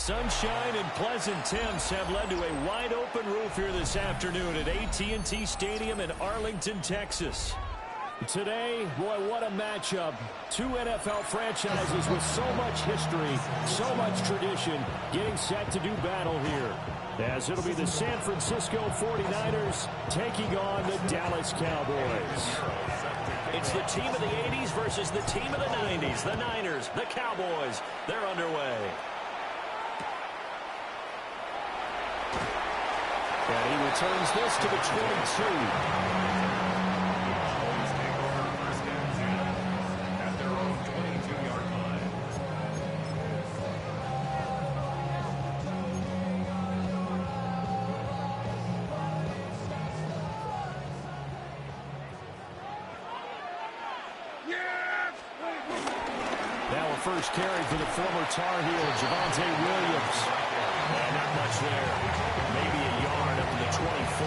Sunshine and pleasant temps have led to a wide-open roof here this afternoon at AT&T Stadium in Arlington, Texas. Today, boy, what a matchup. Two NFL franchises with so much history, so much tradition, getting set to do battle here. As it'll be the San Francisco 49ers taking on the Dallas Cowboys. It's the team of the 80s versus the team of the 90s. The Niners, the Cowboys, they're underway. And he returns this to the 22. First carry for the former Tar Heel, Javonte Williams. And not much there. Maybe a yard up to the 24.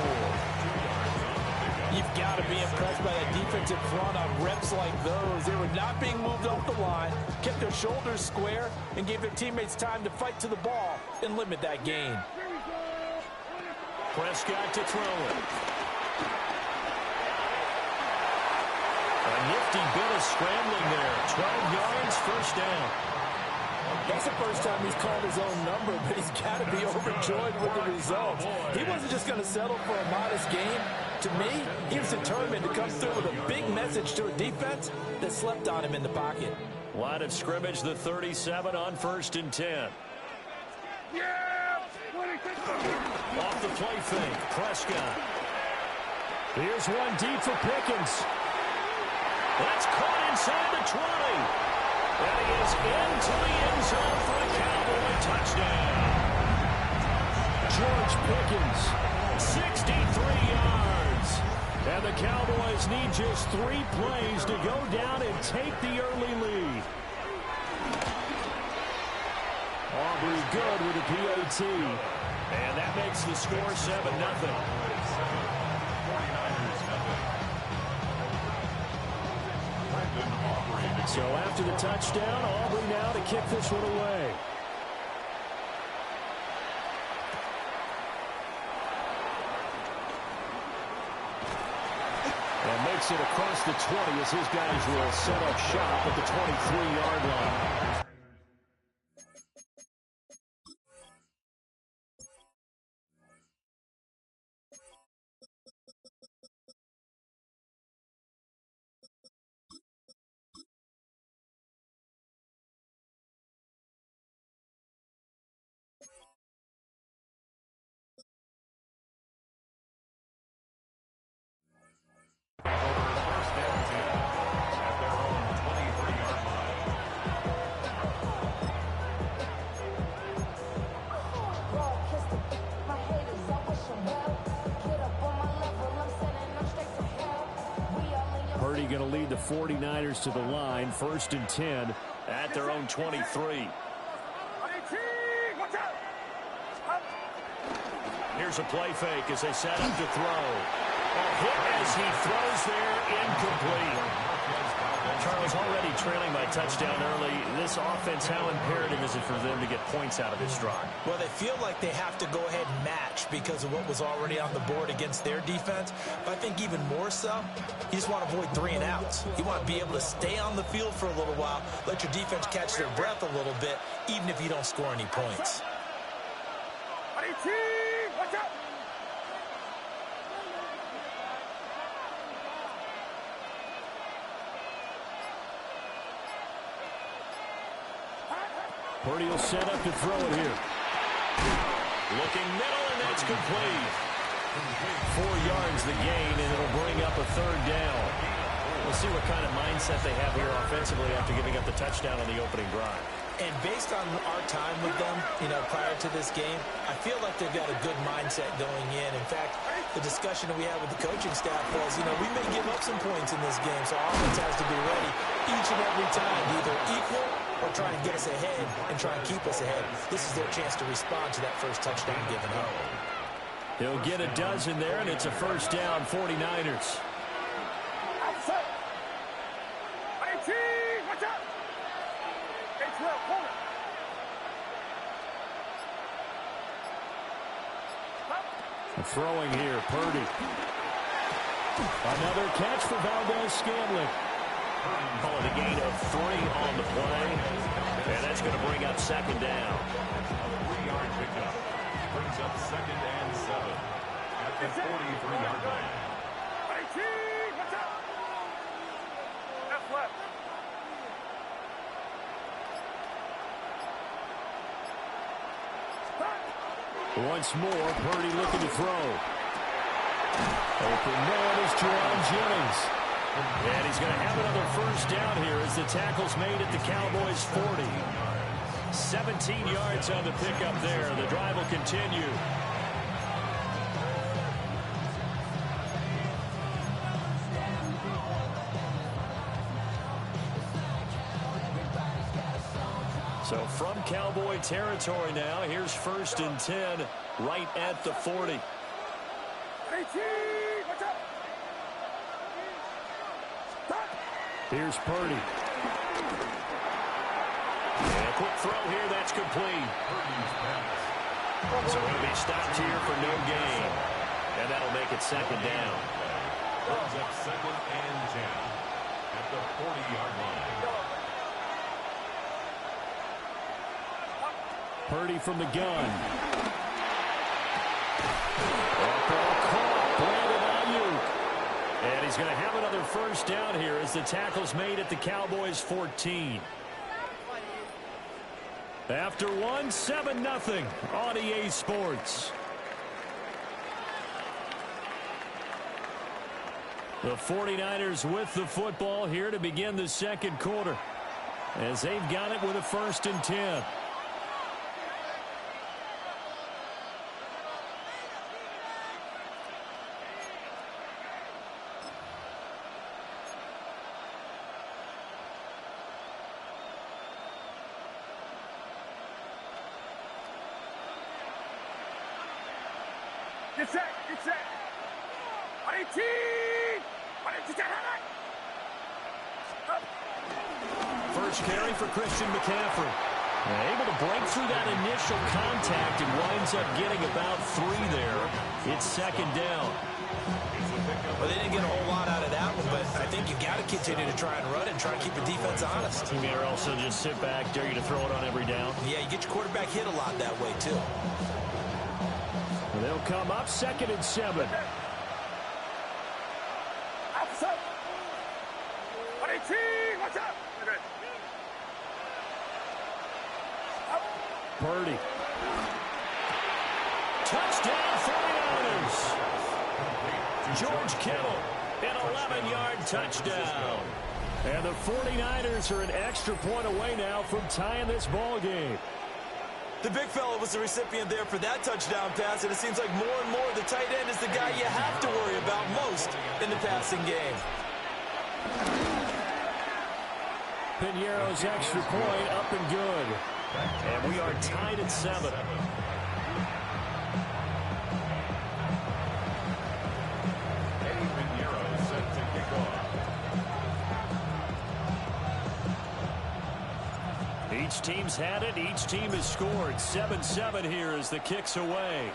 You've got to be impressed by that defensive front on reps like those. They were not being moved off the line, kept their shoulders square, and gave their teammates time to fight to the ball and limit that gain. Prescott to throw it. A nifty bit of scrambling there. 12 yards, first down. That's the first time he's called his own number, but he's got to be overjoyed with the results. He wasn't just going to settle for a modest game. To me, he was determined to come through with a big message to a defense that slept on him in the pocket. Line of scrimmage, the 37 on 1st and 10. Off the play fake, Prescott. Here's one deep for Pickens. That's caught inside the 20. And he is into the end zone for a Cowboy touchdown. George Pickens, 63 yards. And the Cowboys need just 3 plays to go down and take the early lead. Aubrey good with a PAT. And that makes the score 7-0. So after the touchdown, Aubrey now to kick this one away. And makes it across the 20 as his guys will set up shop at the 23-yard line. Purdy going to lead the 49ers to the line, 1st and 10 at their own 23. Here's a play fake as they set up to throw. A hit as he throws there, incomplete. Charles already trailing by touchdown early. This offense, how imperative is it for them to get points out of this drive? Well, they feel like they have to go ahead and match because of what was already on the board against their defense. But I think even more so, you just want to avoid 3 and outs. You want to be able to stay on the field for a little while, let your defense catch their breath a little bit, even if you don't score any points. Purdy will set up to throw it here. Looking middle, and that's complete. 4 yards the gain, and it'll bring up a 3rd down. We'll see what kind of mindset they have here offensively after giving up the touchdown on the opening drive. And based on our time with them, prior to this game, I feel like they've got a good mindset going in. In fact, the discussion that we had with the coaching staff was, we may give up some points in this game, so offense has to be ready each and every time, either equal or try and get us ahead and try and keep us ahead. This is their chance to respond to that first touchdown given up. They'll get a dozen there, and it's a 1st down, 49ers. Throwing here, Purdy. Another catch for Valdez-Scantling. Calling a gain of 3 on the play. And that's going to bring up second down. 3-yard pickup. Brings up 2nd and 7 at the 43-yard line. Once more, Purdy looking to throw. Open man is Jerron Jennings. And he's going to have another first down here as the tackle's made at the Cowboys' 40. 17 yards on the pickup there. The drive will continue. So from Cowboy territory now, here's 1st and 10 right at the 40. Here's Purdy. And a quick throw here, that's complete. So he'll be stopped here for no gain. And that'll make it 2nd down. Brings up 2nd and 10 at the 40-yard line. Purdy from the gun. Ball caught. Brandon Ayuk. And he's going to have another first down here as the tackle's made at the Cowboys' 14. After one, 7-0 on EA Sports. The 49ers with the football here to begin the second quarter as they've got it with a 1st and 10. Get set, get set. 18. First carry for Christian McCaffrey. Able to break through that initial contact and winds up getting about 3 there. It's 2nd down. Well, they didn't get a whole lot out of that one, but I think you got to continue to try and run and try to keep the defense honest. You may also just sit back, dare you to throw it on every down. Yeah, you get your quarterback hit a lot that way, too. They'll come up 2nd and 7. Purdy. Touchdown 49ers. George Kittle, an 11-yard touchdown. And the 49ers are an extra point away now from tying this ball game. The big fella was the recipient there for that touchdown pass, and it seems like more and more the tight end is the guy you have to worry about most in the passing game. Piñeiro's extra point up and good. And we are tied at 7. Eddie Piñeiro set to kick off. Each team's had it. Each team has scored. 7-7 here as the kick's away.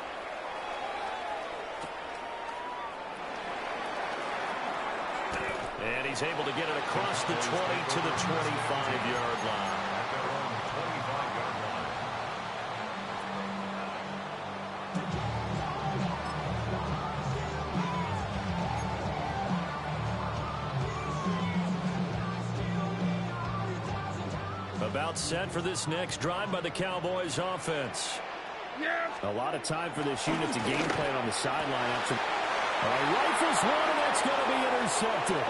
And he's able to get it across the 20 to the 25-yard line. About set for this next drive by the Cowboys offense. A lot of time for this unit to game plan on the sideline after rifles one, and that's going to be intercepted.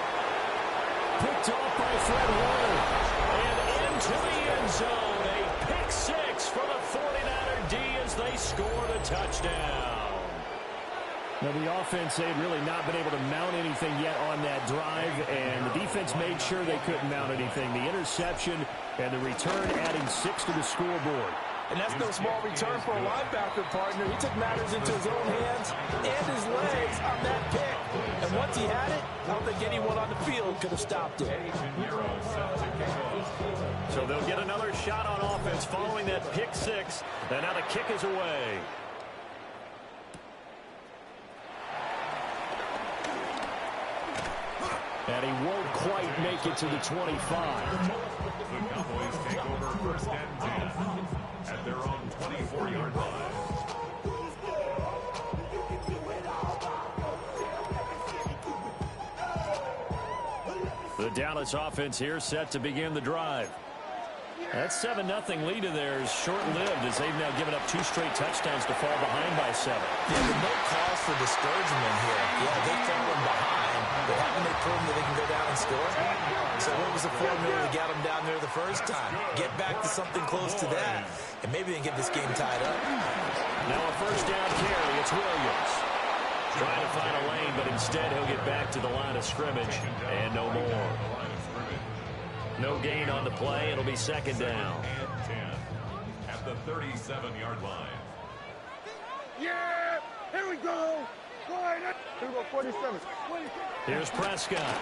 Picked off by Fred Warner. And into the end zone. A pick 6 for the 49er D as they score the touchdown. Now, the offense, they'd really not been able to mount anything yet on that drive, and the defense made sure they couldn't mount anything. The interception and the return adding 6 to the scoreboard. And that's no small return for a linebacker partner. He took matters into his own hands and his legs on that pick. And once he had it, I don't think anyone on the field could have stopped it. So they'll get another shot on offense following that pick 6. And now the kick is away. And he won't quite make it to the 25. The Cowboys take over first and 10 at their own 24-yard line. The Dallas offense here set to begin the drive. That 7-0 lead of theirs short-lived as they've now given up 2 straight touchdowns to fall behind by 7. Yeah, but no cause for discouragement here. Yeah, they've fallen behind, but haven't they proven that they can go down and score? So what was the formula that got them down there the first time? Get back to something close to that, and maybe they can get this game tied up. Now a first down carry. It's Williams. Trying to find a lane, but instead he'll get back to the line of scrimmage, and no more. No gain on the play. It'll be second down. And 10 at the 37-yard line. Yeah! Here we go! Here we go, 47. Here's Prescott.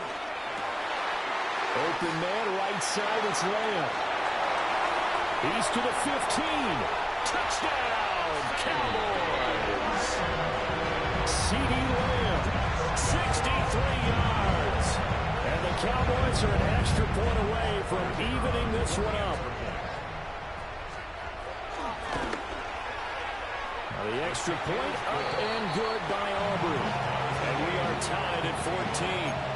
Open man, right side, it's Lamb. He's to the 15. Touchdown, Cowboys! CeeDee Lamb, 63 yards. And the Cowboys are an extra point away from evening this one up. Now the extra point up and good by Aubrey. And we are tied at 14.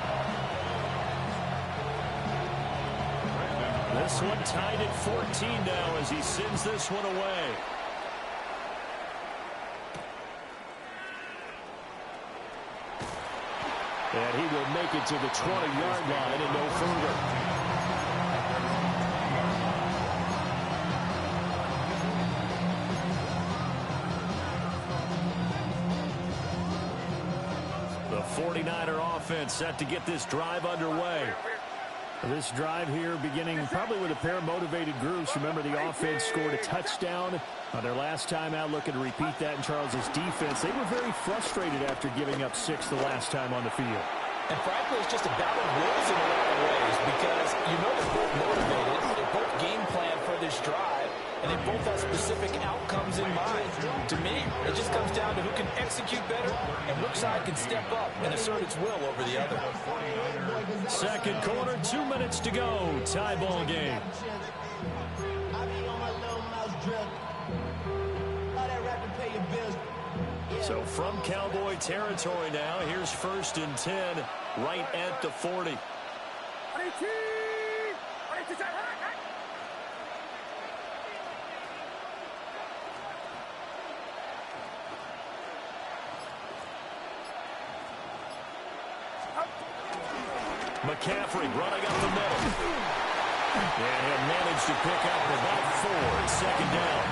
This one tied at 14 now as he sends this one away. And he will make it to the 20-yard line and no further. The 49er offense set to get this drive underway. This drive here beginning probably with a pair of motivated groups. Remember, the offense scored a touchdown on their last time out, looking to repeat that in Charles's defense. They were very frustrated after giving up 6 the last time on the field. And frankly, it's just a battle of wills in a lot of ways because you know they're both motivated. They both game plan for this drive, and they both have specific outcomes in mind. To me, it just comes down to who can execute better and which side can step up and assert its will over the other. Second quarter, 2 minutes to go. Tie ball game. So from Cowboy territory now, here's first and 10 right at the 40. McCaffrey running up the middle. And he'll manage to pick up about 4. It's second down.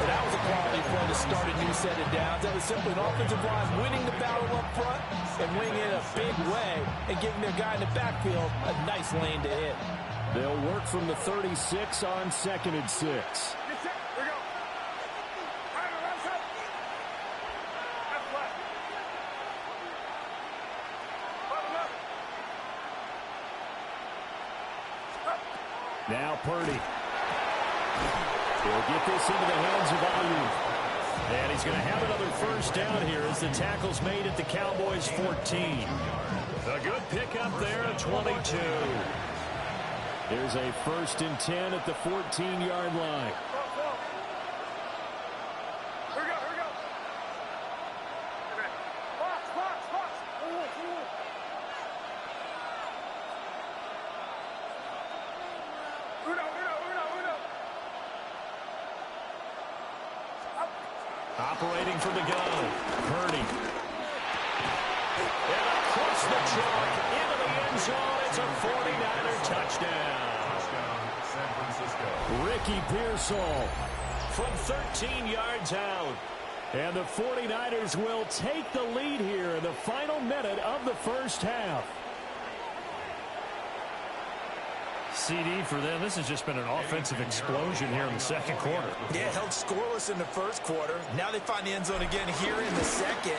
That was a quality play to start a new set of downs. That was simply an offensive line winning the battle up front and winning it a big way and giving their guy in the backfield a nice lane to hit. They'll work from the 36 on second and 6. Now Purdy. He'll get this into the hands of Ayuk. And he's going to have another first down here as the tackle's made at the Cowboys' 14. A good pickup there at 22. There's a first and 10 at the 14-yard line. Operating from the gun, Purdy. And across the chalk, into the end zone, it's a 49er touchdown. San Francisco. Ricky Pearsall from 13 yards out. And the 49ers will take the lead here in the final minute of the first half. CD for them, this has just been an offensive explosion here in the second quarter. Yeah, held scoreless in the first quarter. Now they find the end zone again here in the second.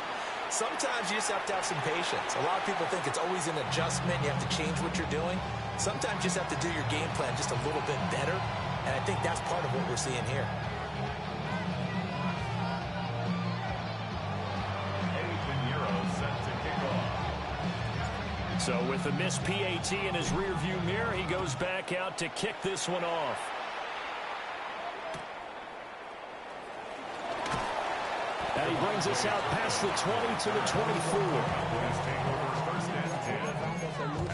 Sometimes you just have to have some patience. A lot of people think it's always an adjustment. You have to change what you're doing. Sometimes you just have to do your game plan just a little bit better. And I think that's part of what we're seeing here. So with the missed PAT in his rearview mirror, he goes back out to kick this one off. And he brings us out past the 20 to the 24. Cowboys take over first and 10.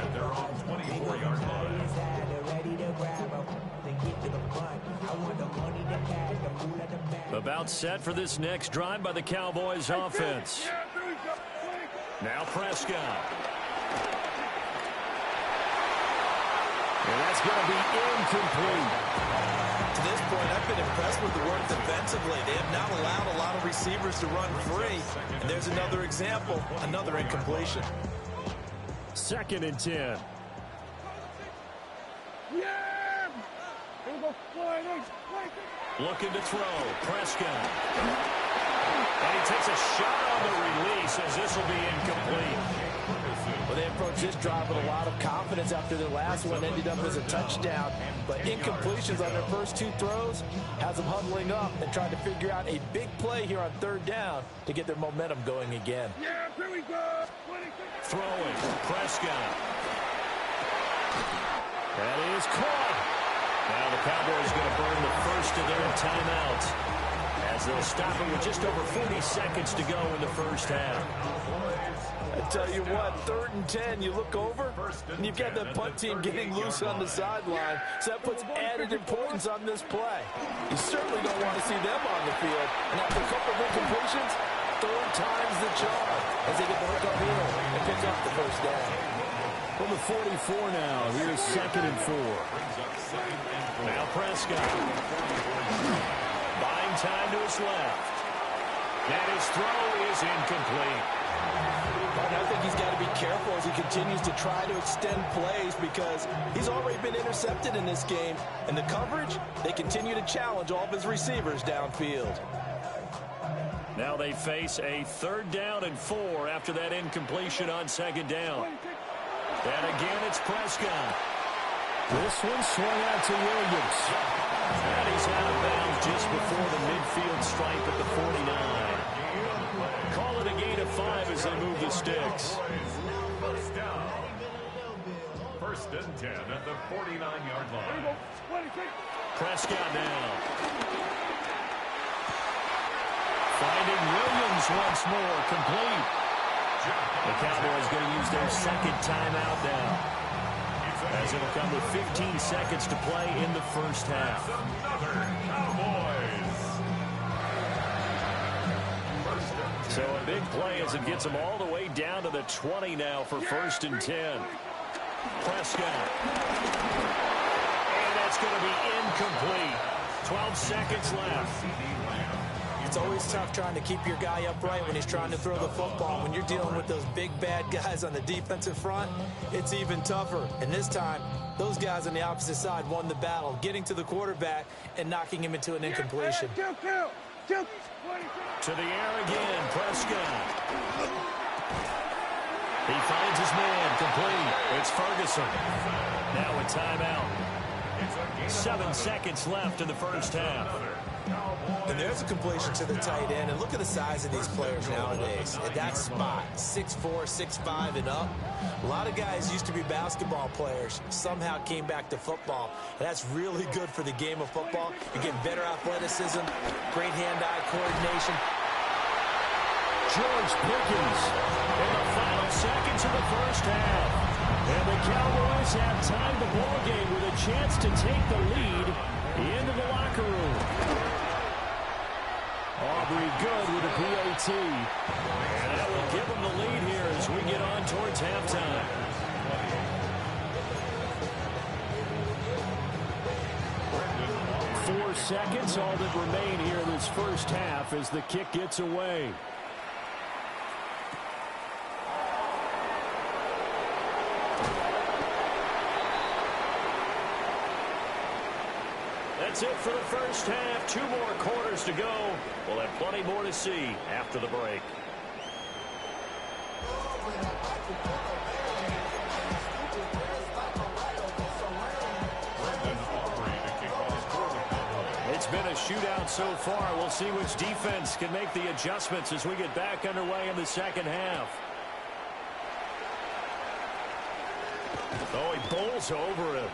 And they're on 24-yard line. About set for this next drive by the Cowboys offense. Now Prescott. And that's going to be incomplete. To this point, I've been impressed with the work defensively. They have not allowed a lot of receivers to run free. And there's another example, another incompletion. 2nd and 10. Looking to throw. Prescott. And he takes a shot on the release as this will be incomplete. Well, they approached this drive with a lot of confidence after their last one ended up as a touchdown. But incompletions on their first 2 throws has them huddling up and trying to figure out a big play here on 3rd down to get their momentum going again. Here we go. Throwing. Prescott. That is caught. Now the Cowboys going to burn the first of their timeouts as they'll stop it with just over 40 seconds to go in the first half. I tell you what, 3rd and 10, you look over, and you've got the punt team getting loose on the sideline, so that puts added importance on this play. You certainly don't want to see them on the field, and after a couple of incompletions, 3rd time's the charm as they get the hook up here and pick up the first down. From the 44 now, here's 2nd and 4. Now Prescott. Buying time to his left. And his throw is incomplete. And I think he's got to be careful as he continues to try to extend plays because he's already been intercepted in this game. And the coverage, they continue to challenge all of his receivers downfield. Now they face a 3rd down and 4 after that incompletion on 2nd down. And again, it's Prescott. This one swung out to Williams. And he's out of bounds just before the midfield stripe at the 49. Call it a gain of 5 as they move the sticks. First down. 1st and 10 at the 49-yard line. Prescott now. Finding Williams once more, complete. The Cowboys going to use their 2nd timeout now, as it'll come with 15 seconds to play in the first half. So a big play as it gets them all the way down to the 20 now for 1st and 10. Prescott. And that's going to be incomplete. 12 seconds left. It's always tough trying to keep your guy upright when he's trying to throw the football. When you're dealing with those big, bad guys on the defensive front, it's even tougher. And this time, those guys on the opposite side won the battle, getting to the quarterback and knocking him into an incompletion. To the air again, Prescott. He finds his man, complete. It's Ferguson. Now a timeout. 7 seconds left in the first half. And there's a completion to the tight end. And look at the size of these players nowadays. At that spot, 6'4", 6'5", and up. A lot of guys used to be basketball players, somehow came back to football. And that's really good for the game of football. You get better athleticism, great hand-eye coordination. George Pickens in the final seconds of the first half. And the Cowboys have tied the ball game with a chance to take the lead into the locker room. Aubrey good with a PAT. And that will give them the lead here as we get on towards halftime. Four seconds, all that remain here in this first half as the kick gets away. That's it for the first half. 2 more quarters to go. We'll have plenty more to see after the break. It's been a shootout so far. We'll see which defense can make the adjustments as we get back underway in the second half. Oh, he bowls over him.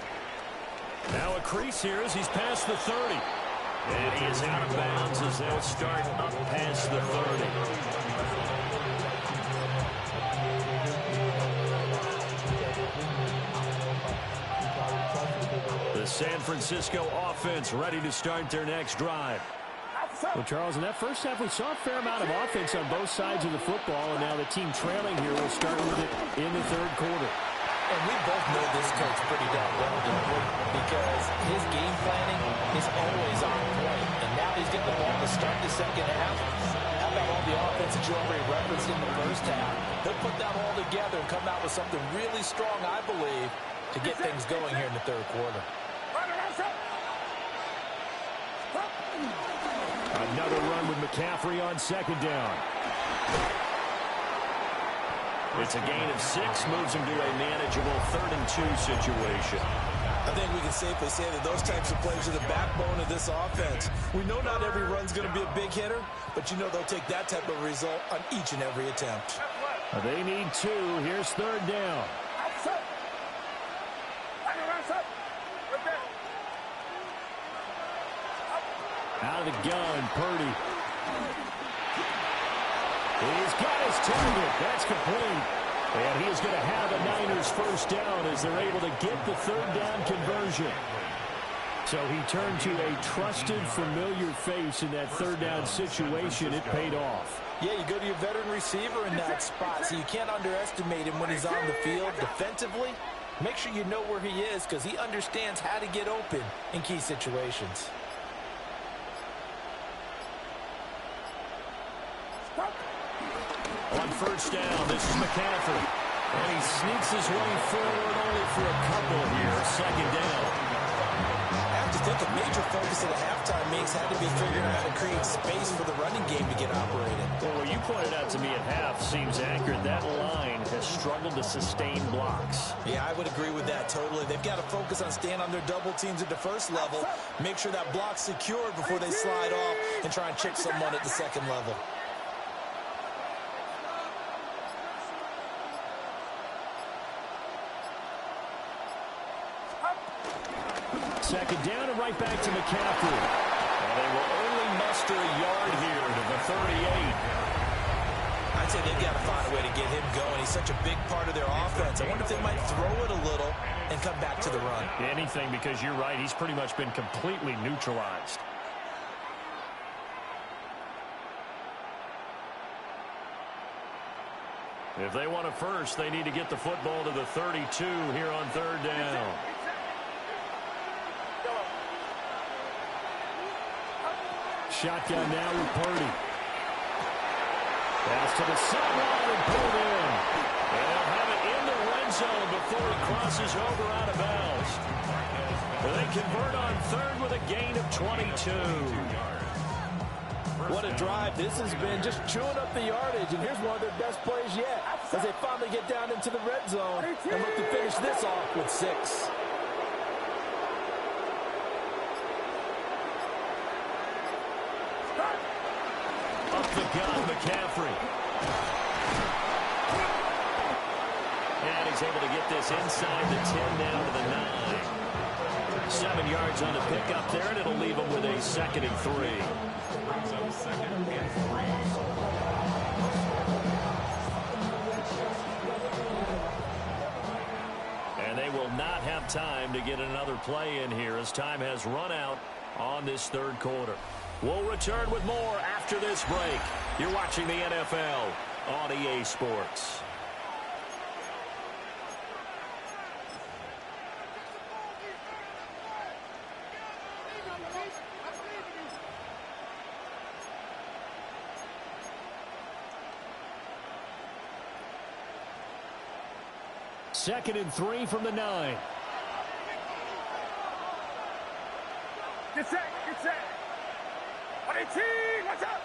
Now a crease here as he's past the 30. And he is out of bounds as they'll start up past the 30. The San Francisco offense ready to start their next drive. Well, Charles, in that first half, we saw a fair amount of offense on both sides of the football, and now the team trailing here will start with it in the third quarter. And we both know this coach pretty darn well, don't we? Because his game planning is always on point. And now he's getting the ball to start the second half. How about all the offense that you already referenced in the first half? He'll put that all together and come out with something really strong, I believe, to get things going here in the third quarter. Another run with McCaffrey on second down. It's a gain of 6, moves him to a manageable 3rd and 2 situation. I think we can safely say that those types of plays are the backbone of this offense. We know not every run's going to be a big hitter, but you know they'll take that type of result on each and every attempt. They need 2. Here's 3rd down. Out of the gun, Purdy. He's got his target. That's complete. And he is going to have a Niners first down as they're able to get the 3rd down conversion. So he turned to a trusted, familiar face in that 3rd down situation. It paid off. Yeah, you go to your veteran receiver in that spot, so you can't underestimate him when he's on the field defensively. Make sure you know where he is because he understands how to get open in key situations. On first down, this is McCaffrey. And he sneaks his way forward only for a couple here. 2nd down. I have to think a major focus of the halftime meetings had to be figuring out how to create space for the running game to get operated. Well, what you pointed out to me at half seems accurate. That line has struggled to sustain blocks. Yeah, I would agree with that totally. They've got to focus on staying on their double teams at the first level, make sure that block's secured before they slide off and try and chip someone at the second level. Second down and right back to McCaffrey. And they will only muster a yard here to the 38. I'd say they've got to find a way to get him going. He's such a big part of their offense. I wonder if they might throw it a little and come back to the run. Anything, because you're right. He's pretty much been completely neutralized. If they want a first, they need to get the football to the 32 here on 3rd down. Shotgun now with Purdy. Pass to the sideline and pulled in. And they'll have it in the red zone before he crosses over out of bounds. They convert on 3rd with a gain of 22. What a drive this has been, just chewing up the yardage, and here's one of their best plays yet as they finally get down into the red zone and look to finish this off with 6. Up the gun, McCaffrey. And he's able to get this inside the 10 down to the 9. 7 yards on the pickup there, and it'll leave him with a 2nd and 3. Brings up 2nd and 3. And they will not have time to get another play in here as time has run out on this 3rd quarter. We'll return with more after this break. You're watching the NFL on EA Sports. Second and 3 from the 9. Get set, get set. 18, watch out.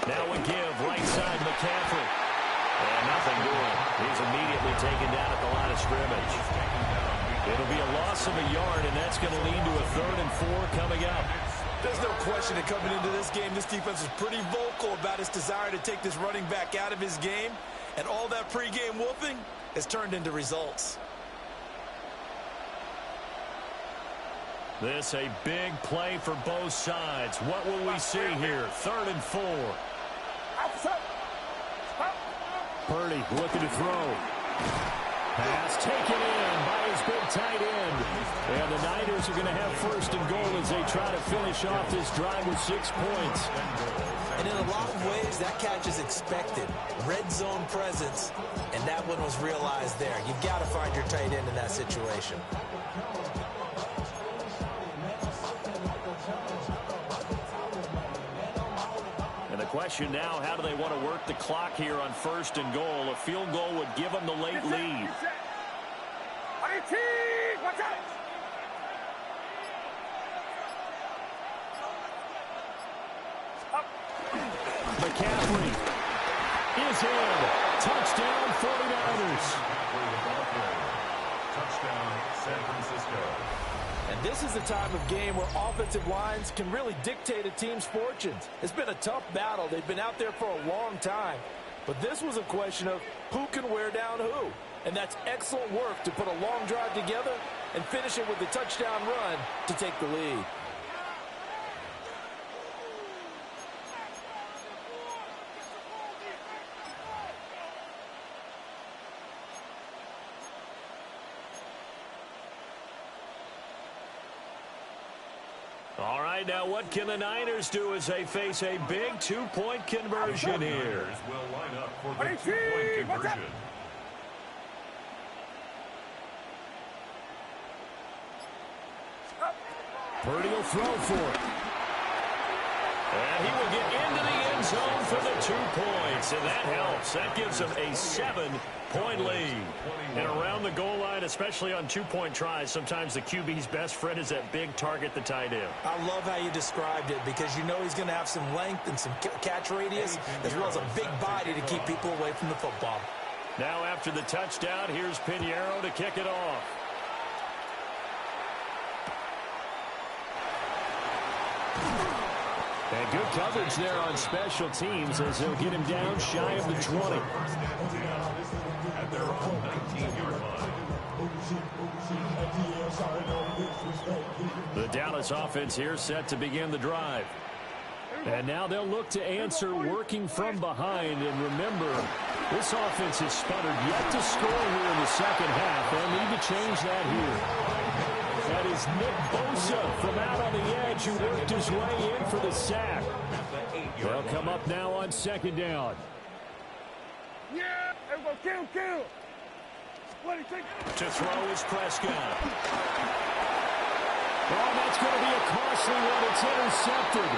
Now we give right side McCaffrey. And nothing doing. He's immediately taken down at the line of scrimmage. It'll be a loss of a yard, and that's going to lead to a 3rd and 4 coming up. There's no question that coming into this game, this defense is pretty vocal about its desire to take this running back out of his game. And all that pregame whooping has turned into results. This a big play for both sides. What will we see here? 3rd and 4. Purdy looking to throw. Pass taken in by his big tight end. And the Niners are going to have 1st and goal as they try to finish off this drive with 6 points. And in a lot of ways, that catch is expected. Red zone presence, and that one was realized there. You've got to find your tight end in that situation. And the question now, how do they want to work the clock here on 1st and goal? A field goal would give them the late lead. Watch out! McCaffrey is in. Touchdown, 49ers. Touchdown, San Francisco. And this is the time of game where offensive lines can really dictate a team's fortunes. It's been a tough battle. They've been out there for a long time. But this was a question of who can wear down who. And that's excellent work to put a long drive together and finish it with a touchdown run to take the lead. All right, now what can the Niners do as they face a big 2-point conversion here? Niners will line up for the 2-point conversion. Purdy will throw for it. And he will get into the end zone for the 2 points, and that helps. That gives them a 7-point lead. And around the goal line, especially on 2-point tries, sometimes the QB's best friend is that big target, the tight end. I love how you described it because you know he's going to have some length and some catch radius as well as a big body to keep people away from the football. Now after the touchdown, here's Pinheiro to kick it off. And good coverage there on special teams as they'll get him down shy of the 20. At their own 19-yard line. The Dallas offense here set to begin the drive. And now they'll look to answer working from behind. And remember, this offense has sputtered yet to score here in the second half. They'll need to change that here. That is Nick Bosa from out on the edge who worked his way in for the sack. They'll come up now on 2nd down. Yeah, everybody kill. To throw is Prescott. Oh, that's going to be a costly one. It's intercepted.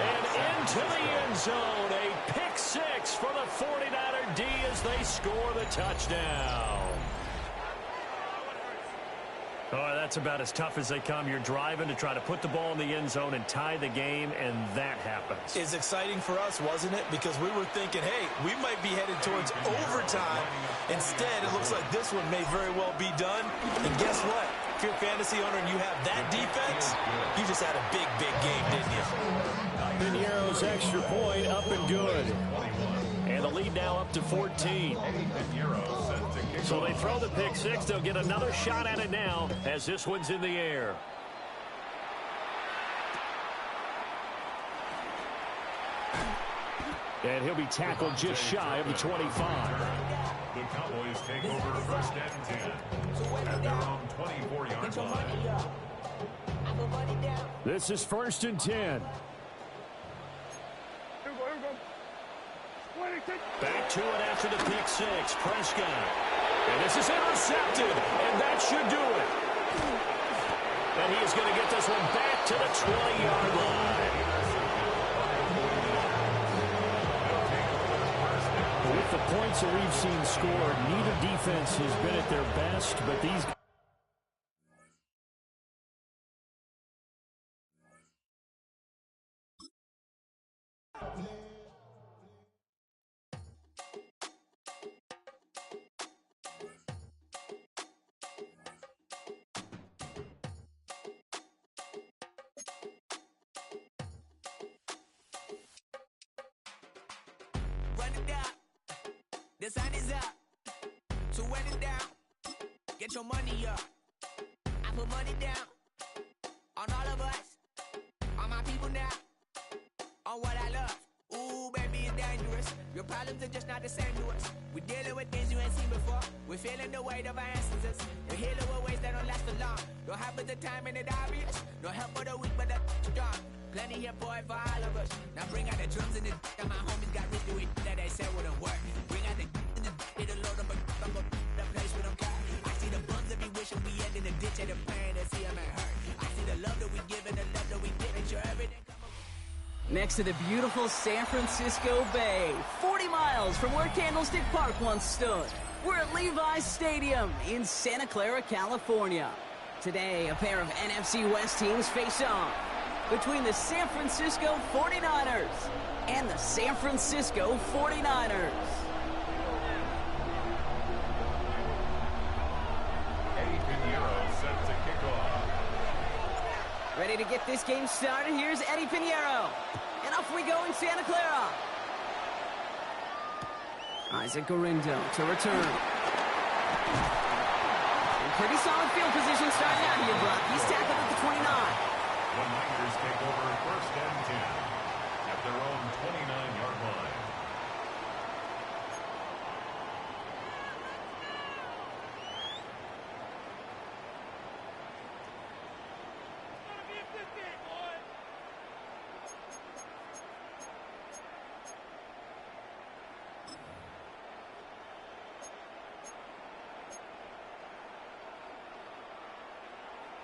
And into the end zone. A pick 6 for the 49er D as they score the touchdown. Oh, that's about as tough as they come. You're driving to try to put the ball in the end zone and tie the game, and that happens. It's exciting for us, wasn't it? Because we were thinking, hey, we might be headed towards overtime. Instead, it looks like this one may very well be done. And guess what? If you're a fantasy owner and you have that defense, you just had a big, big game, didn't you? Pinheiro's extra point up and good. And the lead now up to 14. So they throw the pick 6. They'll get another shot at it now as this one's in the air. And he'll be tackled just shy of the 25. The Cowboys take over 1st and 10 at their own 24-yard line. This is 1st and 10. Back to it after the pick 6. Prescott. And this is intercepted. And that should do it. And he is going to get this one back to the 20-yard line. With the points that we've seen scored, neither defense has been at their best, but these run it down. The sun is up. So when it's down, get your money up. I put money down on all of us, on my people now, on what I love. Ooh, baby, it's dangerous. Your problems are just not the same to us. We're dealing with things you ain't seen before. We're feeling the weight of our ancestors. We're healing with ways that don't last for long. Don't have but the time and it obvious. No help for the weak, but the strong. Plenty here for it for all of us. Now bring out the drums and the and my homies got rich to it that they said wouldn't work. Bring out the and the load up the place with them got. I see the bums that be wishing we end in the ditch of the pain and see them ain't hurt. I see the love that we give and the love that we give. Make sure everything come up. Next to the beautiful San Francisco Bay, 40 miles from where Candlestick Park once stood. We're at Levi's Stadium in Santa Clara, California. Today, a pair of NFC West teams face off between the San Francisco 49ers and the San Francisco 49ers. Eddie Pinheiro set to kick off. Ready to get this game started, here's Eddie Pinheiro. And off we go in Santa Clara. Isaac Gurindo to return. And pretty solid field position starting out here, Brock. He's tackled at the 29. The Niners take over 1st and 10 at their own 29-yard line.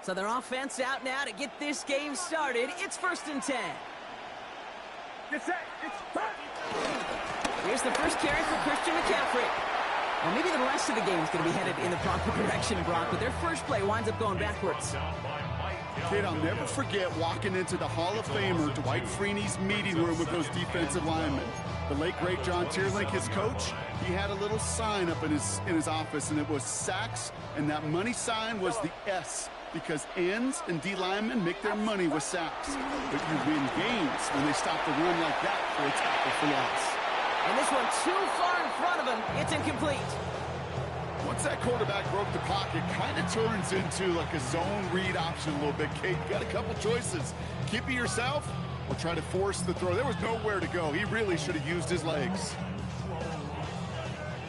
So their offense out now to get this game started. It's 1st and 10. Get set. Here's the first carry for Christian McCaffrey. Well, maybe the rest of the game is going to be headed in the proper direction, Brock, but their first play winds up going backwards. Kid, I'll never forget walking into the Hall of Famer Dwight Freeney's meeting room with those defensive linemen. The late, great John Tierlink, his coach, he had a little sign up in his office, and it was sacks, and that money sign was the S, because ends and D linemen make their money with sacks. But you win games when they stop the run like that for a tackle for loss. And this one too far in front of him. It's incomplete. Once that quarterback broke the pocket, kind of turns into like a zone read option a little bit. Kate, you got a couple choices. Keep it yourself or try to force the throw. There was nowhere to go. He really should have used his legs.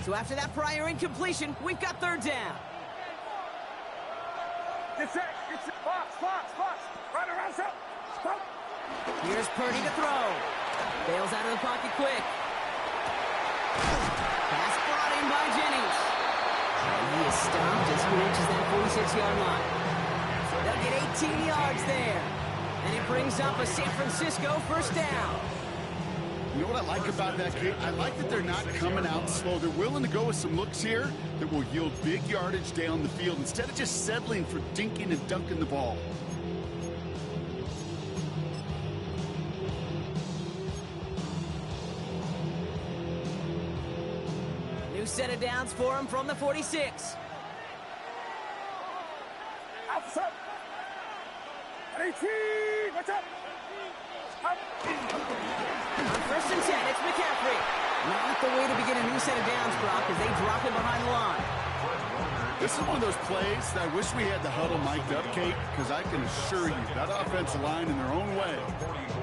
So after that prior incompletion, we've got 3rd down. Get set. Fox. Right around, stop. Here's Purdy to throw. Bails out of the pocket quick. Pass brought in by Jennings. And he is stopped as he reaches that 46-yard line. They'll get 18 yards there. And it brings up a San Francisco 1st down. You know what I like about that, kid? I like that they're not coming out slow. They're willing to go with some looks here that will yield big yardage down the field instead of just settling for dinking and dunking the ball. New set of downs for him from the 46. Outside. 18. What's up? On 1st and 10, it's McCaffrey. Not the way to begin a new set of downs, Brock, as they drop him behind the line. This is one of those plays that I wish we had the huddle mic'd up, Kate, because I can assure you that offensive line in their own way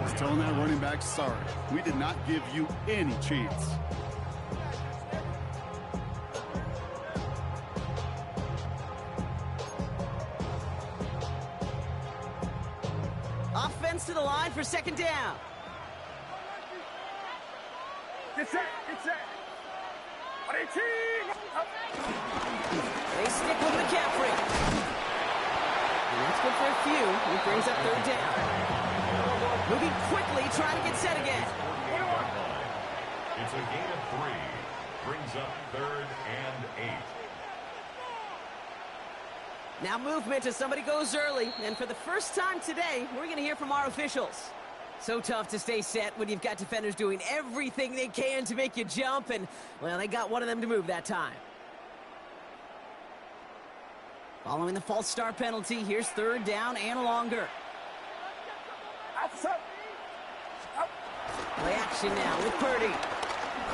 is telling that running back, sorry, we did not give you any chance. Offense to the line for 2nd down. Get set. 18. They stick with McCaffrey. And that's good for a few. It brings up 3rd down. Moving quickly, trying to get set again. It's a gain of 3. Brings up 3rd and 8. Now movement as somebody goes early. And for the first time today, we're going to hear from our officials. So tough to stay set when you've got defenders doing everything they can to make you jump. And, well, they got one of them to move that time. Following the false start penalty, here's 3rd down and longer. Play action now with Purdy.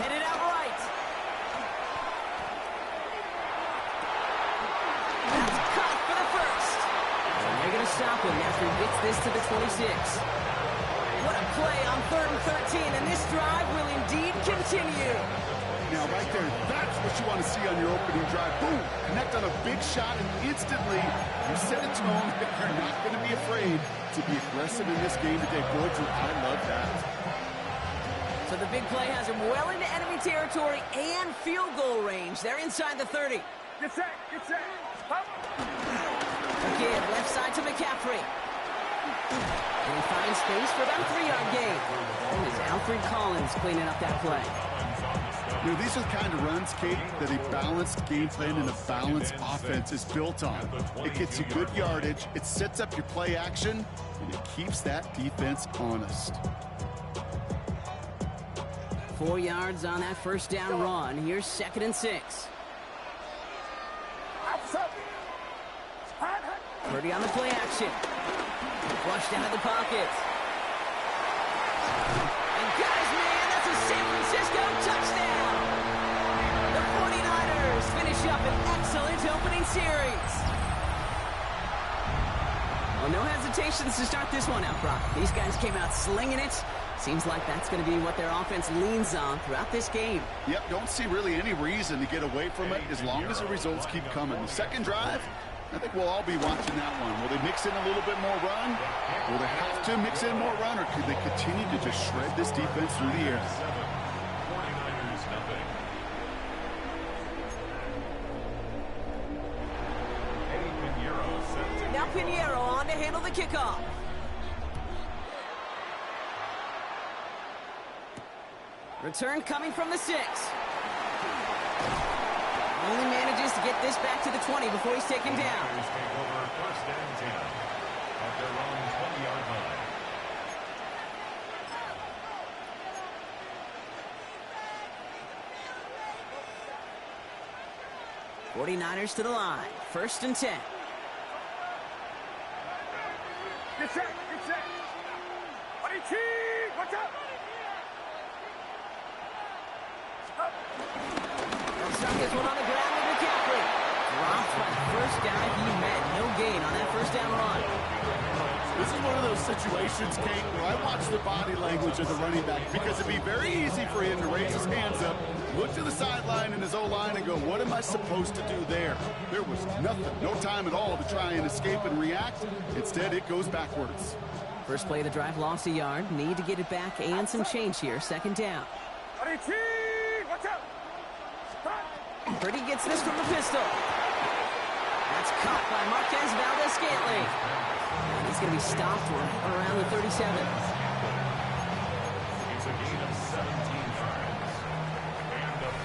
Headed out right. That's caught for the first. And they're going to stop him after he gets this to the 26. What a play on 3rd and 13, and this drive will indeed continue. Now, right there, that's what you want to see on your opening drive. Boom! Connect on a big shot, and instantly you set a tone that you're not going to be afraid to be aggressive in this game today. Boy, Drew, I love that. So the big play has him well into enemy territory and field goal range. They're inside the 30. Get set, get set. Up. Again, left side to McCaffrey. And he finds space for about a 3-yard gain. And it's Alfred Collins cleaning up that play. You know, these are the kind of runs, Kate, that a balanced game plan and a balanced offense is built on. It gets you good yardage, it sets up your play action, and it keeps that defense honest. 4 yards on that first down run. Here's 2nd and 6. Purdy on the play action. Flushed out of the pocket. And guys, man, that's a San Francisco touchdown. The 49ers finish up an excellent opening series. Well, no hesitations to start this one out, Brock. These guys came out slinging it. Seems like that's going to be what their offense leans on throughout this game. Yep, don't see really any reason to get away from it as long as the results keep coming. The second drive, I think we'll all be watching that one. Will they mix in a little bit more run? Will they have to mix in more run, or could they continue to just shred this defense through the air? 49ers nothing. Eddie Pinheiro set to Now Pinheiro on to handle the kickoff. Return coming from the 6. Only manages to get this back to the 20 before he's taken down. Niners take over 1st and 10 at their own 20-yard line. '49ers to the line. 1st and 10. Get set, get set. Watch out. They'll start this one on the ground with McCaffrey. Dropped by the first guy he met. No gain on that first down run. This is one of those situations, Kate, where I watch the body language of the running back, because it'd be very easy for him to raise his hands up, look to the sideline in his O-line and go, what am I supposed to do there? There was nothing, no time at all to try and escape and react. Instead, it goes backwards. First play of the drive, lost a yard. Need to get it back and some change here. 2nd down. Watch out. Purdy gets this from the pistol. That's caught by Marquez Valdes-Scantling. And he's going to be stopped around the 37. It's a gain of 17 yards.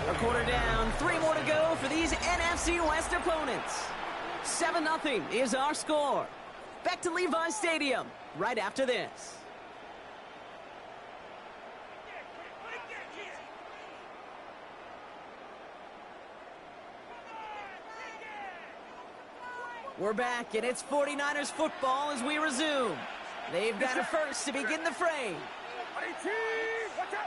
A quarter down, 3 more to go for these NFC West opponents. 7-0 is our score. Back to Levi's Stadium right after this. We're back, and it's 49ers football as we resume. They've got a first to begin the frame. Watch out.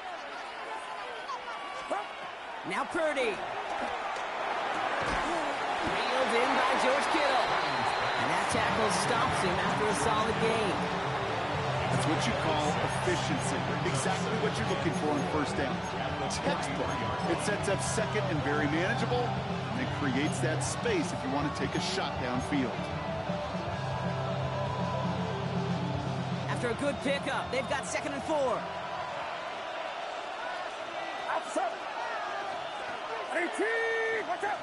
Now Purdy. Reeled in by George Kittle. And that tackle stops him after a solid gain. That's what you call efficiency. Exactly what you're looking for on first down. Textbook. It sets up second and very manageable, and it creates that space if you want to take a shot downfield. After a good pickup, they've got 2nd and 4. Outside. Watch out.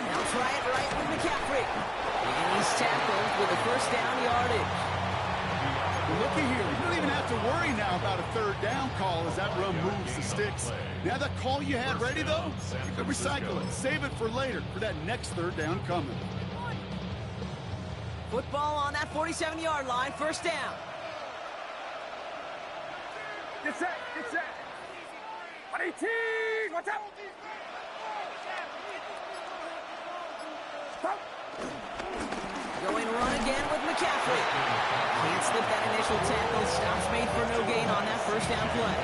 Now try it right with McCaffrey. And he's tackled with a first down yardage. Looky here, you don't even have to worry now about a 3rd down call as that run moves the sticks. Now that call you had ready, though, you can recycle it. Save it for later, for that next 3rd down coming. Football on that 47-yard line, 1st down. Get set, get set. Watch out. again with McCaffrey. Can't slip that initial tackle. Stops made for no gain on that first down play.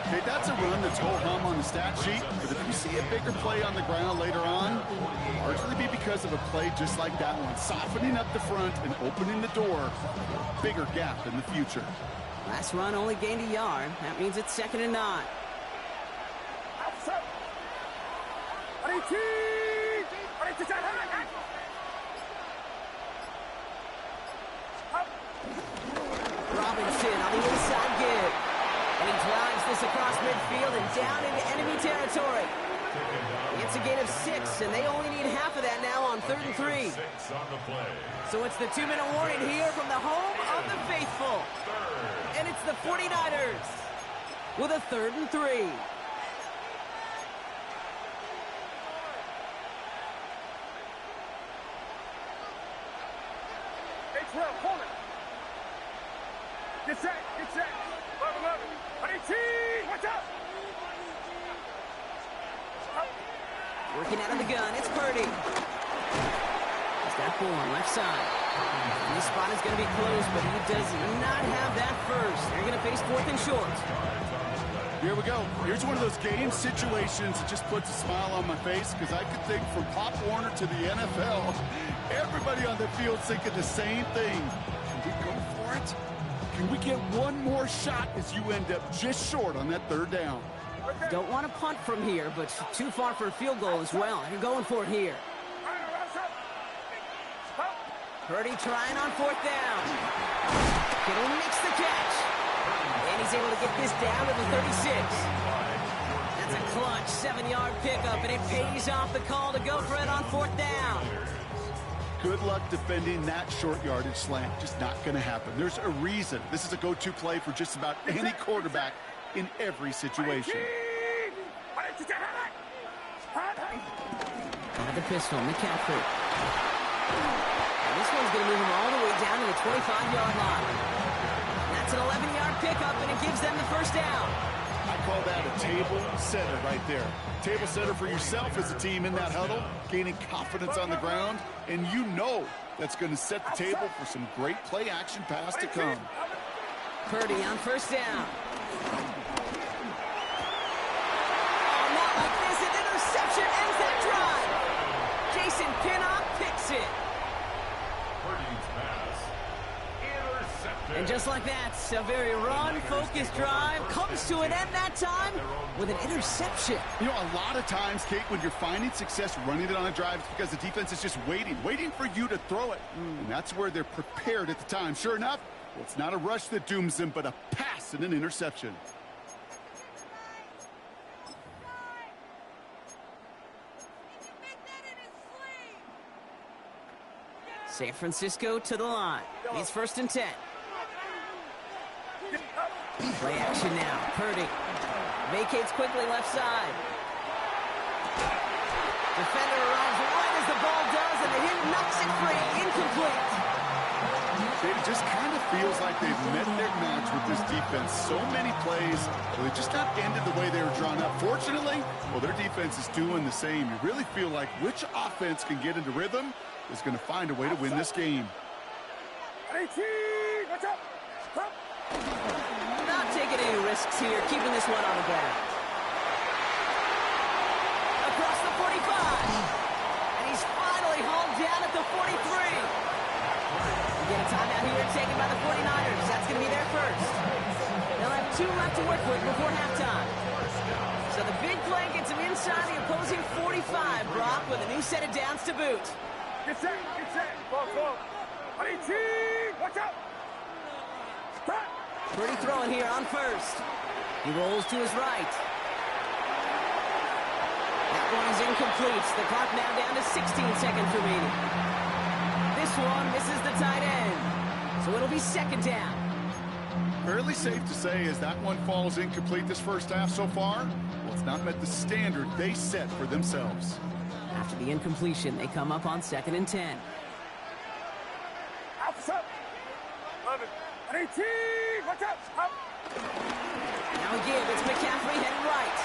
Okay, that's a run that's ho-hum on the stat sheet, but if you see a bigger play on the ground later on, largely be because of a play just like that one, softening up the front and opening the door for a bigger gap in the future. Last run only gained a yard. That means it's 2nd and 9. Robinson on the inside give. And he drives this across midfield and down into enemy territory. It's a gain of 6, and they only need half of that now on 3rd and 3. So it's the 2-minute warning here from the home of the faithful. And it's the 49ers with a 3rd and 3. Hold it. Get set. 11. 18. Watch out. Working out of the gun, it's Purdy. He's got Bourne left side. This spot is going to be close, but he does not have that first. They're going to face 4th and short. Here we go. Here's one of those game situations that just puts a smile on my face because I could think from Pop Warner to the NFL, everybody on the field thinking the same thing. Can we go for it? Can we get one more shot as you end up just short on that 3rd down? Don't want to punt from here, but too far for a field goal as well. You're going for it here. Purdy trying on 4th down. Kittle makes the catch. And he's able to get this down to the 36. That's a clutch 7-yard pickup, and it pays off the call to go for it on 4th down. Good luck defending that short yardage slant. Just not going to happen. There's a reason. This is a go-to play for just about any quarterback in every situation. Out of the pistol, McCaffrey. And this one's going to move him all the way down to the 25-yard line. That's an 11-yard pickup, and it gives them the first down. I call that a table setter right there. Table setter for yourself as a team in that huddle, gaining confidence on the ground, and you know that's going to set the table for some great play action pass to come. Purdy on 1st down. Oh, not like this. An interception ends that drive. Jason Pinnock picks it. And just like that, a very run-focused drive comes to an end that time with an interception. You know, a lot of times, Kate, when you're finding success running it on a drive, it's because the defense is just waiting for you to throw it. And that's where they're prepared at the time. Sure enough, well, it's not a rush that dooms them, but a pass and an interception. San Francisco to the line. He's 1st and 10. Play action now. Purdy vacates quickly left side. Defender arrives right as the ball does, and the hit knocks it free. Incomplete. It just kind of feels like they've met their match with this defense. So many plays, well, they just not ended the way they were drawn up. Fortunately, well, their defense is doing the same. You really feel like which offense can get into rhythm is going to find a way to win this game. Not taking any risks here, keeping this one on the ground. Across the 45. And he's finally hauled down at the 43. We get a timeout here taken by the 49ers. That's going to be their first. They'll have 2 left to work with before halftime. So the big play gets him inside the opposing 45, Brock, with a new set of downs to boot. Get set. Ball. 18. Watch out. Purdy throwing here on 1st. He rolls to his right. That one is incomplete. The clock now down to 16 seconds remaining. This one misses the tight end. So it'll be 2nd down. Fairly safe to say as that one falls incomplete this first half so far, well, it's not met the standard they set for themselves. After the incompletion, they come up on 2nd and 10. Outside. 11. 18. Watch out. Now again, it's McCaffrey heading right.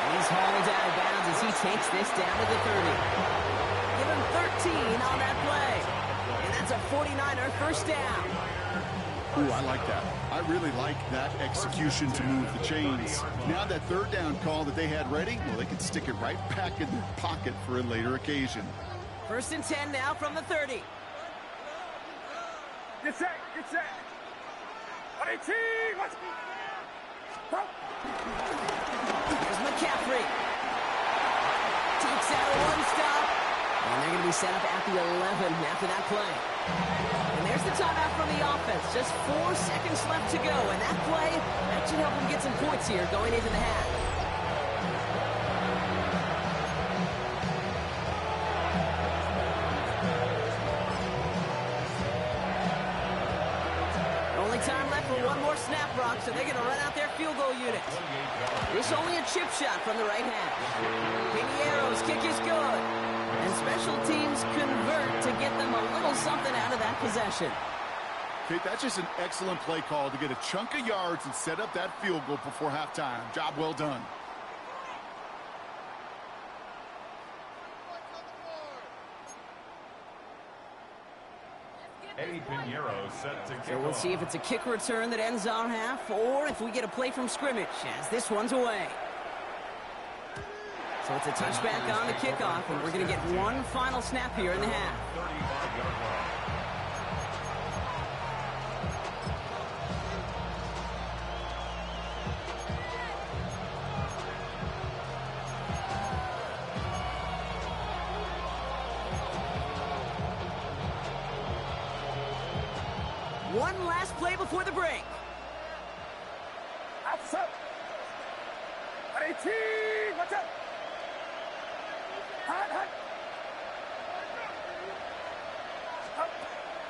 And he's hauled out of bounds as he takes this down to the 30. Give him 13 on that play. And that's a 49er first down. Ooh, I like that. I really like that execution to move the chains. Now that third down call that they had ready, well, they can stick it right back in their pocket for a later occasion. First and 10 now from the 30. Get set, get set. 18, let's go. Here's McCaffrey. Takes out one stop. And they're going to be set up at the 11 after that play. And there's the timeout from the offense. Just 4 seconds left to go. And that play, that should help them get some points here going into the half. Only time left for one more snap, Brock, so they're going to run out their field goal unit. This only a chip shot from the right hash. Piniero's kick is good. And special teams convert to get them a little something out of that possession. Okay, that's just an excellent play call to get a chunk of yards and set up that field goal before halftime. Job well done. Eddie Pinheiro set to kick So we'll off. see if it's a kick return that ends our half or if we get a play from scrimmage as this one's away. So it's a touchback on the kickoff, and we're going to get one final snap here in the half. 35-yard line. One last play before the break. Outside. 18, watch out. Hot.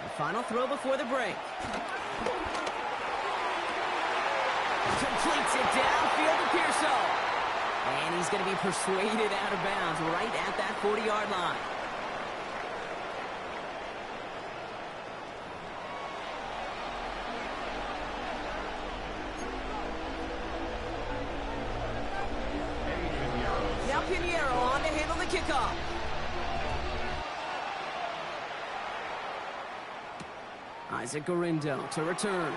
The final throw before the break. Completes it downfield to Pearsall. And he's going to be persuaded out of bounds right at that 40-yard line. Now Pinheiro on to handle the kickoff. Isaac Gorindo to return.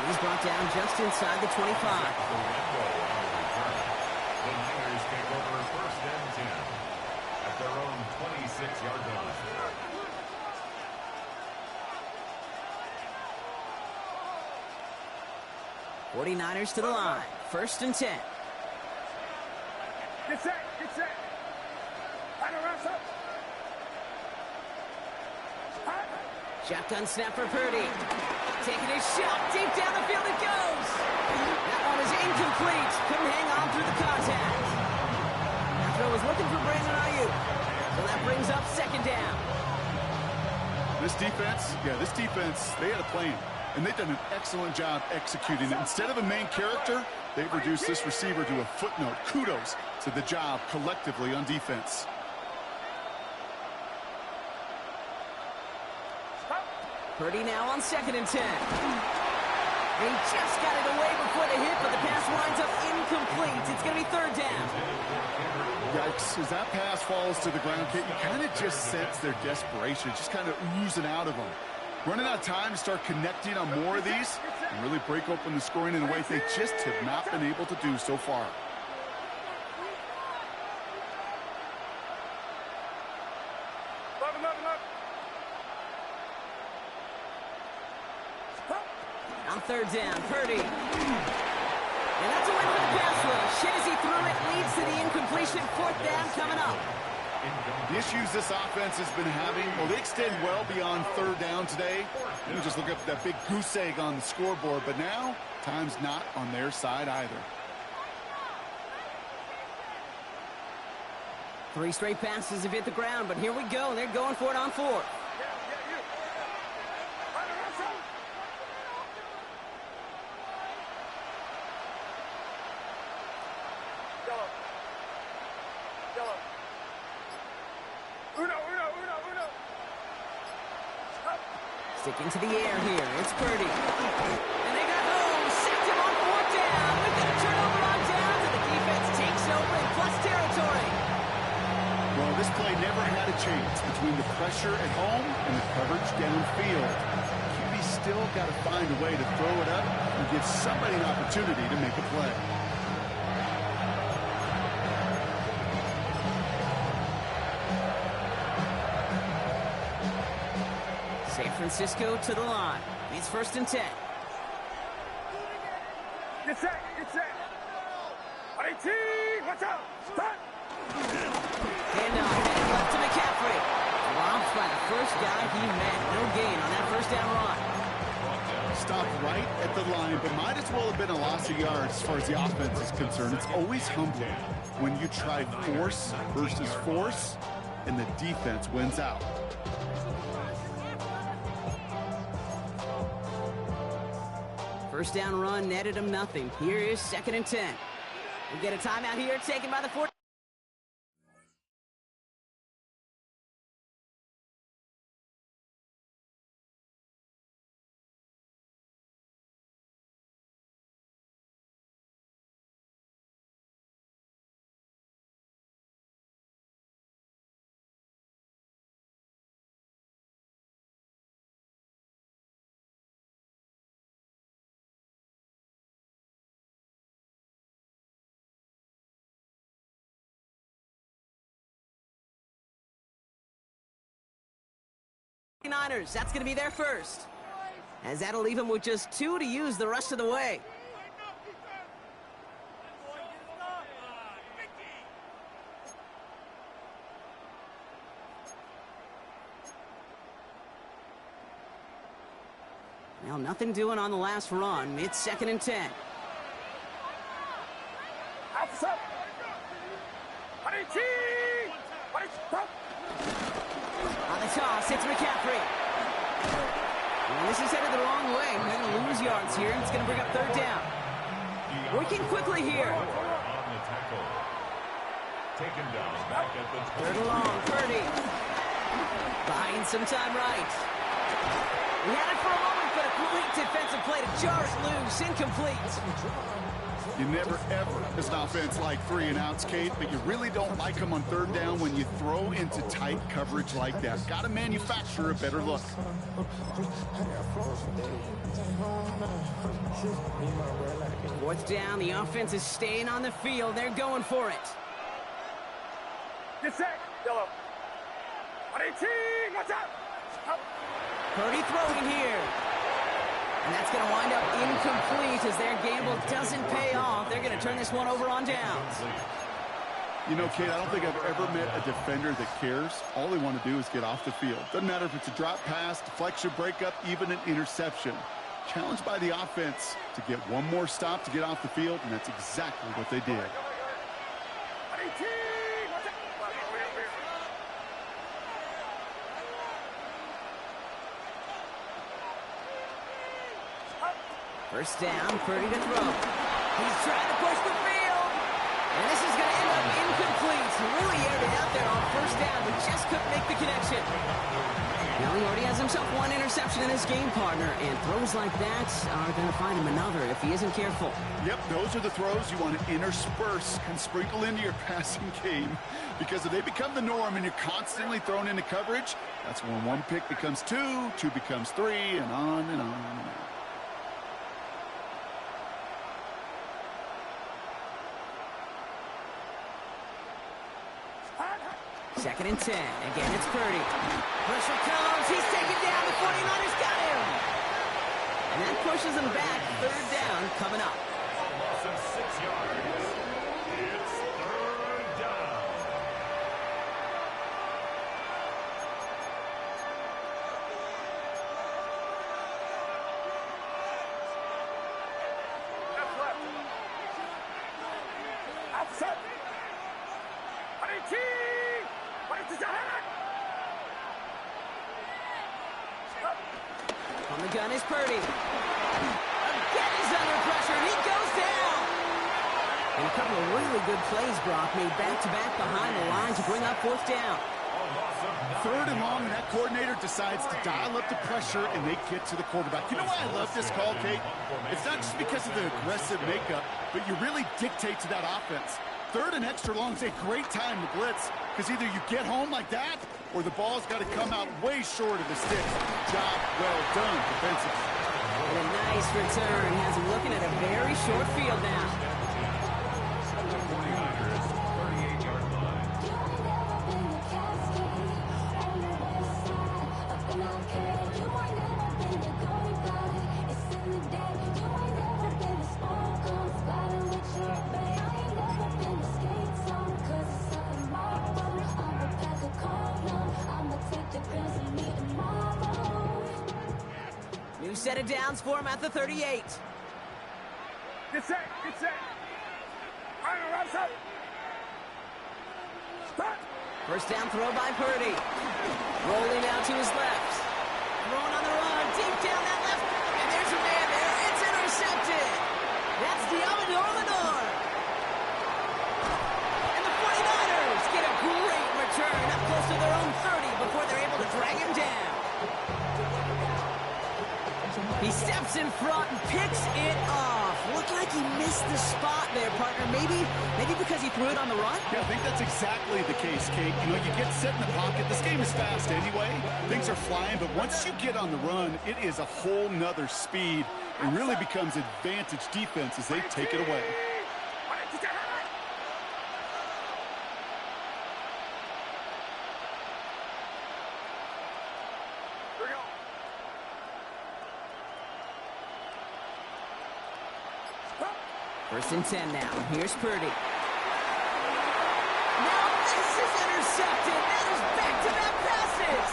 He's brought down just inside the 25. The Niners take over first and 10 at their own 26-yard line. '49ers to the line. First and 10. Get set, get set. Hot around, up. Shotgun snap for Purdy. Taking his shot. Deep down the field it goes. That one is incomplete. Couldn't hang on through the contact. That throw was looking for Brandon Ayuk. So that brings up second down. This defense, they had a plan. And they've done an excellent job executing it. Instead of a main character, they've reduced this receiver to a footnote. Kudos to the job collectively on defense. Purdy now on second and 10. He just got it away before the hit, but the pass winds up incomplete. It's going to be third down. Yikes, as that pass falls to the ground, Kate, you kind of just sense their desperation, just kind of oozing out of them. Running out of time to start connecting on more of these and really break open the scoring in a way they just have not been able to do so far. On third down, Purdy. And that's a win for the pass rush. Hit as he threw it, leads to the incompletion. Fourth down coming up. The issues this offense has been having, well, they extend well beyond third down today. You just look up that big goose egg on the scoreboard, but now time's not on their side either. 3 straight passes have hit the ground, but here we go. They're going for it on fourth. Sticking to the air here. It's Purdy. And they got home. Sacked him on fourth down. We've got a turnover on downs, and the defense takes over in plus territory. chance between the pressure at home and the coverage downfield. QB's still got to find a way to throw it up and give somebody an opportunity to make a play. San Francisco to the line. It's 1st and 10. Get set, get set. 18, watch out, start. And left to McCaffrey. Dropped by the first guy he met. No gain on that 1st down run. Stopped right at the line, but might as well have been a loss of yards as far as the offense is concerned. It's always humbling when you try force versus force, and the defense wins out. First down run netted him nothing. Here is 2nd and 10. We get a timeout here taken by the 40. Niners, that's going to be their first. As that'll leave him with just 2 to use the rest of the way. Well, nothing doing on the last run. It's 2nd and 10. Outside. 18, On the toss, it's McCaffrey. And this is headed the wrong way. They're going to lose yards here, and it's going to bring up 3rd down. Working quickly here. On the tackle. Taken down back at the 3rd and long, Purdy. Buying some time right. We had it for a moment, but a complete defensive play to jar it loose. Incomplete. You never, ever, as an offense, like 3 and outs, Kate, but you really don't like them on 3rd down when you throw into tight coverage like that. Got to manufacture a better look. 4th down, the offense is staying on the field. They're going for it. get set, yellow. 18, watch out. Purdy throwing here. And that's going to wind up incomplete as their gamble doesn't pay off. They're going to turn this one over on downs. You know, Kate, I don't think I've ever met a defender that cares. All they want to do is get off the field. Doesn't matter if it's a drop pass, deflection, breakup, even an interception. Challenged by the offense to get one more stop to get off the field, and that's exactly what they did. 18, watch out. First down, Purdy to throw. He's trying to push the field. And this is going to end up incomplete. He really aired it out there on 1st down, but just couldn't make the connection. Now he already has himself 1 interception in his game, partner, and throws like that are going to find him another if he isn't careful. Yep, those are the throws you want to intersperse and sprinkle into your passing game, because if they become the norm and you're constantly thrown into coverage, that's when 1 pick becomes 2, 2 becomes 3, and on and on and on. Second and 10. Again, it's Purdy. Pressure comes. He's taken down. The 49ers got him. And that pushes him back. 3rd down coming up. loss of 6 yards. It's 3rd down. Left, left. Outside. 18. On the gun is Purdy. Again, he's under pressure, and he goes down. And a couple of really good plays, Brock, made back-to-back behind the line to bring up 4th down. 3rd and long, and that coordinator decides to dial up the pressure, and they get to the quarterback. You know why I love this call, Kate? It's not just because of the aggressive makeup, but you really dictate to that offense. 3rd and extra long is a great time to blitz, because either you get home like that, or the ball's got to come out way short of the sticks. Job well done defensively. And a nice return has him looking at a very short field now. The 49ers, 38-yard line. New set of downs for him at the 38. Get set, get set. Right side. Stop. First down throw by Purdy. Rolling out to his left. Throwing on the run, deep down that left. And there's a man there. It's intercepted. That's Deommodore Lenoir. And the 49ers get a great return up close to their own 30 before they're able to drag him down. He steps in front and picks it off. Looked like he missed the spot there, partner. Maybe because he threw it on the run? Yeah, I think that's exactly the case, Kate. You know, you get set in the pocket. This game is fast anyway. Things are flying, but once you get on the run, it is a whole nother speed. It really becomes advantage defense as they take it away. First and 10 now. Here's Purdy. Now this is intercepted. Now there's back-to-back passes.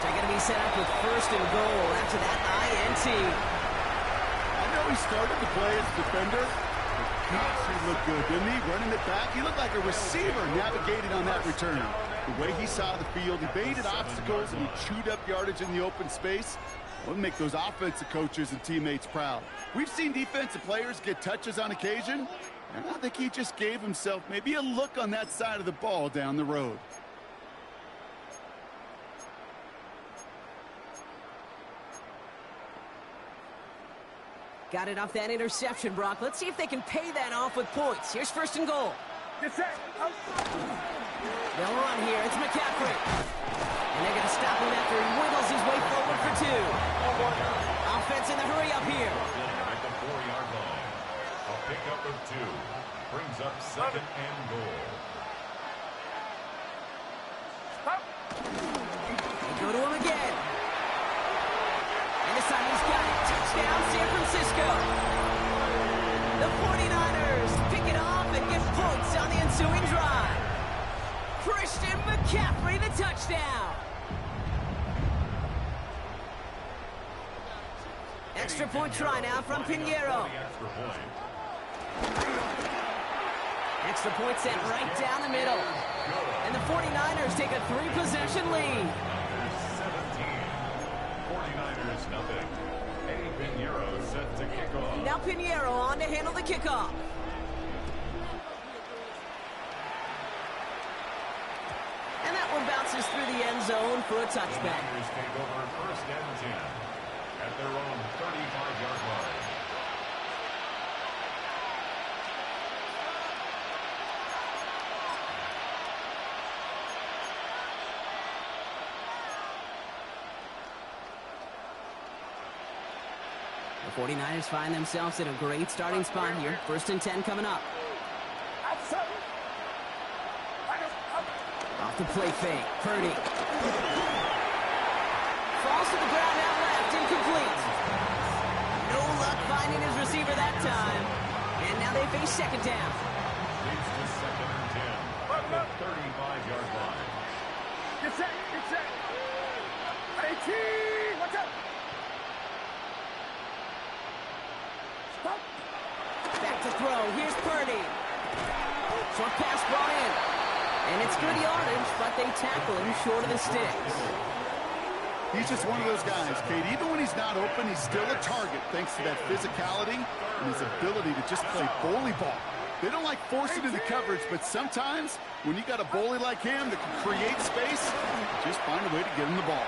They're going to be set up with first and goal after that INT. I know he started to play as a defender. Gosh, he looked good, didn't he? Running it back. He looked like a receiver navigating on that return. The way he saw the field, he baited obstacles and he chewed up yardage in the open space. We'll make those offensive coaches and teammates proud. We've seen defensive players get touches on occasion, and I think he just gave himself maybe a look on that side of the ball down the road. Got it off that interception, Brock. Let's see if they can pay that off with points. Here's first and goal. Get set. They'll run here. It's McCaffrey. And they're going to stop him after he wiggles his way forward for two. Offense in the hurry up here. At the 4-yard line. A pickup of 2. Brings up second and goal. They go to him again. And this time he's got it. Touchdown, San Francisco. The 49ers pick it off and get points on the ensuing drive. Christian McCaffrey, the touchdown. Extra point try now from Pinheiro. Extra point sent right down the middle. And the 49ers take a 3-possession lead. 17. 49ers nothing. Eddie Pinheiro set to kick off. Now Pinheiro on to handle the kickoff. And that one bounces through the end zone for a touchback. The 49ers take over first and 10 at their own 35-yard line. The 49ers find themselves in a great starting spot here. First and 10 coming up. Off the play fake. Purdy. Falls to the ground out left. Incomplete. No luck finding his receiver that time. And now they face second down. Leads to second and 10 at the 35-yard line. Get set, get set. 18, watch out. Stop. Back to throw. Here's Purdy. Short pass brought in. And it's good yardage, but they tackle him short of the sticks. He's just one of those guys, Kate. Even when he's not open, he's still a target thanks to that physicality and his ability to just play bully ball. They don't like forcing into coverage, but sometimes when you got a bully like him that can create space, just find a way to get him the ball.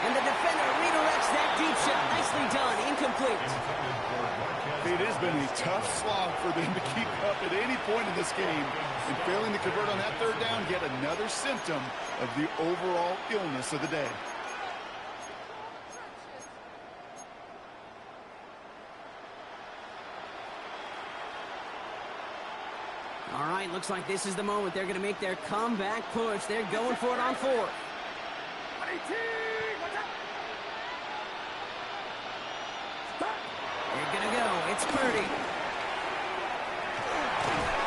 And the defender redirects that deep shot. Nicely done. Incomplete. It has been a tough slog for them to keep up at any point in this game. And failing to convert on that third down, yet another symptom of the overall illness of the day. All right, looks like this is the moment they're going to make their comeback push. They're going for it on fourth. They're going to go. It's Purdy.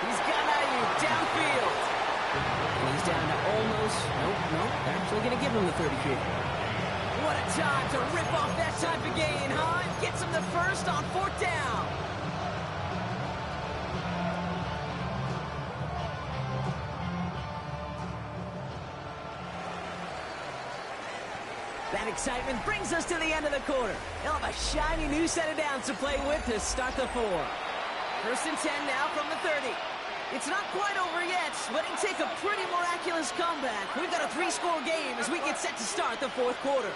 He's got Ayuk downfield. And he's down to almost, nope, they're actually going to give him the 30 feet. What a time to rip off that type of gain, huh? Gets him the first on fourth down. That excitement brings us to the end of the quarter. They'll have a shiny new set of downs to play with to start the fourth. First and 10 now from the 30. It's not quite over yet, but it'll take a pretty miraculous comeback. We've got a 3-score game as we get set to start the fourth quarter.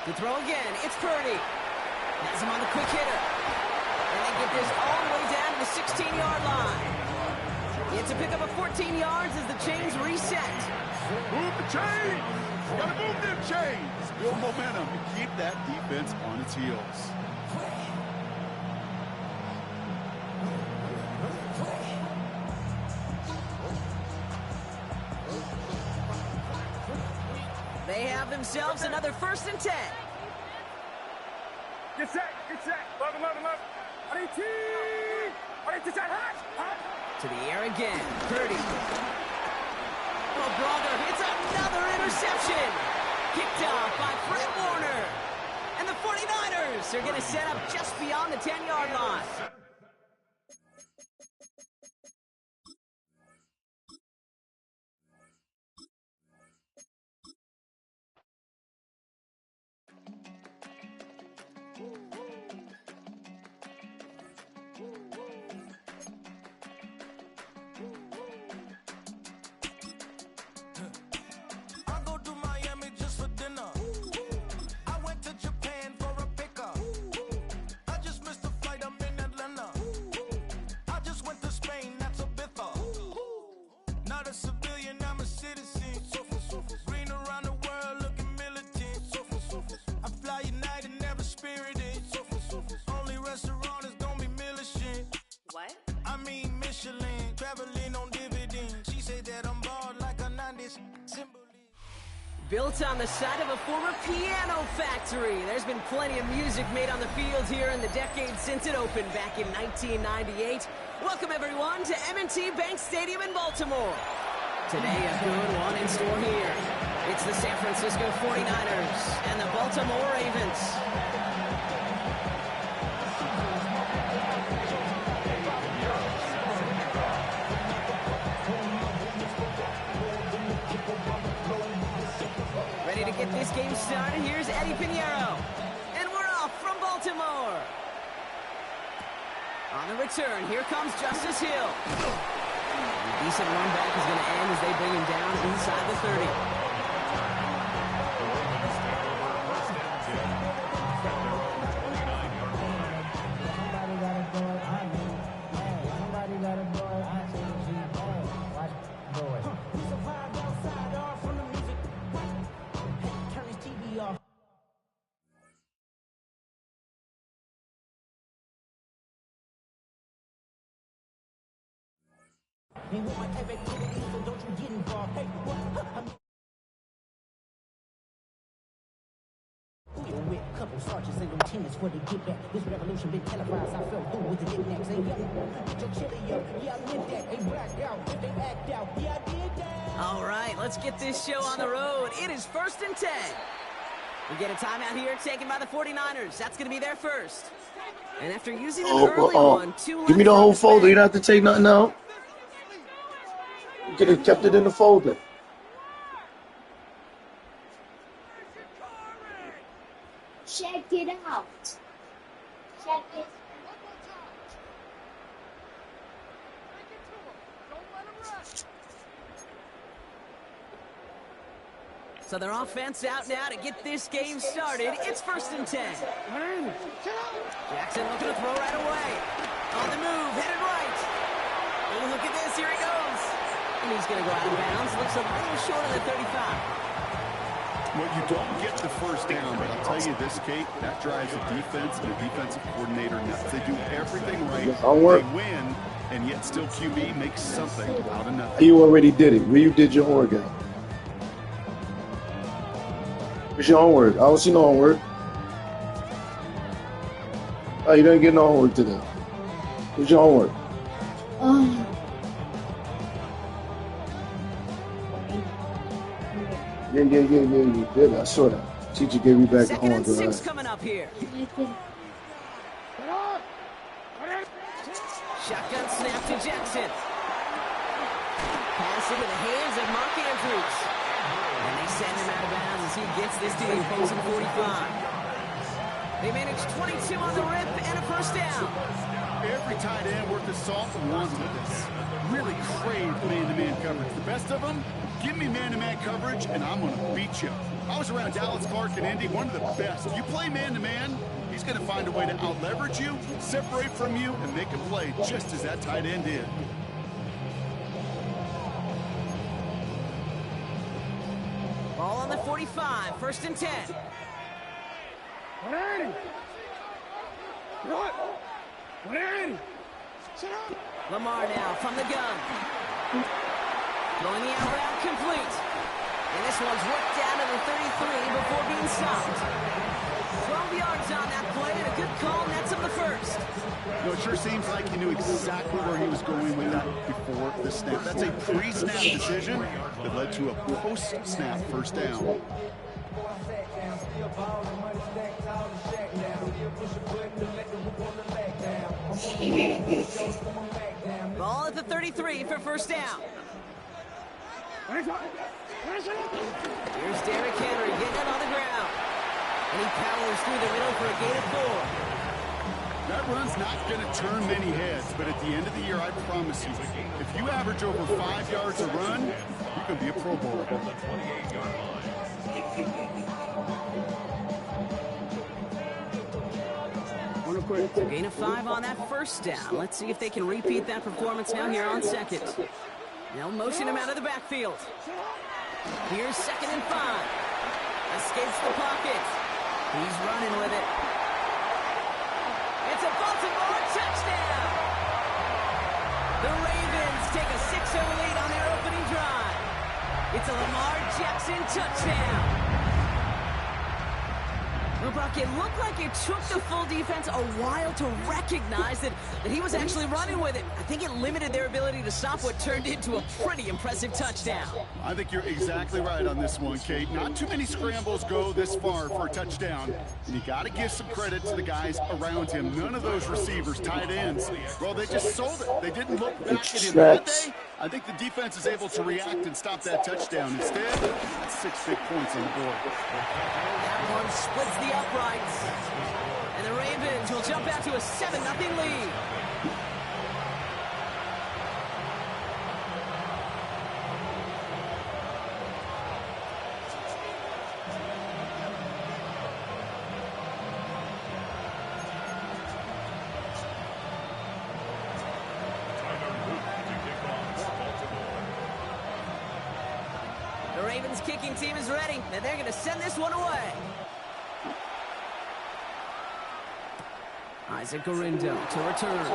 To throw again, it's Purdy. Has him on the quick hitter. And they get this all the way down to the 16-yard line. It's a pickup of 14 yards as the chains reset. Move the chains! Gotta move them chains! Build momentum and keep that defense on its heels. They have themselves another first and 10. Get set, get set. 11. To the air again, Purdy. Oh, brother, it's another interception. Kicked off by Fred Warner. And the 49ers are going to set up just beyond the 10-yard line. Built on the side of a former piano factory, there's been plenty of music made on the field here in the decade since it opened back in 1998. Welcome, everyone, to M&T Bank Stadium in Baltimore. Today, a good one in store here. It's the San Francisco 49ers and the Baltimore Ravens. Ready to get this game started, here's Eddie Pinheiro. And we're off from Baltimore. On the return, here comes Justice Hill. A decent run back is going to end as they bring him down inside the 30. Couple sergeants and lieutenants for the get back. This revolution been televised. I fell through with the knickknacks. Hey, get your chili up. Yeah, I did that. They blacked out. They act out. Yeah, I did that. All right, let's get this show on the road. It is first and 10. We get a timeout here taken by the 49ers. That's going to be their first. And after using an early one, give me the whole folder. You don't have to take nothing out. You could have kept it in the folder. Check it out. Check it. So their offense out now to get this game started. It's 1st and 10. Jackson looking to throw right away. On the move, headed right. Oh, look at this, here he goes. And he's going to go out of bounds. Looks a little short of the 35. Well, you don't get the first down, but I'll tell you this, Kate, that drives the defense and the defensive coordinator nuts. They do everything right. They win, and yet still QB makes something out of nothing. You already did it. Where you did your homework at? Where's your homework? I don't see no homework. Oh, you didn't get no homework today. Where's your homework? Yeah. You did. I saw that. Teacher gave me back the homework. 2nd and 6 coming up here. Shotgun snap to Jackson. Pass into the hands of Mark Andrews. And they send him out of bounds as he gets this to the opposing 45. They manage 22 on the rip and a 1st down. Every tight end worth his salt wanted this. Really crave man-to-man coverage. The best of them, give me man-to-man coverage, and I'm going to beat you. I was around Dallas Clark and Indy, one of the best. You play man-to-man, he's going to find a way to out-leverage you, separate from you, and make a play just as that tight end did. Ball on the 45, 1st and 10. Lamar now from the gun. Throwing the out route complete. And this one's worked down to the 33 before being stopped. 12 yards on that play and a good call, nets him the 1st. You know, it sure seems like he knew exactly where he was going with that before the snap. That's a pre-snap decision that led to a post-snap 1st down. Ball at the 33 for 1st down. Here's Derrick Henry getting it on the ground. And he powers through the middle for a gain of 4. That run's not going to turn many heads, but at the end of the year, I promise you, if you average over 5 yards a run, you can be a Pro Bowler. Gain of 5 on that 1st down. Let's see if they can repeat that performance now here on 2nd. They'll motion him out of the backfield. Here's 2nd and 5. Escapes the pocket. He's running with it. It's a Baltimore touchdown! The Ravens take a 6-0 lead on their opening drive. It's a Lamar Jackson touchdown. Well, Brock, it looked like it took the full defense a while to recognize that he was actually running with it. I think it limited their ability to stop what turned into a pretty impressive touchdown. I think you're exactly right on this one, Kate. Not too many scrambles go this far for a touchdown. And you got to give some credit to the guys around him. None of those receivers, tight ends, well, they just sold it. They didn't look back at him that day. I think the defense is able to react and stop that touchdown. Instead, that's 6 big points on the board. That one splits the uprights. And the Ravens will jump out to a 7-0 lead. The Ravens kicking team is ready, and they're going to send this one away. Isaac Gorindo to return.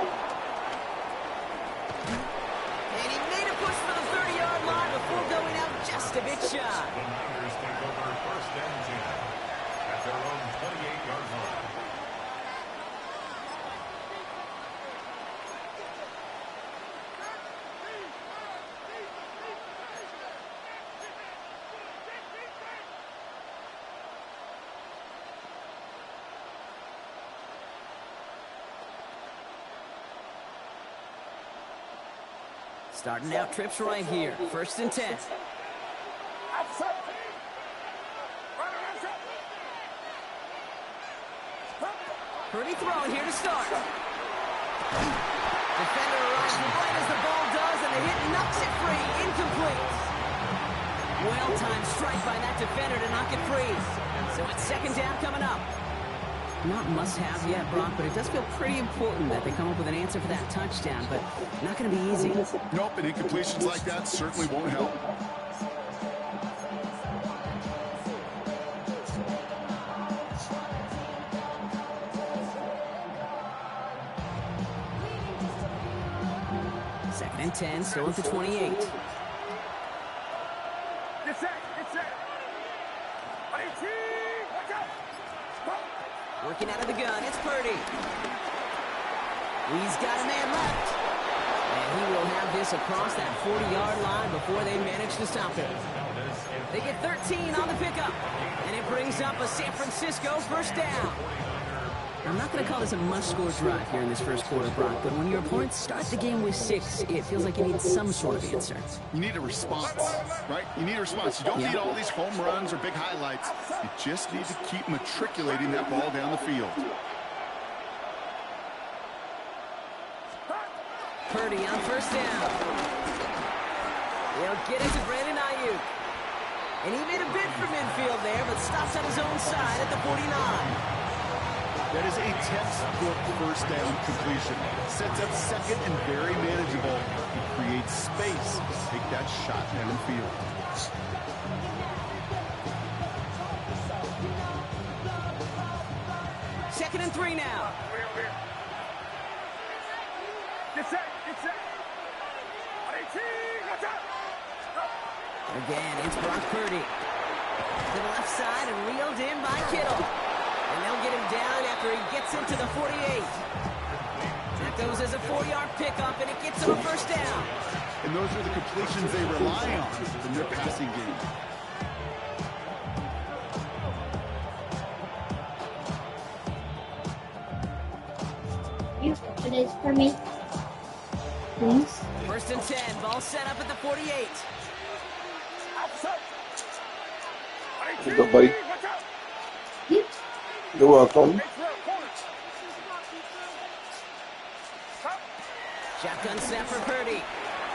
And he made a push for the 30-yard line before going out just a bit shy. The Niners take over 1st and 10 at their own 28-yard line. Starting out trips right here. 1st and 10. Pretty throw here to start. Defender arrives right as the ball does, and the hit knocks it free. Incomplete. Well-timed strike by that defender to knock it free. So it's second down coming up. Not must-have yet, Brock, but it does feel pretty important that they come up with an answer for that touchdown, but not going to be easy. Nope, and incompletions like that certainly won't help. Second and 10, still at the 28. Working out of the gun, it's Purdy. He's got a man left. And he will have this across that 40-yard line before they manage to stop him. They get 13 on the pickup. And it brings up a San Francisco first down. I'm not going to call this a must-score drive here in this first quarter, Brock, but when your opponent starts the game with 6, it feels like you need some sort of answer. You need a response, right? You need a response. You don't need all these home runs or big highlights. You just need to keep matriculating that ball down the field. Purdy on first down. He'll get it to Brandon Ayuk. And he made a bid for midfield there, but stops on his own side at the 49. That is a textbook first down completion. Sets up second and very manageable. He creates space to take that shot downfield. Second and 3 now. Again, it's Brock Purdy. To the left side and reeled in by Kittle. And they'll get him down after he gets into the 48. That goes as a 4-yard pickup, and it gets him a first down. And those are the completions they rely on in their passing game. You open it for me, please. First and 10, ball set up at the 48. Good go, buddy. You're welcome. Shotgun snap for Purdy.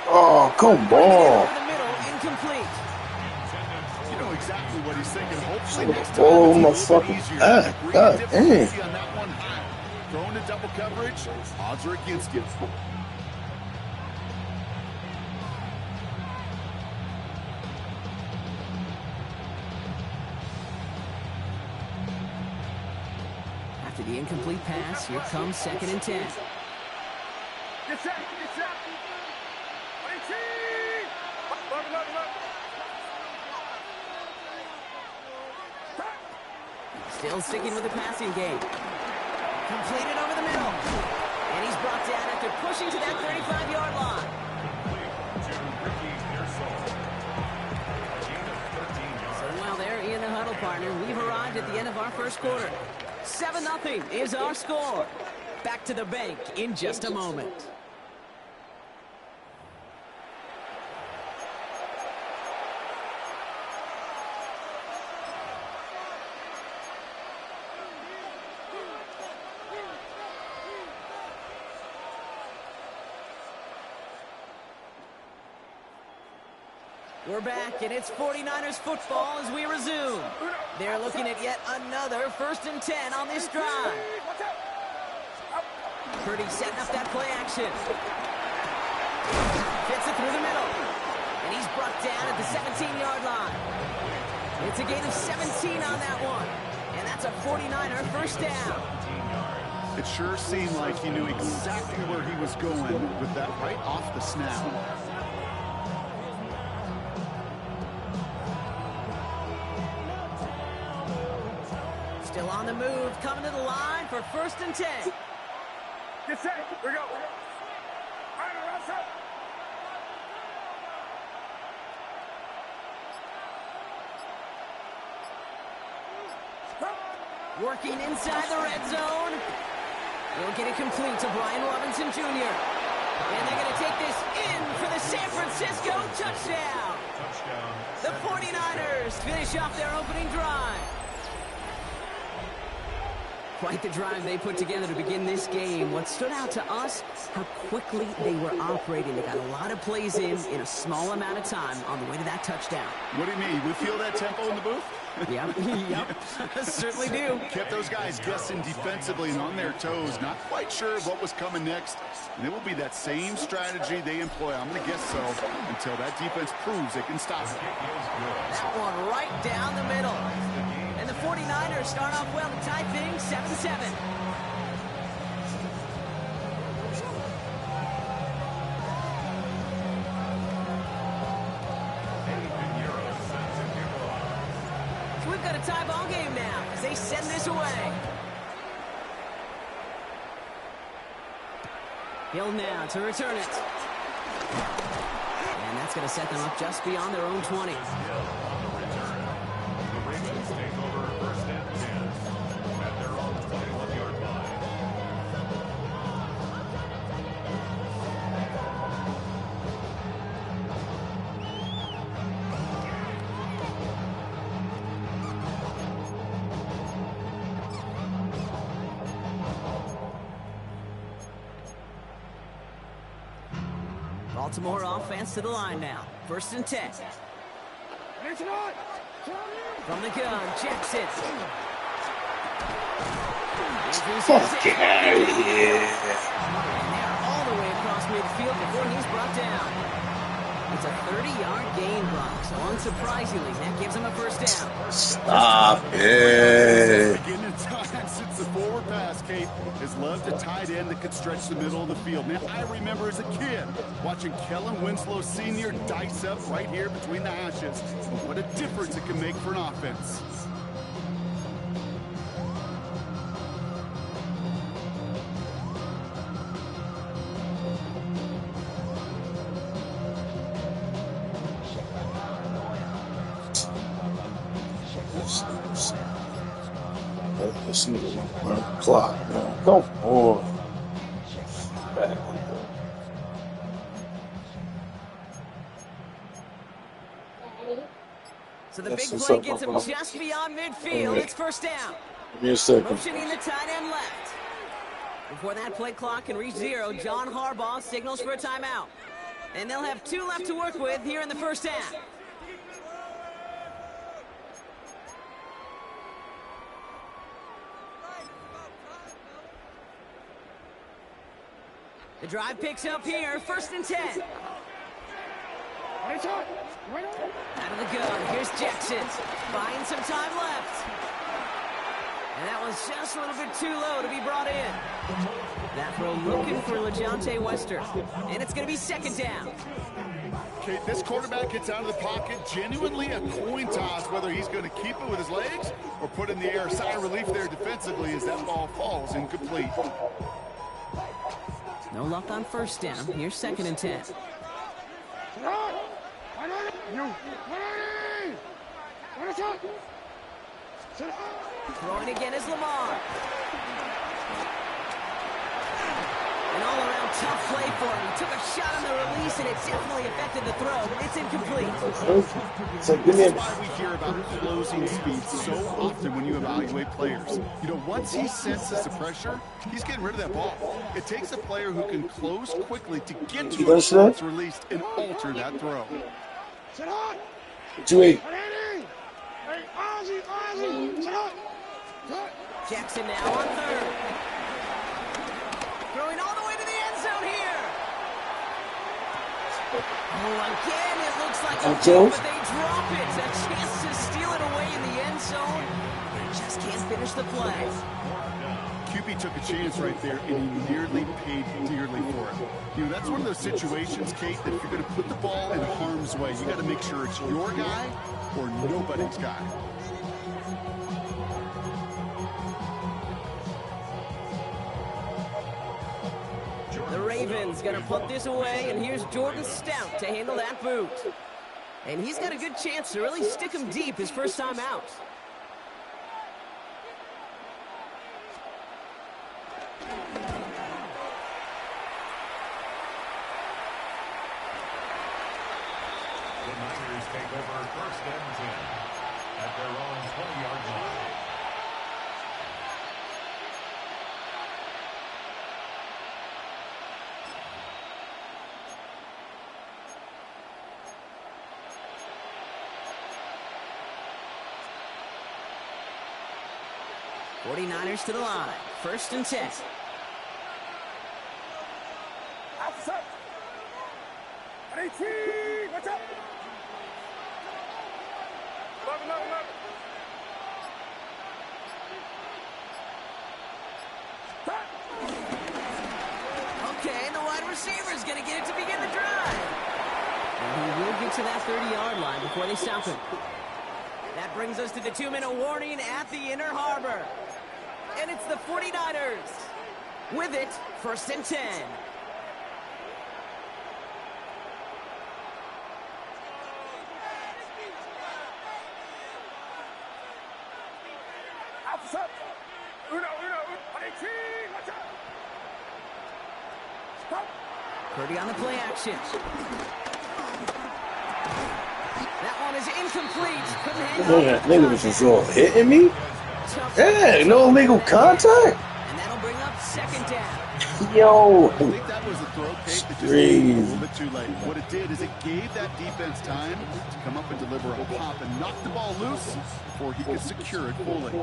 Oh, come on. Over the middle, incomplete. You know exactly what he's thinking. Hopefully next time Oh, it's my a little fucking easier. God, Great God difficulty dang. on that one high. Throwing to double coverage, odds are against you. After the incomplete pass, here comes second and 10. Still sticking with the passing game. Completed over the middle. And he's brought down after pushing to that 35-yard line. So while they're in the huddle, partner, we've arrived at the end of our first quarter. 7-0 is our score. Back to the bank in just a moment. We're back, and it's 49ers football as we resume. They're looking at yet another first and 10 on this drive. Purdy setting up that play action. Fits it through the middle. And he's brought down at the 17-yard line. It's a gain of 17 on that one. And that's a 49er first down. It sure seemed like he knew exactly where he was going with that right off the snap. Still on the move, coming to the line for first and 10. Get set. Here we go. Working inside the red zone. We'll get it complete to Brian Robinson Jr. And they're going to take this in for the San Francisco touchdown. The 49ers finish off their opening drive. Quite the drive they put together to begin this game. What stood out to us, how quickly they were operating. They got a lot of plays in a small amount of time on the way to that touchdown. What do you mean? We feel that tempo in the booth? Yep, certainly do. Kept those guys guessing defensively and on their toes, not quite sure of what was coming next. And it will be that same strategy they employ, I'm going to guess so, until that defense proves they can stop it. That one right down the middle. And the 49ers start off well to tie things 7-7. We've got a tie ball game now as they send this away. Hill now to return it. And that's going to set them up just beyond their own 20. Baltimore offense to the line now. 1st and 10. From the gun, Jackson. Fuck out of here. And they're all the way across midfield before he's brought down. It's a 30-yard gain, Brock. So unsurprisingly, that gives him a 1st down. Stop it. Beginning time since the forward pass, Kate, has loved a tight end that could stretch the middle of the field. Now, I remember as a kid watching Kellen Winslow Sr. dice up right here between the hashes. What a difference it can make for an offense. Let's see the clock. Come on. Back. So the big play gets him just beyond midfield. It's 1st down. Give me a second. Motioning the tight end left. Before that play clock can reach 0, John Harbaugh signals for a timeout. And they'll have 2 left to work with here in the 1st half. The drive picks up here, 1st and 10. Out of the gun, here's Jackson. Buying some time left. And that was just a little bit too low to be brought in. That throw looking for LeJontay Wester. And it's going to be 2nd down. Okay, this quarterback gets out of the pocket, genuinely a coin toss, whether he's going to keep it with his legs or put it in the air. Sigh of relief there defensively as that ball falls incomplete. No luck on 1st down. Here's 2nd and 10. Throwing again is Lamar. An all-around tough play for him. He took a shot on the release, and it definitely affected the throw, but it's incomplete. This is why we hear about closing speed so often when you evaluate players. You know, once he senses the pressure, he's getting rid of that ball. It takes a player who can close quickly to get to it once it's released and alter that throw. 2-8. Jackson now on 3rd. Throwing all the way to the end zone here. Oh, again, it looks like a kick, but they drop it. A chance to steal it away in the end zone. They just can't finish the play. QB took a chance right there, and he nearly paid dearly for it. You know, that's one of those situations, Kate, that if you're going to put the ball in harm's way, you got to make sure it's your guy or nobody's guy. The Ravens going to put this away, and here's Jordan Stout to handle that boot. And he's got a good chance to really stick him deep his 1st time out. The Niners take over 1st and 10 at their own 20-yard line. 49ers to the line. 1st and 10. Outside. 18. Watch out. 11. Okay, and the wide receiver is going to get it to begin the drive. And he will get to that 30-yard line before they stop him. That brings us to the 2-minute warning at the Inner Harbor. And it's the 49ers. With it, 1st and 10. Outside. Uno. 18. Watch out. Stop. Purdy on the play action. That one is incomplete. Couldn't hang on. That nigga was just all hitting me? Hey, no illegal contact? And that'll bring up 2nd down. Yo. I think that was a throw, Kate, that just came a little bit too late. What it did is it gave that defense time to come up and deliver a pop and knock the ball loose before he could secure it fully.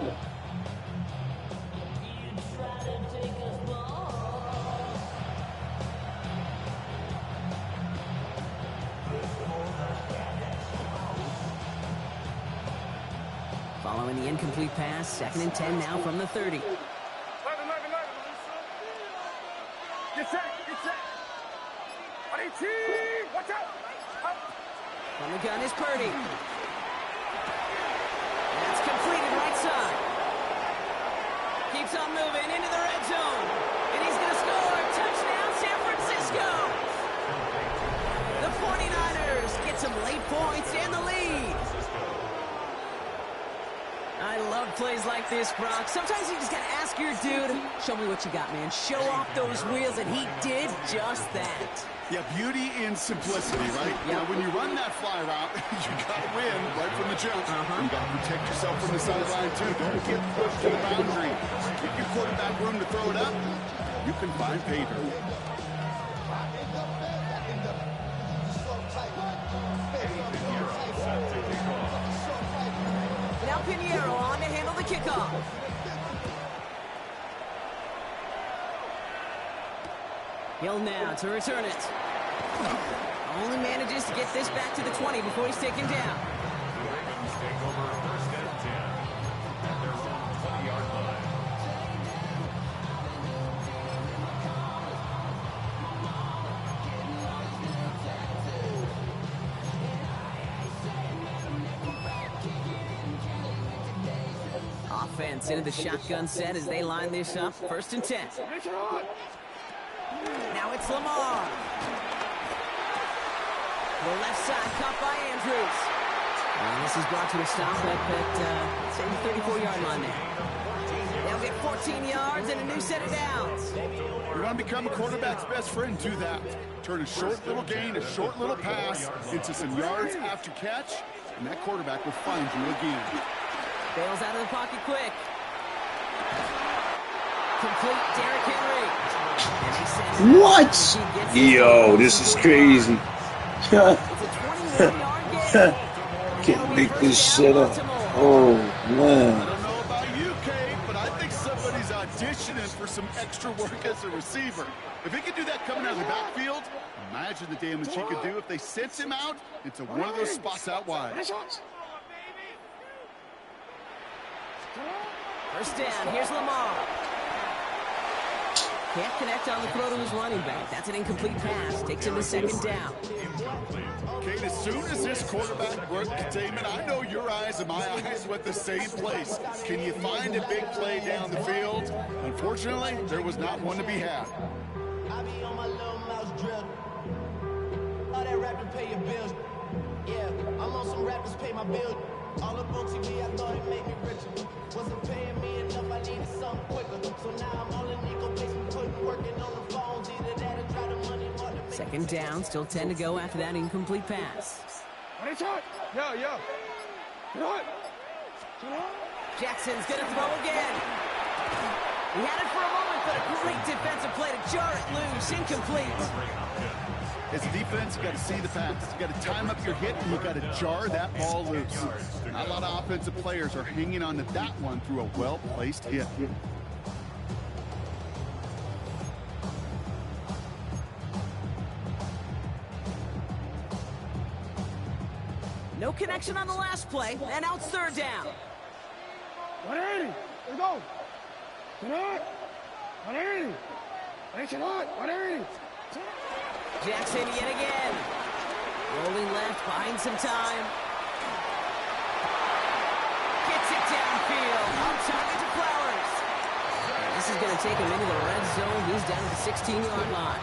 Following the incomplete pass, 2nd and 10 now from the 30. 11. Get set. 18. Watch out. Up. On the gun is Purdy. That's completed right side. Keeps on moving into the red zone. And he's going to score. Touchdown, San Francisco. The 49ers get some late points and the lead. I love plays like this, Brock. Sometimes you just got to ask your dude, show me what you got, man. Show off those wheels, and he did just that. Yeah, beauty in simplicity, right? Yep. Now, when you run that fly route, you got to win right from the jump. You got to protect yourself from the sideline, too. Don't get pushed to the boundary. Give your quarterback room to throw it up. You can find pay dirt. Now Pinheiro on to handle the kickoff. Hill now to return it. Only manages to get this back to the 20 before he's taken down. Ravens take over 1st and 10 at their own 20-yard line. Offense into the shotgun set as they line this up. 1st and 10. Now it's Lamar. The left side caught by Andrews. And this is brought to a stop at say the 34-yard line there. They'll get 14 yards and a new set of downs. You want to become a quarterback's best friend, do that. Turn a short little gain, a short little pass into some yards after catch, and that quarterback will find you again. Bails out of the pocket quick. Complete Derrick Henry. What? Yo, this is crazy. Can't make this shit up. Oh, man. I don't know about you, Kate, but I think somebody's auditioning for some extra work as a receiver. If he could do that coming out of the backfield, imagine the damage he could do if they sent him out into one of those spots out wide. 1st down, here's Lamar. Can't connect on the throw to his running back. That's an incomplete pass. Takes him to 2nd down. Kate, as soon as this quarterback broke containment, I know your eyes and my eyes went the same place. Can you find a big play down the field? Unfortunately, there was not one to be had. I be on my little mouse drill. All that rap to pay your bills. Yeah, I'm on some rappers pay my bills. All up on TV, I thought it made me richer. Wasn't paying me enough, I needed something quicker. So now I'm all in Nico basement, putting working on the phones. Either that or try the money more to make 2nd down, still 10 to go after that incomplete pass. Yo. Jackson's gonna throw again. He had it for a moment but a great defensive play to jar it loose. Incomplete. As a defense, you got to see the pass. You got to time up your hit, and you got to jar that ball loose. Not a lot of offensive players are hanging on to that one through a well-placed hit. No connection on the last play, and now it's third down. 180. Let's go. Tonight. 180. Hey, tonight. 180. Jackson yet again. Rolling left, buying some time. Gets it downfield. On target to Flowers. This is going to take him into the red zone. He's down to the 16-yard line.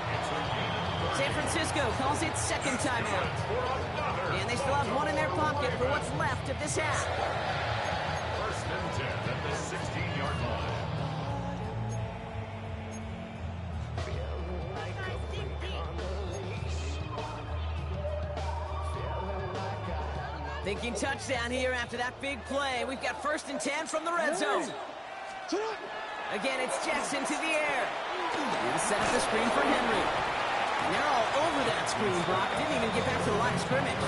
San Francisco calls it second timeout. And they still have one in their pocket for what's left of this half. First and 10 at the 16-yard line. Thinking touchdown here after that big play. We've got first and 10 from the red zone. Again, it's Jackson to the air. He'll set up the screen for Henry. And they're all over that screen, Brock. Didn't even get back to the line of scrimmage.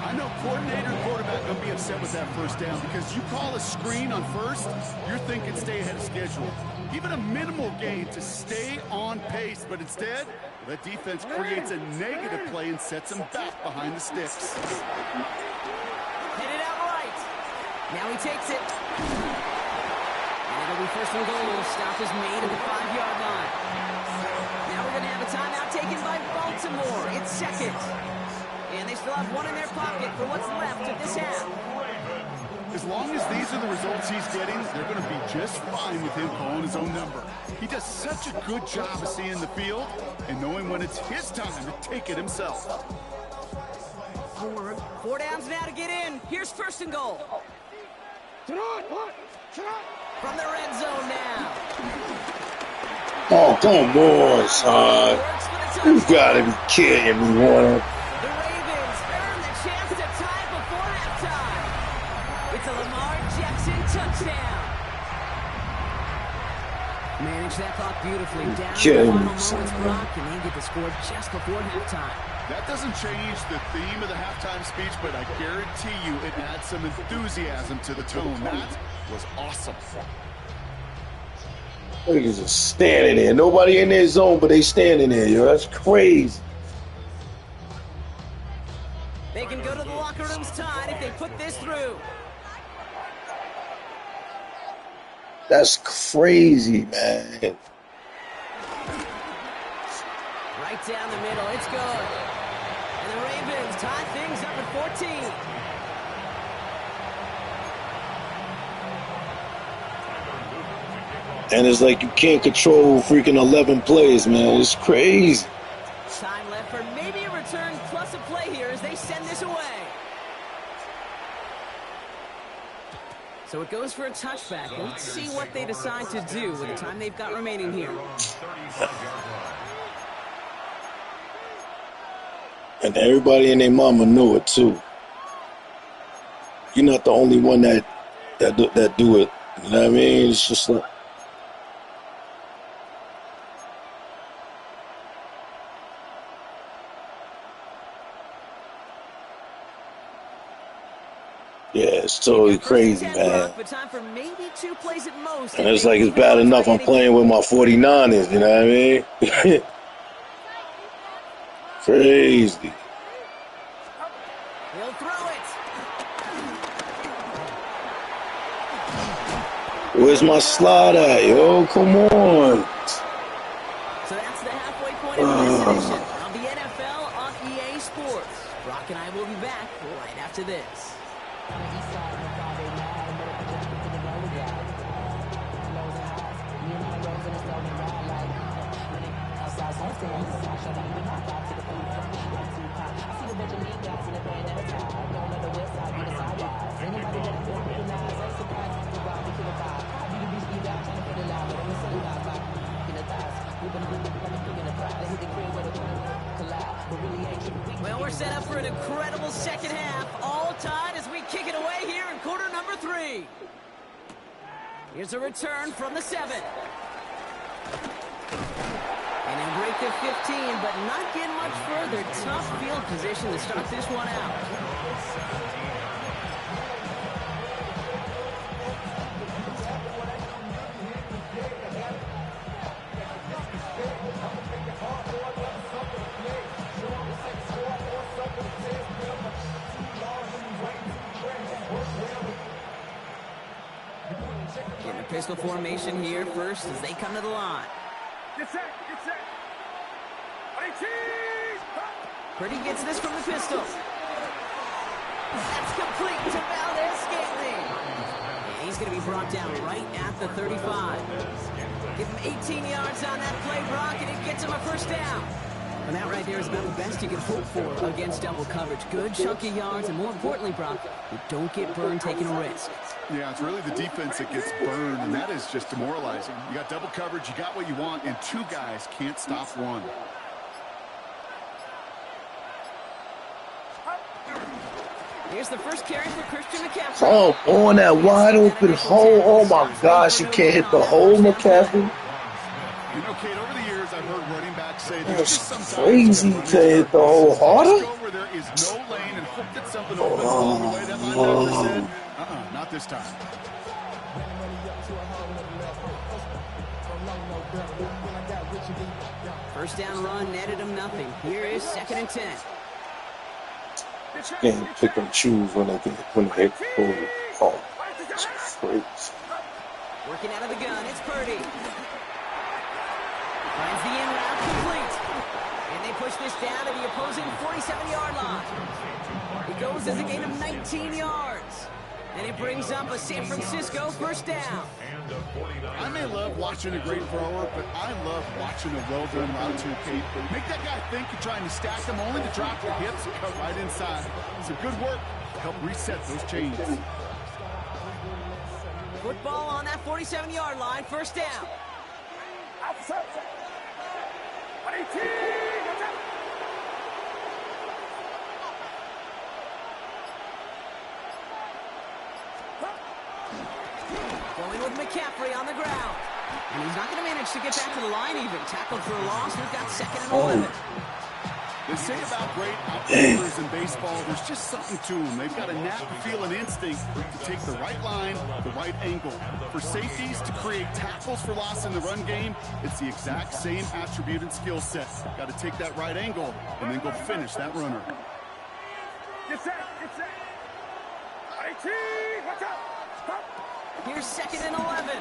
I know coordinator and quarterback going to be upset with that first down because you call a screen on first, you're thinking stay ahead of schedule. Even a minimal gain to stay on pace, but instead, that defense creates a negative play and sets them back behind the sticks. Headed out right. Now he takes it. And it'll be first and goal. Stop is made at the 5-yard line. Now we're going to have a timeout taken by Baltimore. It's second. And they still have one in their pocket for what's left of this half. As long as these are the results he's getting, they're going to be just fine with him calling his own number. He does such a good job of seeing the field and knowing when it's his time to take it himself. 4 downs now to get in. Here's first and goal. From the red zone now. Oh, come on, son. You gotta be kidding me, Warner. The Ravens earn the chance to tie before halftime. It's a Lamar Jackson touchdown. Manage that clock beautifully. Down to the final moments, Brock, and they get the score just before halftime. That doesn't change the theme of the halftime speech, but I guarantee you it adds some enthusiasm to the tone. That was awesome. Niggas just standing there. Nobody in their zone, but they standing there, yo. That's crazy. They can go to the locker rooms tied if they put this through. That's crazy, man. Right down the middle. It's good. And the Ravens tie things up at 14. And it's like you can't control freaking 11 plays, man. It's crazy. Time left for maybe a return plus a play here as they send this away. So it goes for a touchback. Let's see what they decide to do with the time they've got remaining here. And everybody and their mama know it too. You're not the only one that do it. You know what I mean? It's just like. Yeah, it's totally crazy, man. But time for maybe 2 plays at most. And it's like it's bad enough I'm playing with my 49ers, you know what I mean? Crazy. He'll throw it. Where's my slot at, yo? Come on. So that's the halfway point of this edition of the NFL on EA Sports. Brock and I will be back right after this. Well, we're set up for an incredible second half, all tied as we kick it away here in quarter number 3. Here's a return from the 7. but not getting much further. Tough field position to start this one out. Getting a pistol formation here first as they come to the line. Get set, get set. Purdy gets this from the pistol. That's complete to Valdez-Scantling. And he's going to be brought down right at the 35. Give him 18 yards on that play, Brock, and it gets him a first down. And that right there is about the best you can hope for against double coverage. Good chunky yards, and more importantly, Brock, you don't get burned taking a risk. Yeah, it's really the defense that gets burned, and that is just demoralizing. You got double coverage, you got what you want, and two guys can't stop one. Here's the first carry for Christian McCaffrey. Oh, on that wide open hole. Oh my gosh, you can't hit the hole, McCaffrey. You know, Kate, over the years, I've heard running backs say that's crazy to hit the hole harder. Where there is no lane and hope that something opens along the way. That linebacker said, not this time. First down run netted him nothing. Here is 2nd and 10. Can't pick and choose when they hit forward. Oh, it's crazy. Working out of the gun, it's Purdy. Finds the in route complete. And they push this down to the opposing 47-yard line. It goes as a gain of 19 yards. And it brings up a San Francisco first down. I may love watching a great thrower, but I love watching a well-done route to Kate. Make that guy think you're trying to stack them, only to drop the hips and cut right inside. Some good work to help reset those chains. Football on that 47-yard line, first down. Going with McCaffrey on the ground. And he's not going to manage to get back to the line even. Tackled for a loss. We've got 2nd and 11. They say about great outfielders in baseball, there's just something to them. They've got a knack, feel, and instinct to take the right line, the right angle. For safeties to create tackles for loss in the run game, it's the exact same attribute and skill set. Got to take that right angle and then go finish that runner. Get set, get set. 18, watch out. Stop. Here's 2nd and 11.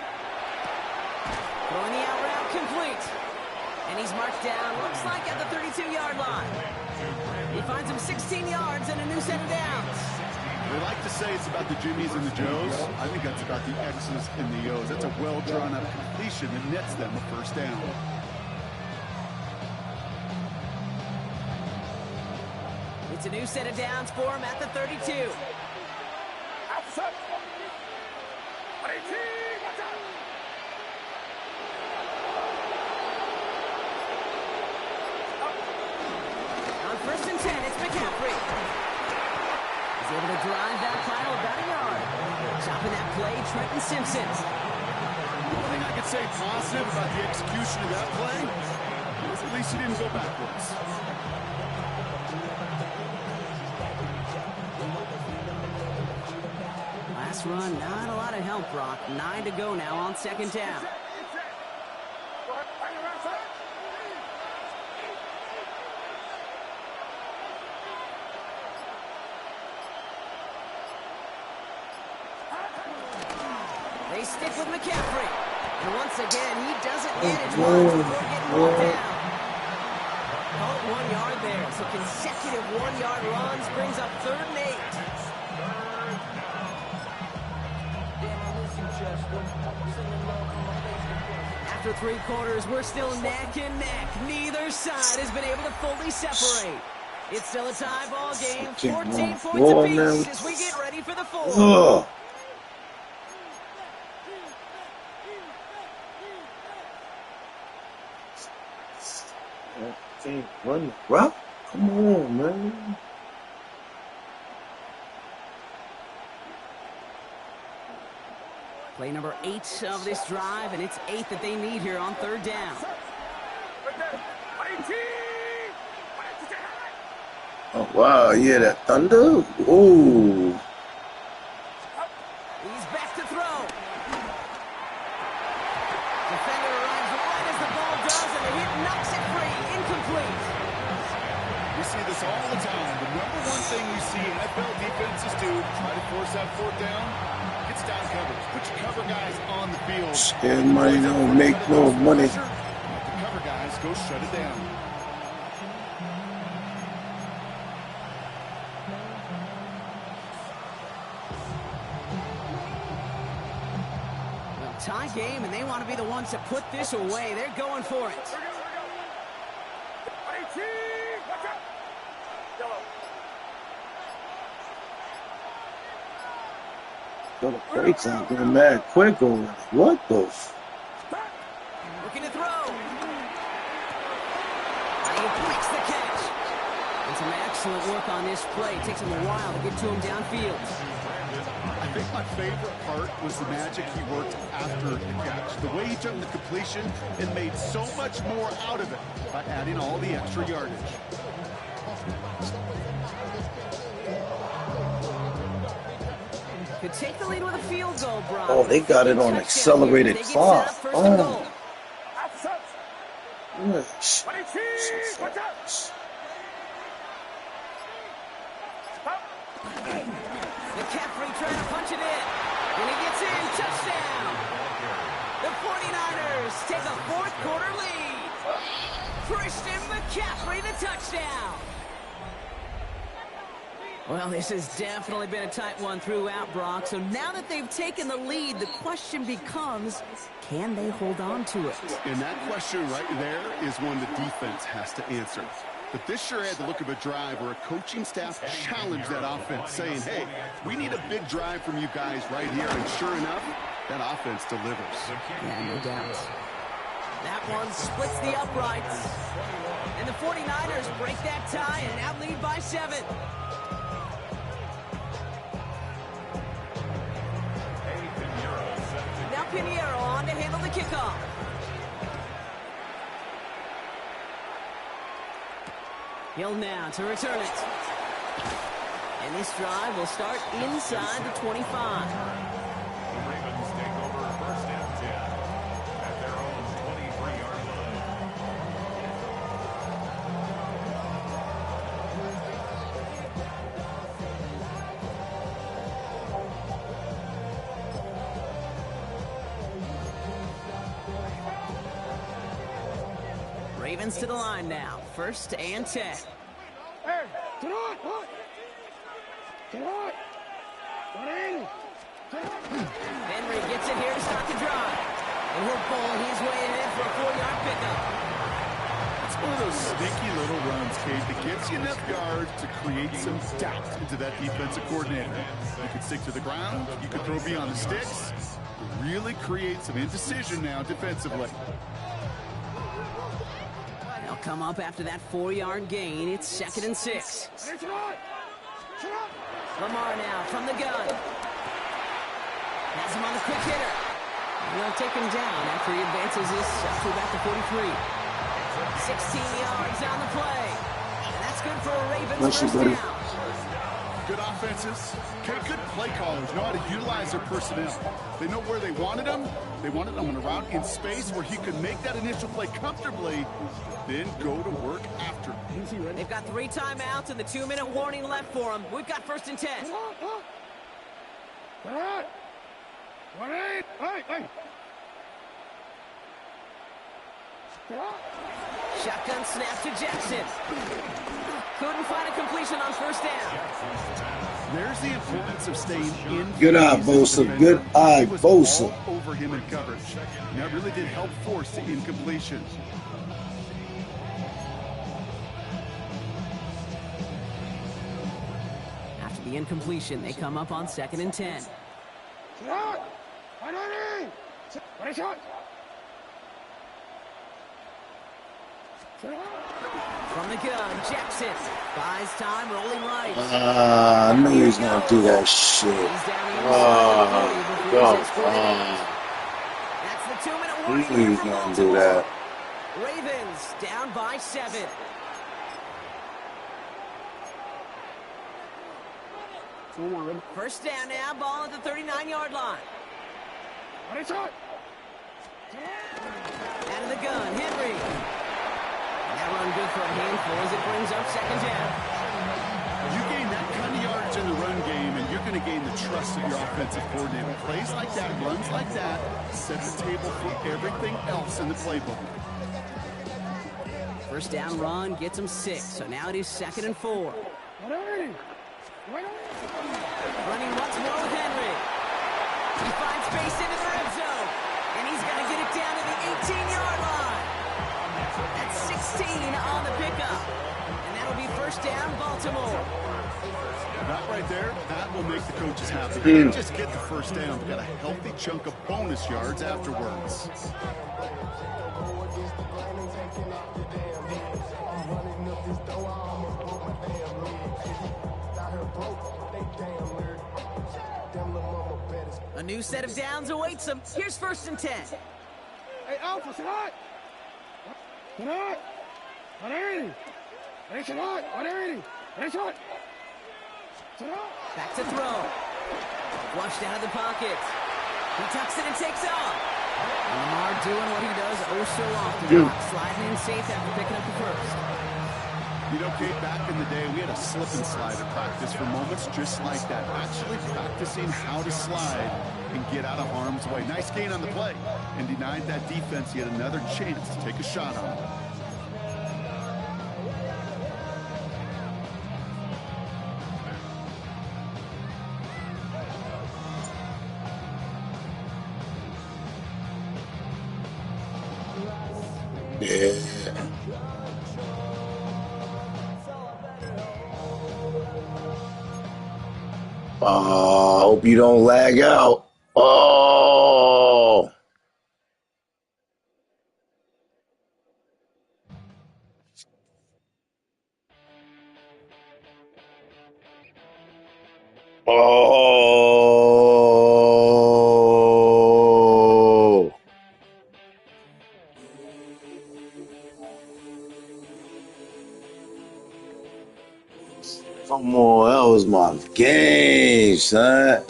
Throwing the out route complete. And he's marked down, looks like at the 32-yard line. He finds him 16 yards and a new set of downs. They like to say it's about the Jimmies and the Joes. I think that's about the X's and the O's. That's a well-drawn-up completion that nets them a first down. It's a new set of downs for him at the 32. Outside. 18, watch out. On 1st and 10, it's McCaffrey. He's able to drive that final about a yard. Chopping that play, Trenton Simpson. One thing I could say positive about the execution of that play is at least he didn't go backwards. Last run, not a lot of help, Brock. 9 to go now on 2nd down. They stick with McCaffrey. And once again, he doesn't manage much before getting brought down. Call it 1 yard there. So consecutive 1-yard runs brings up 3rd and 8. After 3 quarters, we're still neck and neck. Neither side has been able to fully separate. It's still a tie ball game. 14 points apiece as we get ready for the 4th. Run, route? Come on, man. Play number 8 of this drive, and it's 8 that they need here on 3rd down. Oh, wow. Yeah, that thunder. Ooh. He's back to throw. Defender arrives right as the ball does, and the hit knocks it free. Incomplete. We see this all the time. The number one thing we see NFL defenses do, try to force that fourth down, gets down coverage. Put your cover guys on the field. Scared money don't make no money. The cover guys go shut it down. Tie game, and they want to be the ones to put this away. They're going for it. Got the brakes on, going mad quick over. What the? Looking to throw. And he breaks the catch. And some excellent work on this play. It takes him a while to get to him downfield. I think my favorite part was the magic he worked after the catch. The way he took the completion and made so much more out of it by adding all the extra yardage. Could take the lead with a field goal, Brock. Oh, they got it on accelerated clock. Oh. Yes. McCaffrey trying to punch it in. When he gets in, touchdown. The 49ers take a fourth quarter lead. Christian McCaffrey, the touchdown. Well, this has definitely been a tight one throughout, Brock. So now that they've taken the lead, the question becomes, can they hold on to it? And that question right there is one the defense has to answer. But this sure had the look of a drive where a coaching staff challenged that offense, saying, hey, we need a big drive from you guys right here. And sure enough, that offense delivers. Yeah, no doubt. That one splits the uprights. And the 49ers break that tie and now lead by 7. Now Pinheiro on to handle the kickoff. Hill now to return it. And this drive will start inside the 25. The Ravens take over first and 10 at their own 23-yard line. Ravens to the line now. First and 10. Hey, get on, what? Get on. Get in. Henry gets it here to start the drive. And he'll pull his way ahead for a 4-yard pickup. It's one of those sneaky little runs, Cade, that gets you enough yards to create some doubt into that defensive coordinator. You can stick to the ground, you can throw beyond the sticks, really create some indecision now defensively. They'll come up after that 4-yard gain. It's 2nd and 6. Lamar now from the gun. Has him on the quick hitter. And they'll take him down after he advances this up to about the 43. 16 yards on the play. And that's good for a Ravens first down. Good offenses, good play callers know how to utilize their personnel. They know where they wanted them. They wanted them on a route in space where he could make that initial play comfortably, then go to work after. They've got 3 timeouts and the 2-minute warning left for them. We've got first and 10. Shotgun snap to Jackson. Couldn't find a completion on first down. There's the importance of staying in. Good eye, Bosa. Good eye, Bosa. Over him in coverage. And that really did help force the incompletion. After the incompletion, they come up on 2nd and 10. From the gun, Jackson buys time, rolling right. I knew he was going to do that shit. That's the 2-minute warning. He was going to do that. Ravens down by 7. First down now, ball at the 39-yard line. Out of the gun, Henry. That run good for a handful as it brings up second down. You gain that kind of yards in the run game, and you're going to gain the trust of your offensive coordinator. Plays like that, runs like that, set the table for everything else in the playbook. First down run gets him 6, so now it is 2nd and 4. Running once more with Henry. He finds space into the red zone, and he's going to get it down to the 18-yard line. That's 16 on the pickup, and that'll be first down, Baltimore. That right there, that will make the coaches happy. They didn't just get the first down, but got a healthy chunk of bonus yards afterwards. A new set of downs awaits him. Here's 1st and 10. Hey, Alpha, tonight! Tonight! Back to throw. Flushed out of the pocket. He tucks it and takes off. Lamar doing what he does oh so often. Sliding in safe after picking up the first. You know, Kate, back in the day, we had a slip and slide at practice for moments just like that. Actually practicing how to slide and get out of harm's way. Nice gain on the play. And denied that defense yet another chance to take a shot on it. Yeah. Oh, I hope you don't lag out. Oh. Oh. Come on, that was my game, son.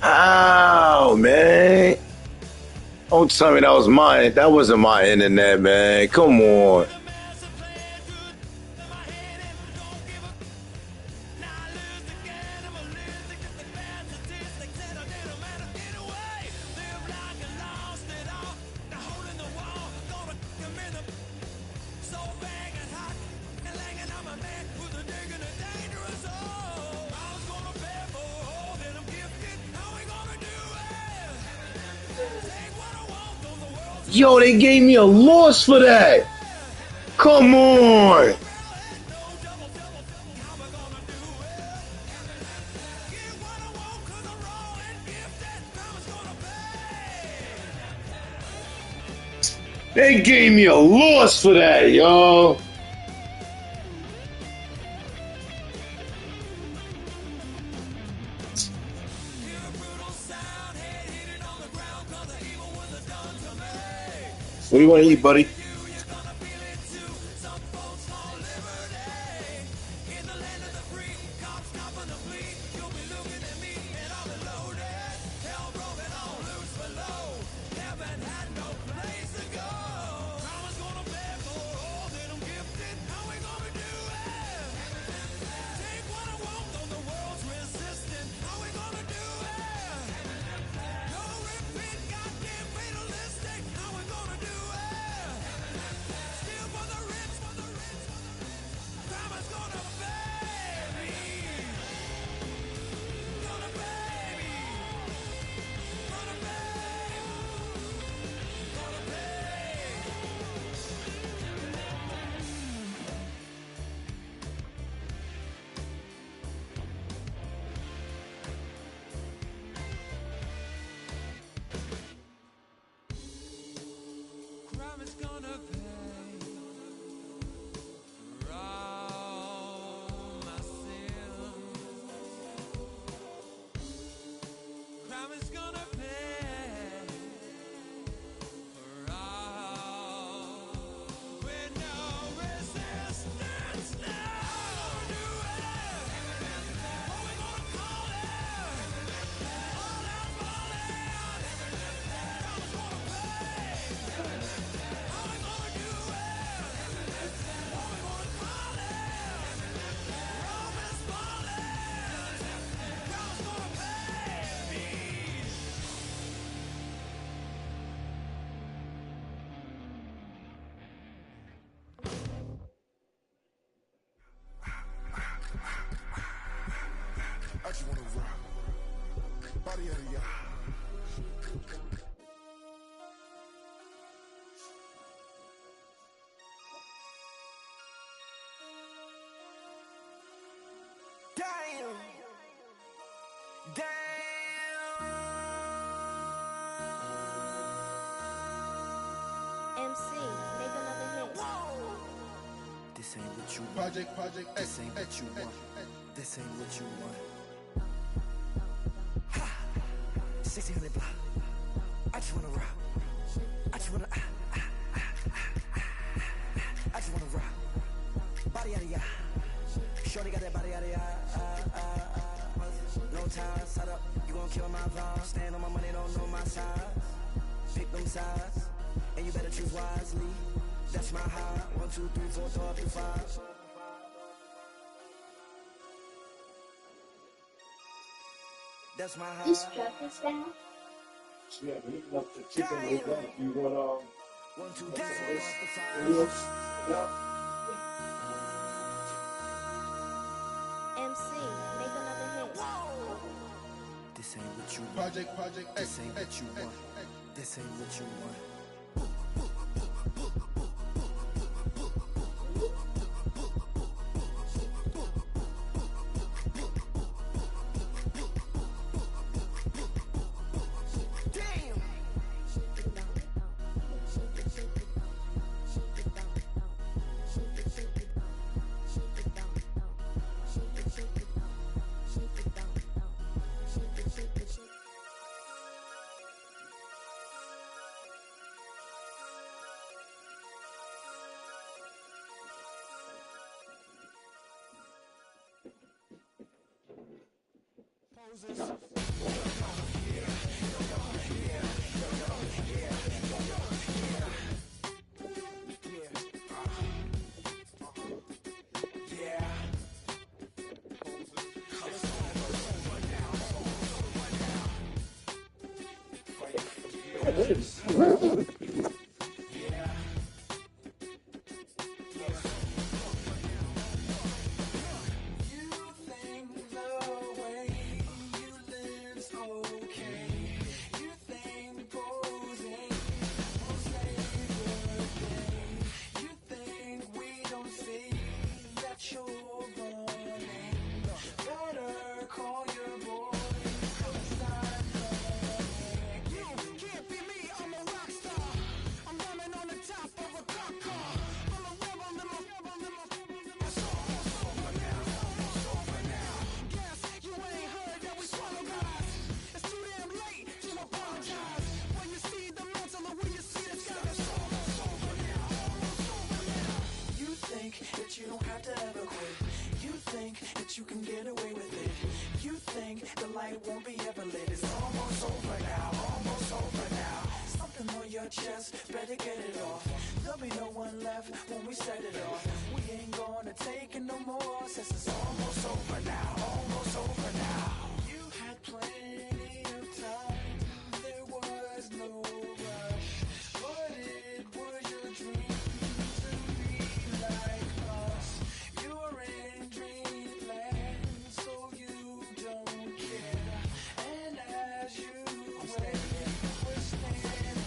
How, man? Don't tell me that was mine. That wasn't my internet, man. Come on. Yo, they gave me a loss for that. Come on. They gave me a loss for that, yo. What do you want to eat, buddy? I just wanna rock. Body out of y'all. Damn. MC, make another hit. This ain't what you want. Project, This ain't what you want. This ain't what you want. 1600 block. I just wanna rock. I just wanna I just wanna rock. Body out of ya. Shorty got that body out of ya. No time, set up. You gon' kill my vibe. Stand on my money, don't know my size. Pick them sides, and you better choose wisely. That's my high. 1, 2, 3, 4, throw up to 5. That's my high. This truck is down. Yeah, but you left the chicken like that. You want 1, 2, 3, 4, MC, make another hit. This ain't what you want. Project, This ain't what you want. This ain't what you want. Better get it off. There'll be no one left when we set it off. We ain't gonna take it no more since it's almost over now. Almost over now. You had plenty of time. There was no rush. But it was your dream to be like us. You're in dreamland, so you don't care. And as you wait, we're standing.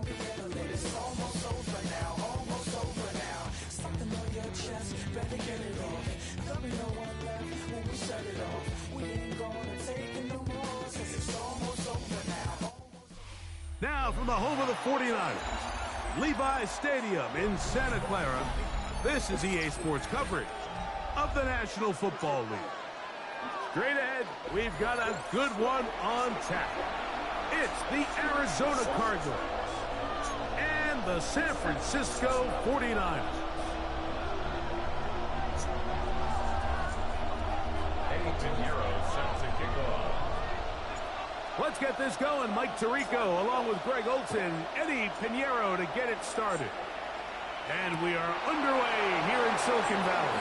up and get a little. It's almost over now, almost over now. Something on your chest, better get it off. There'll be no one left when we set it off. We ain't gonna take it no more, since it's almost over now. Now from the home of the 49ers, Levi's Stadium in Santa Clara, this is EA Sports coverage of the National Football League. Straight ahead, we've got a good one on tap. It's the Arizona Cardinals and the San Francisco 49ers. Eddie Pinheiro set to kick off. Let's get this going. Mike Tirico along with Greg Olson, Eddie Pinheiro to get it started. And we are underway here in Silicon Valley.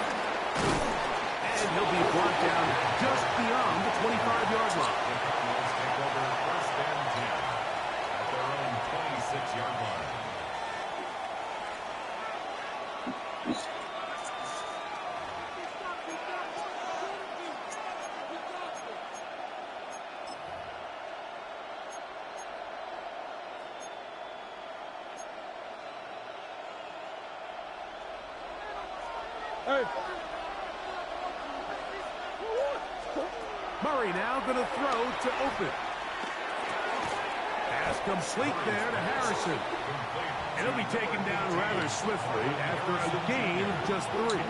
And he'll be brought down just beyond the 25-yard line. Cardinals take over first and 10 at their own 26-yard line. Murray now going to throw to open. Pass complete there to Harrison. And he'll be taken down rather swiftly after a gain of just 3.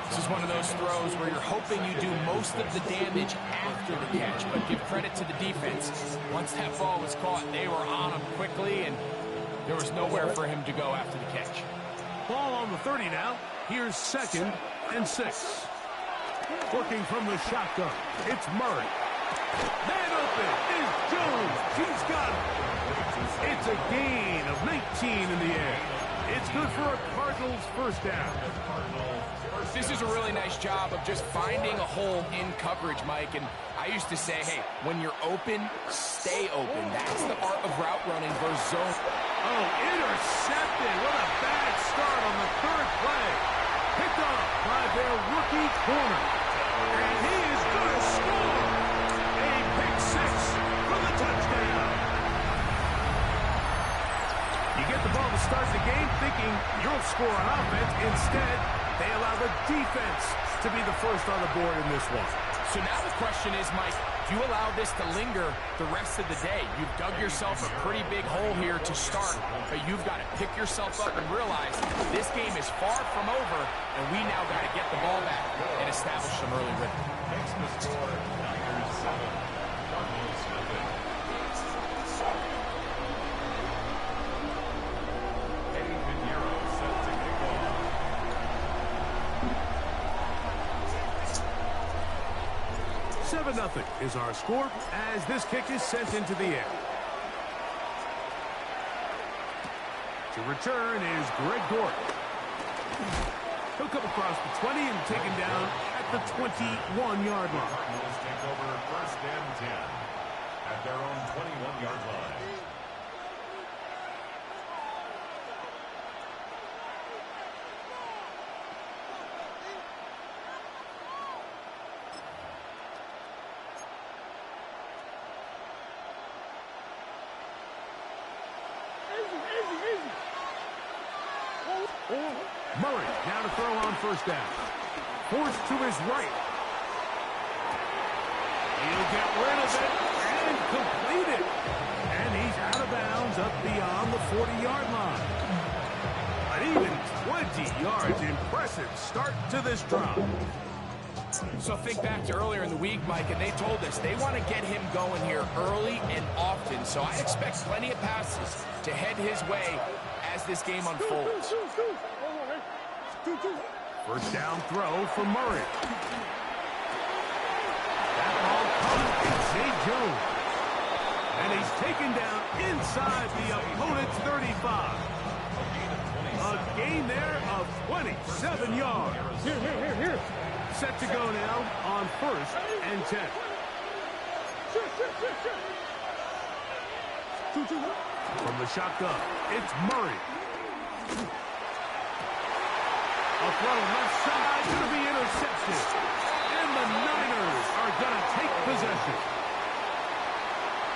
This is one of those throws where you're hoping you do most of the damage after the catch, but give credit to the defense. Once that ball was caught, they were on him quickly, and there was nowhere for him to go after the catch. Ball on the 30 now. Here's 2nd and 6. Working from the shotgun, it's Murray. Man open is Jones. He's got it. It's a gain of 19 in the air. It's good for a Cardinals first down. This is a really nice job of just finding a hole in coverage, Mike. And I used to say, hey, when you're open, stay open. That's the art of route running versus zone. Oh, intercepted. What a bad start on the 3rd play. Picked up by their rookie corner. And he is going to score. A pick 6 for the touchdown. You get the ball to start the game thinking you'll score on offense. Instead, they allow the defense to be the first on the board in this one. So now the question is, Mike, do you allow this to linger the rest of the day? You've dug yourself a pretty big hole here to start, but you've got to pick yourself up and realize this game is far from over, and we now got to get the ball back and establish some early rhythm. Makes the score Niners 7, Cardinals nothing. Eddie Pinheiro set to kick off. 7-0 is our score as this kick is sent into the air. To return is Greg Gordon. He'll come across the 20 and taken down at the 21-yard line. Cardinals take over first and 10 at their own 21-yard line. Murray now to throw on first down. Forced to his right. He'll get rid of it and complete it. And he's out of bounds up beyond the 40-yard line. An even 20 yards. Impressive start to this drive. So think back to earlier in the week, Mike, and they told us they want to get him going here early and often. So I expect plenty of passes to head his way as this game unfolds. First down throw for Murray. That ball comes to Zay Jones. And he's taken down inside the opponent's 35. A gain there of 27 yards. Here. Set to go now on first and 10. From the shotgun, it's Murray. A throw left side, going to be intercepted. And the Niners are going to take possession.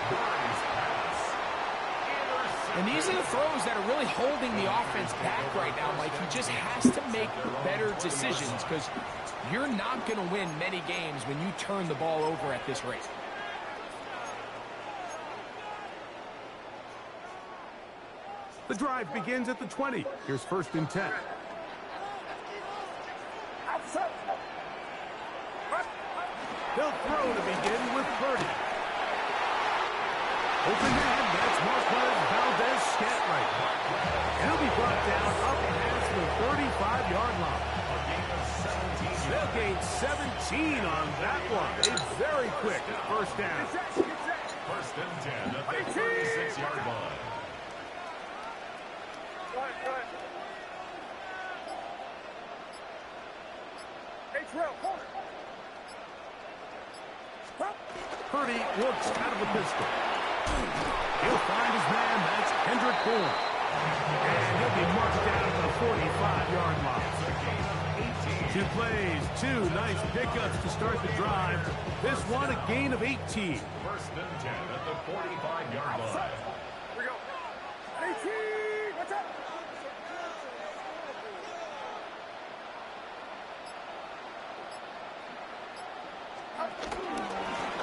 Murray's pass And these are the throws that are really holding the offense back right now, Mike. He just has to make better decisions because you're not going to win many games when you turn the ball over at this rate. The drive begins at the 20. Here's 1st and 10. They'll throw to begin with Purdy. Open man, that's Marquez Valdez-Scantling. And he'll be brought down up past the 35-yard line. They'll gain 17 on that one. A very quick 1st down. 1st and 10 at the 36-yard line. Purdy looks out of the pistol. He'll find his man. That's Kendrick Bourne. And he'll be marked down at the 45-yard line. 2 plays, 2 nice pickups to start the drive. This one a gain of 18. 1st and 10 at the 45-yard line. Here we go. 18. Watch out.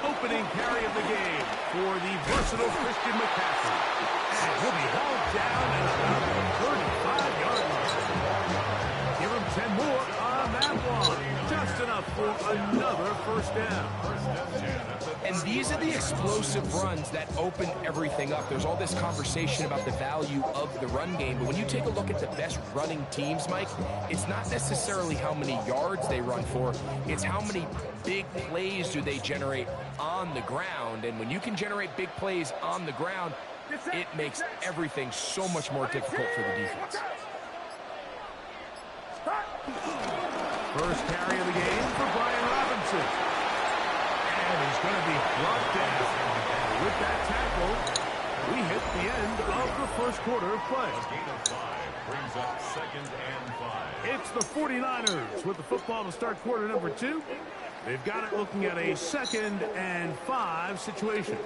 Opening carry of the game for the versatile Christian McCaffrey. And he'll be hauled down at about the 35-yard line. Give him 10 more on that one. Just enough for another 1st down. And these are the explosive runs that open everything up. There's all this conversation about the value of the run game, but when you take a look at the best running teams, Mike, it's not necessarily how many yards they run for, it's how many big plays do they generate on the ground. And when you can generate big plays on the ground, it makes everything so much more difficult for the defense. First carry of the game for Brian Robinson. And he's going to be brought down. And with that tackle, we hit the end of the 1st quarter of play. A gain of 5 brings up 2nd and 5. It's the 49ers with the football to start quarter number 2. They've got it looking at a 2nd and 5 situation.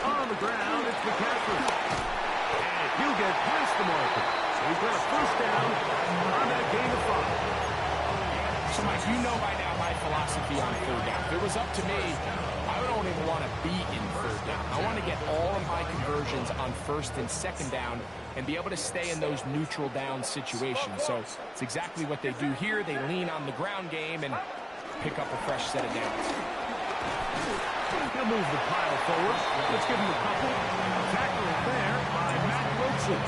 On the ground, it's McCaffrey. And he'll get past the marker. So he's got a 1st down on that gain of 5. So, Mike, you know by now my philosophy on 3rd down. If it was up to me, I don't even want to be in 3rd down. I want to get all of my conversions on 1st and 2nd down and be able to stay in those neutral down situations. So it's exactly what they do here. They lean on the ground game and pick up a fresh set of downs. He'll move the pile forward. Let's give him a couple. Tackle there by Matt Wilson.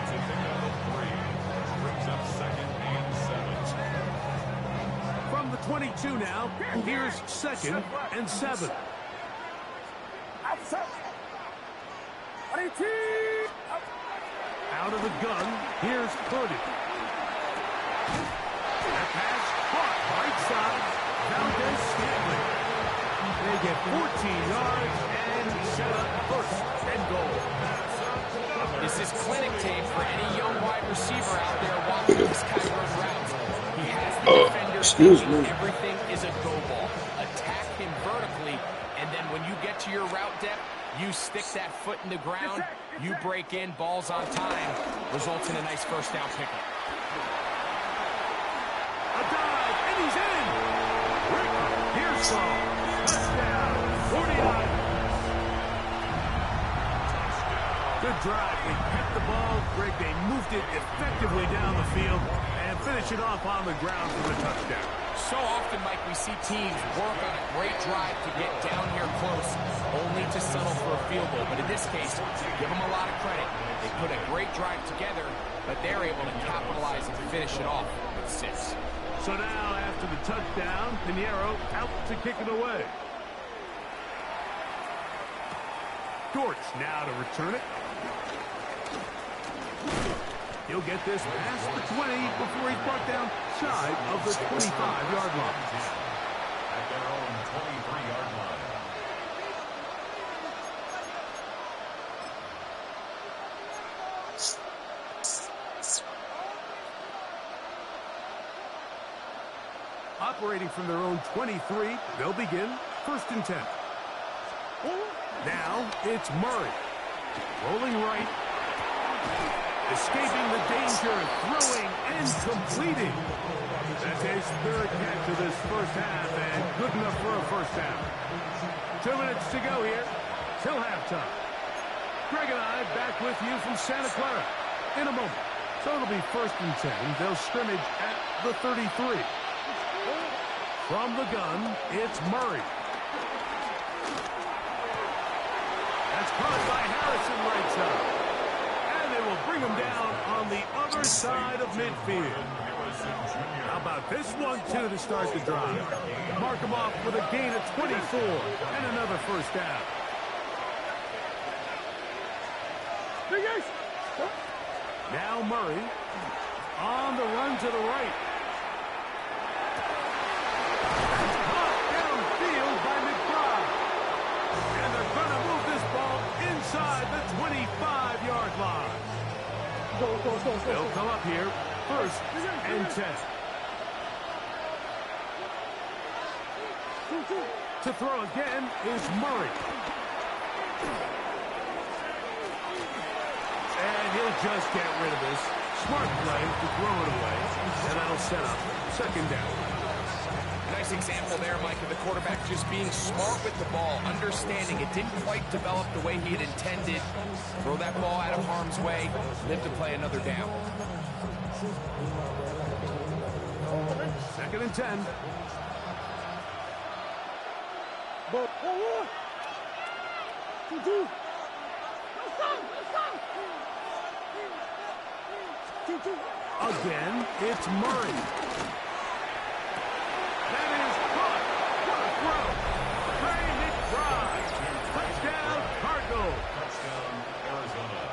It's a pickup of 3. Brings up 2nd and 7. From the 22 now, here's 2nd and 7. Out of the gun, here's Purdy. That pass caught right side. Valdez-Scantling. They get 14 yards and set up 1st and goal. This is clinic tape for any young wide receiver out there watching this kind of routes. He has the defender thinking everything is a go ball. Attack him vertically, and then when you get to your route depth, you stick that foot in the ground, you break in, balls on time, results in a nice 1st down pickup. A dive, and he's in! Rick Pearsall, touchdown, 49ers. Good drive. They kept the ball. Greg, they moved it effectively down the field and finish it off on the ground for the touchdown. So often, Mike, we see teams work on a great drive to get down here close, only to settle for a field goal. But in this case, give them a lot of credit. They put a great drive together, but they're able to capitalize and finish it off with 6. So now, after the touchdown, Pinheiro out to kick it away. Dortch now to return it. He'll get this past the 20 before he's brought down shy of the 25-yard line. At their own 23-yard line. Operating from their own 23, they'll begin 1st and 10. Now it's Murray. Rolling right. Escaping the danger, throwing and completing. That's his 3rd catch of this first half, and good enough for a first down. 2 minutes to go here till halftime. Greg and I back with you from Santa Clara in a moment. So it'll be 1st and 10. They'll scrimmage at the 33. From the gun, it's Murray. That's caught by Harrison right side. And they will bring him down on the other side of midfield. How about this 1-2 to start the drive? Mark him off with a gain of 24 and another first down. Now Murray on the run to the right. Inside the 25-yard line. They'll come up here 1st and 10. To throw again is Murray. And he'll just get rid of this. Smart play to throw it away. And that'll set up 2nd down. Nice example there, Mike, of the quarterback just being smart with the ball, understanding it didn't quite develop the way he had intended. Throw that ball out of harm's way, live to play another down. 2nd and 10. Again, it's Murray. That is caught. What a throw. Trey McBride. Touchdown, Cardinals. Touchdown, Arizona.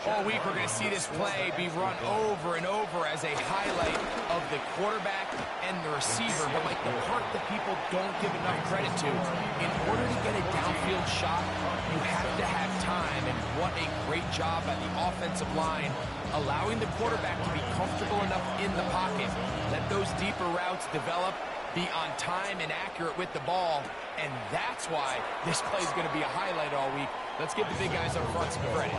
All week we're going to see this play be run over and over as a highlight of the quarterback and the receiver. But like the part that people don't give enough credit to, in order to get a downfield shot, you have to have time. And what a great job by the offensive line, allowing the quarterback to be comfortable enough in the pocket. Let those deeper routes develop, be on time and accurate with the ball. And that's why this play is going to be a highlight all week. Let's give the big guys up front some credit.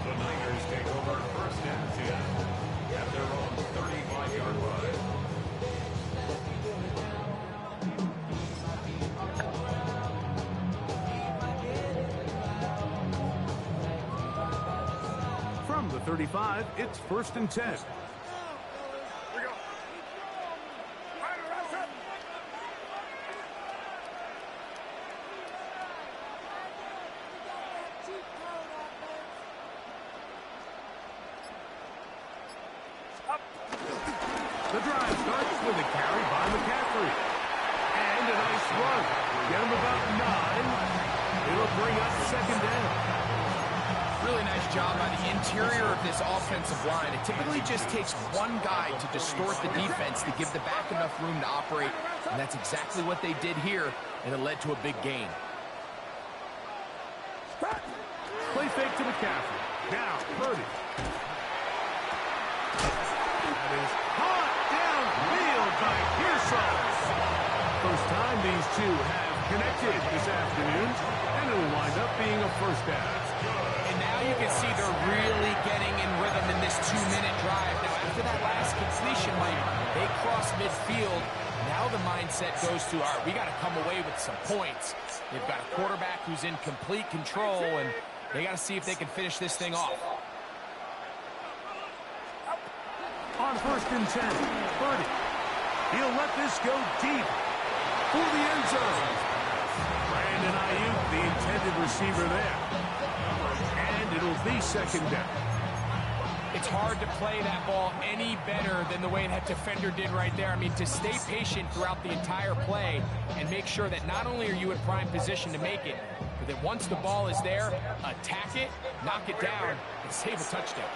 The Niners take over 1st and 10 at their own 35-yard line. From the 35, it's 1st and 10. The drive starts with a carry by McCaffrey. And a nice run. Get him about 9. It'll bring up 2nd down. Really nice job by the interior of this offensive line. It typically just takes one guy to distort the defense to give the back enough room to operate. And that's exactly what they did here, and it led to a big gain. Play fake to McCaffrey. Now, Purdy. That is caught downfield by Pearson. First time these two have connected this afternoon, and it'll wind up being a first down. And now you can see they're really getting in rhythm in this 2-minute drive. Now, after that last completion, Mike, they cross midfield. Now the mindset goes to, all right, we got to come away with some points. They've got a quarterback who's in complete control, and they got to see if they can finish this thing off. On 1st and 10, Purdy. He'll let this go deep for the end zone. Brandon Ayuk, the intended receiver there. And it'll be 2nd down. It's hard to play that ball any better than the way that defender did right there. I mean, to stay patient throughout the entire play and make sure that not only are you in prime position to make it, But then once the ball is there, attack it, knock it down, and save a touchdown.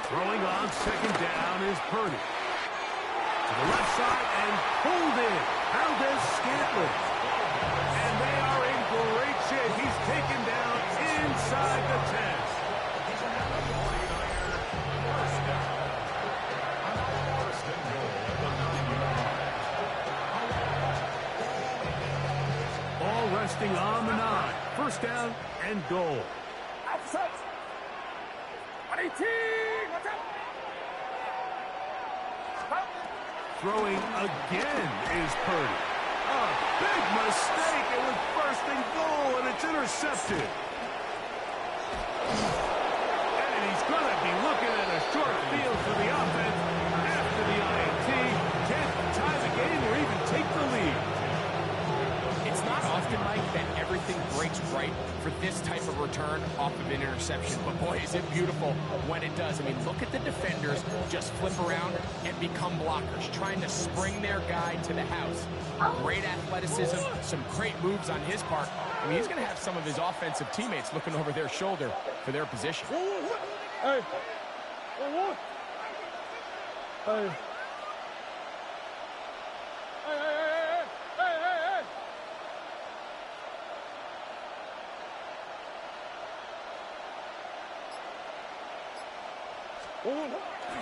Throwing on second down is Purdy. To the left side and pulled in. Valdez-Scantling. And they are in great shape. He's taken down inside the 10. Ball resting on the 9. First down and goal. Throwing again is Purdy. A big mistake. It was first and goal, and it's intercepted. And he's going to be looking at a short field for the offense after the INT. Can't tie the game or even take the lead. It's not often, Mike, that everything breaks right for this type of return off of an interception. But, boy, is it beautiful when it does. I mean, look at the defenders just flip around and become blockers, trying to spring their guy to the house. Great athleticism, some great moves on his part. I mean, he's going to have some of his offensive teammates looking over their shoulder for their position. Hey. Hey.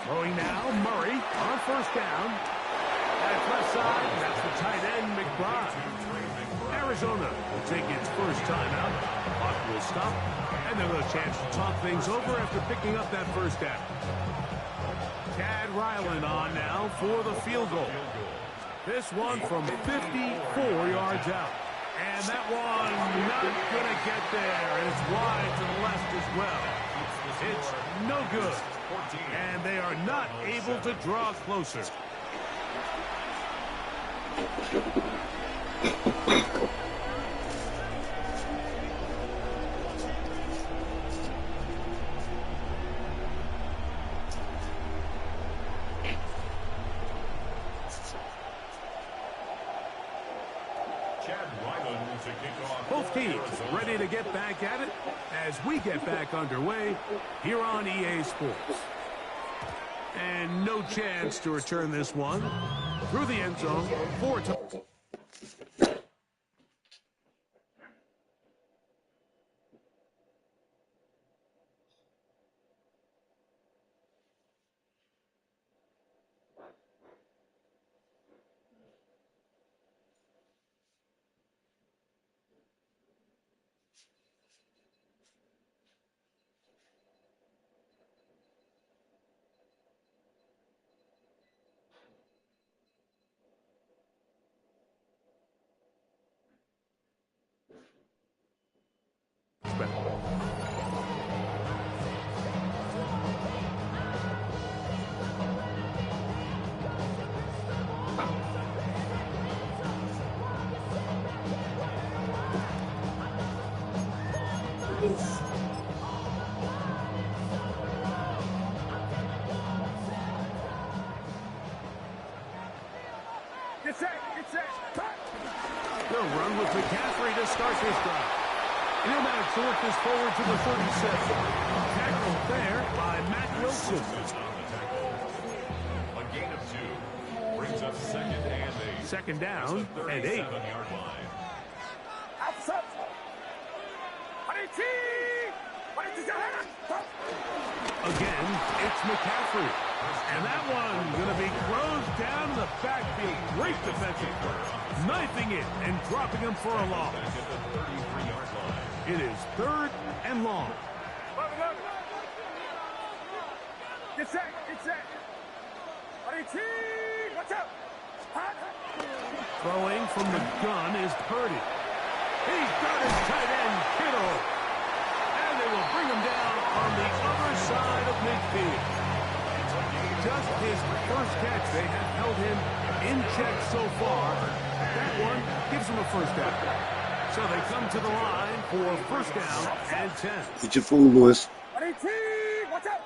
Throwing now, Murray on first down. That's left side. That's the tight end, McBride. Arizona will take its first timeout. Clock will stop, and they'll have a chance to talk things over after picking up that first down. Chad Ryland on now for the field goal. This one from 54 yards out. And that one not going to get there, and it's wide to the left as well. It's no good. And they are not able to draw closer. Both teams ready to get back at it as we get back underway here on EA Sports. And no chance to return this one through the end zone 4 times. They'll run with McCaffrey to start this drive. He'll manage to work this forward to the 37. Tackled there by Matt Wilson. A gain of 2 brings up second and 8. Second down and 8. Again, it's McCaffrey. And that one going to be closed down in the backfield. Great defensive work. Knifing it and dropping him for a loss. It is 3rd and long. Get set. Watch out. Throwing from the gun is Purdy. He's got his tight end, Kittle. And they will bring him down on the other side of midfield. Just his first catch. They have held him in check so far. That one gives him a first down. So they come to the line for first down and 10. Get your food, Lewis. Watch out.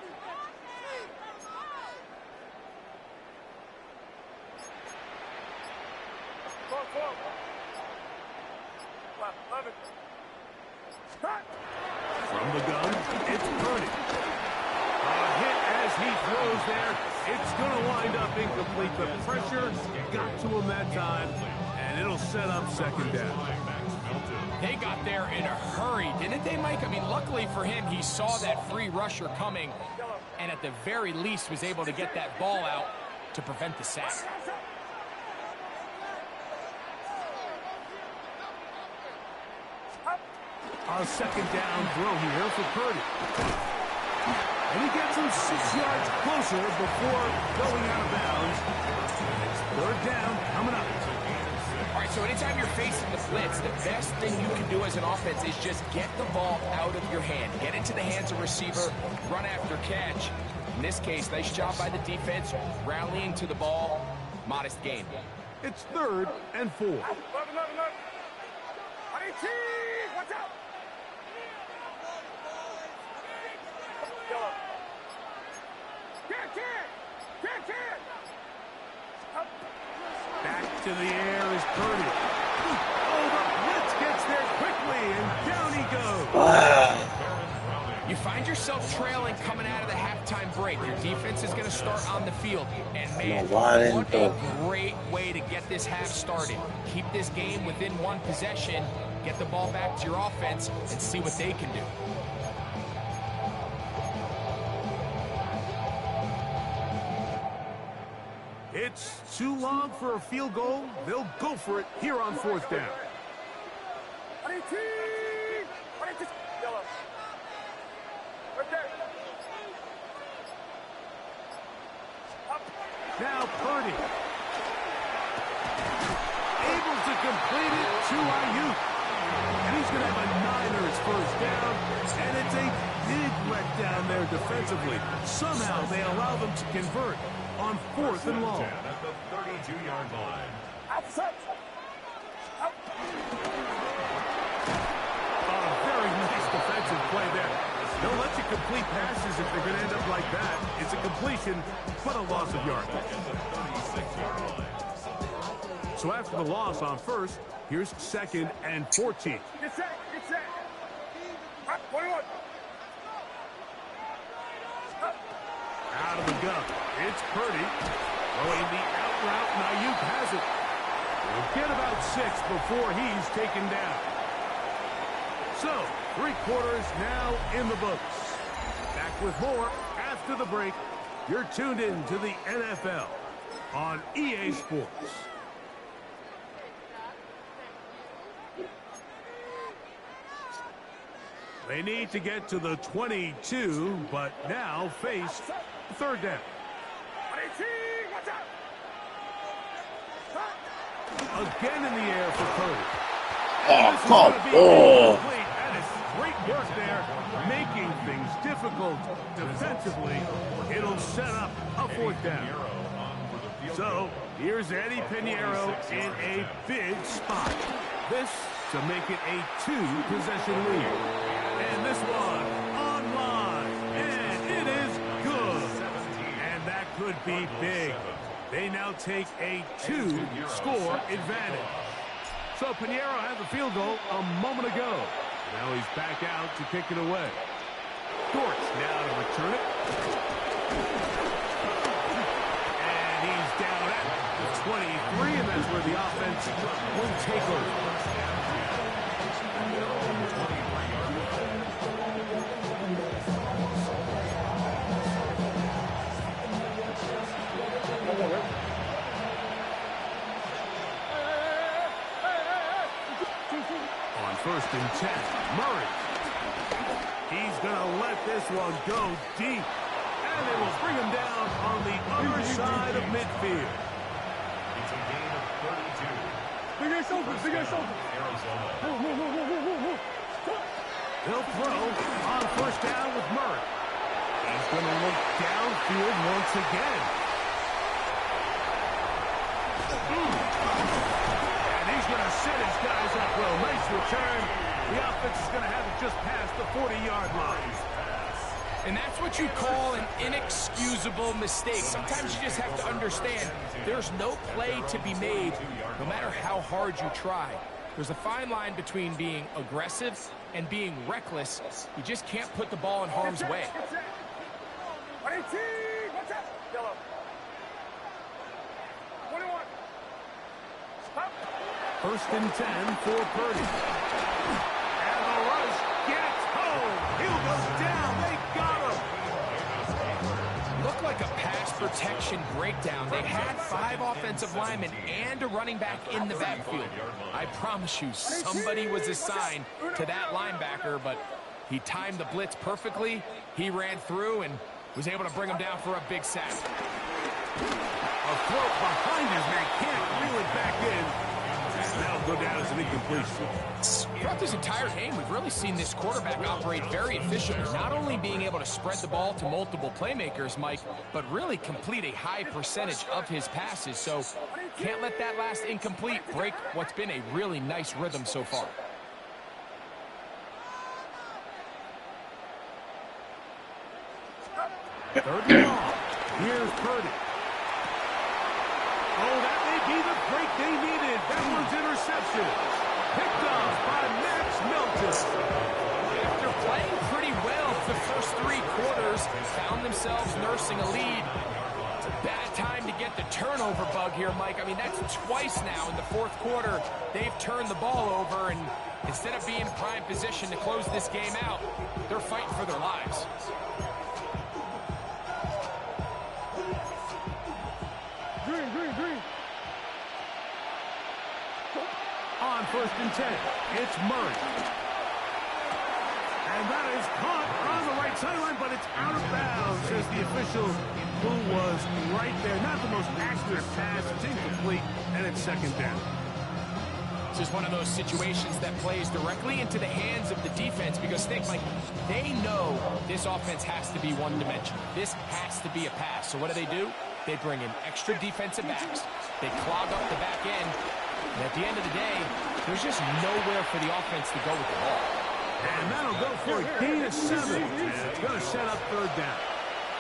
From the gun, it's Purdy. A hit as he throws there. It's going to wind up incomplete. The pressure got to him that time, and it'll set up second down. They got there in a hurry, didn't they, Mike? I mean, luckily for him, he saw that free rusher coming, and at the very least was able to get that ball out to prevent the sack. A second down throw here for Purdy. And he gets him 6 yards closer before going out of bounds. It's third down coming up. All right, so anytime you're facing the blitz, the best thing you can do as an offense is just get the ball out of your hand. Get into the hands of receiver, run after catch. In this case, nice job by the defense, rallying to the ball. Modest gain. It's 3rd and 4. Watch out! Back to the air is Purdy. Oh, the blitz gets there quickly, and down he goes. You find yourself trailing coming out of the halftime break. Your defense is going to start on the field. And, man, what a great way to get this half started. Keep this game within one possession, get the ball back to your offense, and see what they can do. It's too long for a field goal. They'll go for it here on 4th down. Now Purdy. Able to complete it to Ayuk. And he's going to have a Niners first down. And it's a big letdown there defensively. Somehow they allow them to convert on 4th and long. At the 32-yard line. A very nice defensive play there. They'll let you complete passes if they're going to end up like that. It's a completion, but a loss of yards. So after the loss on 1st, here's 2nd and 14. Get set! Get set! 21! Out of the gun, it's Purdy. Throwing the out route, and Ayuk has it. We'll get about 6 before he's taken down. So, 3 quarters now in the books. Back with more after the break. You're tuned in to the NFL on EA Sports. They need to get to the 22, but now face 3rd down. Again in the air for Purdy. Oh, come on. That is great work there, making things difficult defensively. It'll set up a 4th down. So, here's Eddie Pinheiro in a big spot. This to make it a 2-possession lead. And this one online. And it is good. And that could be big. They now take a 2-score advantage. So Pinheiro had the field goal a moment ago. Now he's back out to kick it away. Dortch now to return it. And he's down at the 23, and that's where the offense will take over. On 1st and 10, Murray. He's going to let this one go deep. And they will bring him down on the other side of midfield. It's a gain of 32. Big ass open, big ass open. They'll throw on 1st down with Murray. He's going to look downfield once again. And he's going to set his guys up well. Nice return. The offense is going to have it just past the 40-yard line. And that's what you call an inexcusable mistake. Sometimes you just have to understand there's no play to be made, no matter how hard you try. There's a fine line between being aggressive and being reckless. You just can't put the ball in harm's way. First and 10 for Purdy. And the rush gets home. He'll go down. They got him. Looked like a pass protection breakdown. They had 5 offensive linemen and a running back in the backfield. I promise you, somebody was assigned to that linebacker, but he timed the blitz perfectly. He ran through and was able to bring him down for a big sack. A throw behind his man. Can't reel it back in. That'll go down as an incompletion. Throughout this entire game, we've really seen this quarterback operate very efficiently, not only being able to spread the ball to multiple playmakers, Mike, but really complete a high percentage of his passes. So can't let that last incomplete break what's been a really nice rhythm so far. Third and long. Here's Purdy. Oh, that may be the break they needed. That one's interception. Picked off by Max Melton. After playing pretty well the first 3 quarters, found themselves nursing a lead. It's a bad time to get the turnover bug here, Mike. I mean, that's twice now in the 4th quarter. They've turned the ball over, and instead of being in prime position to close this game out, they're fighting for their lives. Green. On first and 10, it's Murray. And that is caught on the right sideline, but it's out of bounds, says the official, who was right there. Not the most accurate pass. It's incomplete, and it's second down. This is one of those situations that plays directly into the hands of the defense because they know this offense has to be one-dimensional. This has to be a pass. So what do? They bring in extra defensive backs. They clog up the back end. And at the end of the day, there's just nowhere for the offense to go with the ball. And that'll go for a gain of 7. And it's going to set up third down.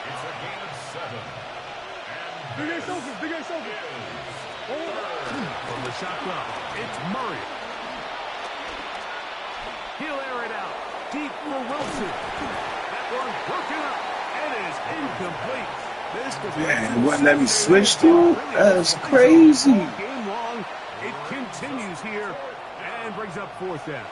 It's a gain of 7. Big A Sophie. From the shotgun, it's Murray. He'll air it out. Deep for Wilson. That one broken up. It is incomplete. Man, wouldn't let me switch to? That's crazy. Game long. It continues here and brings up 4th down.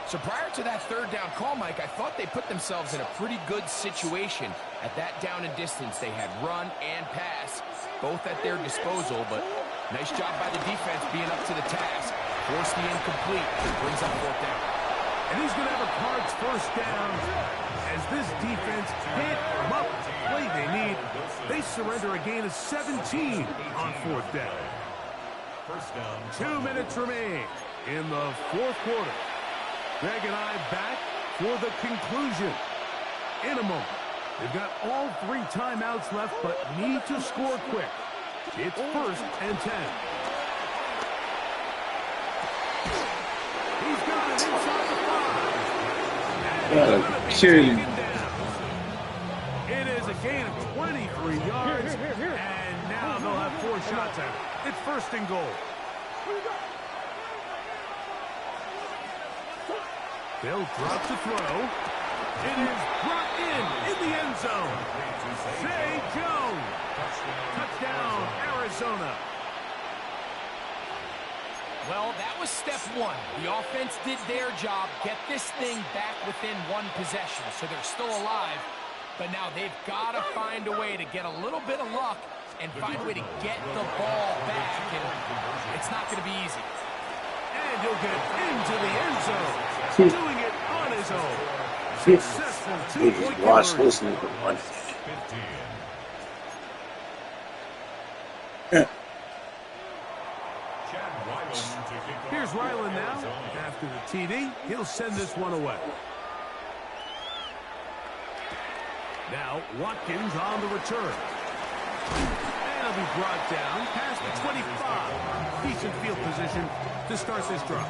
So prior to that 3rd down call, Mike, I thought they put themselves in a pretty good situation. At that down and distance, they had run and pass, both at their disposal, but nice job by the defense being up to the task. Forced the incomplete. Brings up 4th down. And he's going to have a Cards first down as this defense can't come up with the play they need. They surrender a gain of 17 on 4th down. 2 minutes remain in the 4th quarter. Greg and I back for the conclusion in a moment. They've got all 3 timeouts left, but need to score quick. It's 1st and 10. He's got it inside the 5. Kidding. It is a gain of 23 yards, and now they'll have 4 shots at it. It's 1st and goal. They'll drop to throw. It is brought in the end zone. Zay Jones. Touchdown, Arizona. Well, that was step 1. The offense did their job, get this thing back within 1 possession, so they're still alive. But now they've got to find a way to get a little bit of luck and find a way to get the ball back, and it's not going to be easy. And he'll get into the end zone, doing it on his own. Successful 2-point Watch conversion. this nigga run. Here's Ryland now. After the TD, he'll send this one away. Now, Watkins on the return. And he'll be brought down past the 25. Decent field position to start this drive.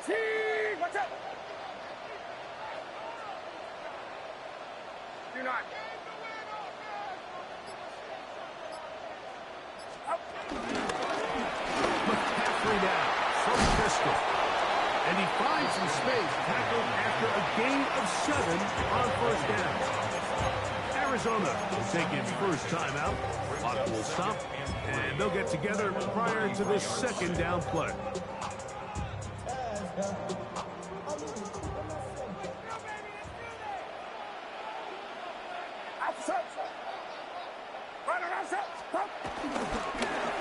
18. Watch out. Do not. McCaffrey down from Crystal. And he finds some space, tackled after a gain of 7 on first down. Arizona will take its first timeout. Clock will stop, and they'll get together prior to this second down play.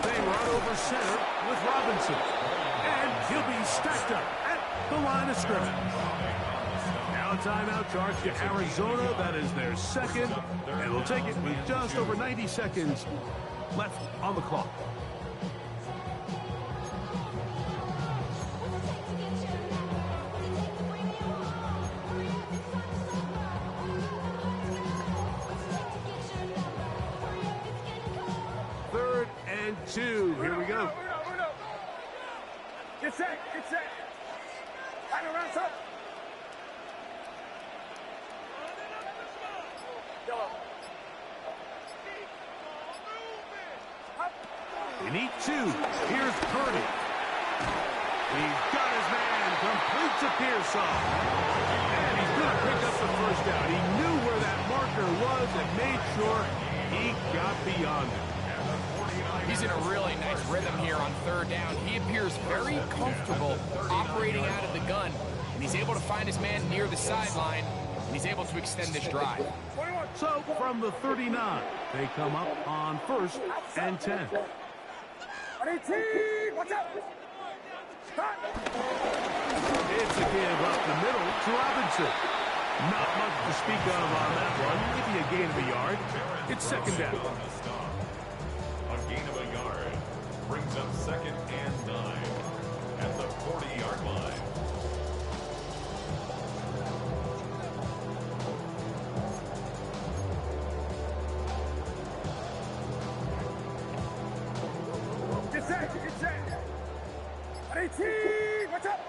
They run over center with Robinson. And he'll be stacked up at the line of scrimmage. Now a timeout charge to Arizona. That is their second. And they'll take it with just over 90 seconds left on the clock. Third and 2. Here we go. Get set. Get set. Line around top. They need 2. Here's Purdy. He's got his man. Complete to Pearsall. And he's going to pick up the first down. He knew where that marker was and made sure he got beyond it. He's in a really nice rhythm here on third down. He appears very comfortable operating out of the gun, and he's able to find his man near the sideline, and he's able to extend this drive. So from the 39, they come up on first and 10. 18. Watch out. It's a give up the middle to Robinson. Not much to speak of on that one. Maybe a gain of a yard. It's second down. A gain of a yard brings up second and 9 at the 40-yard line. Get set. Get set. 18. Watch out.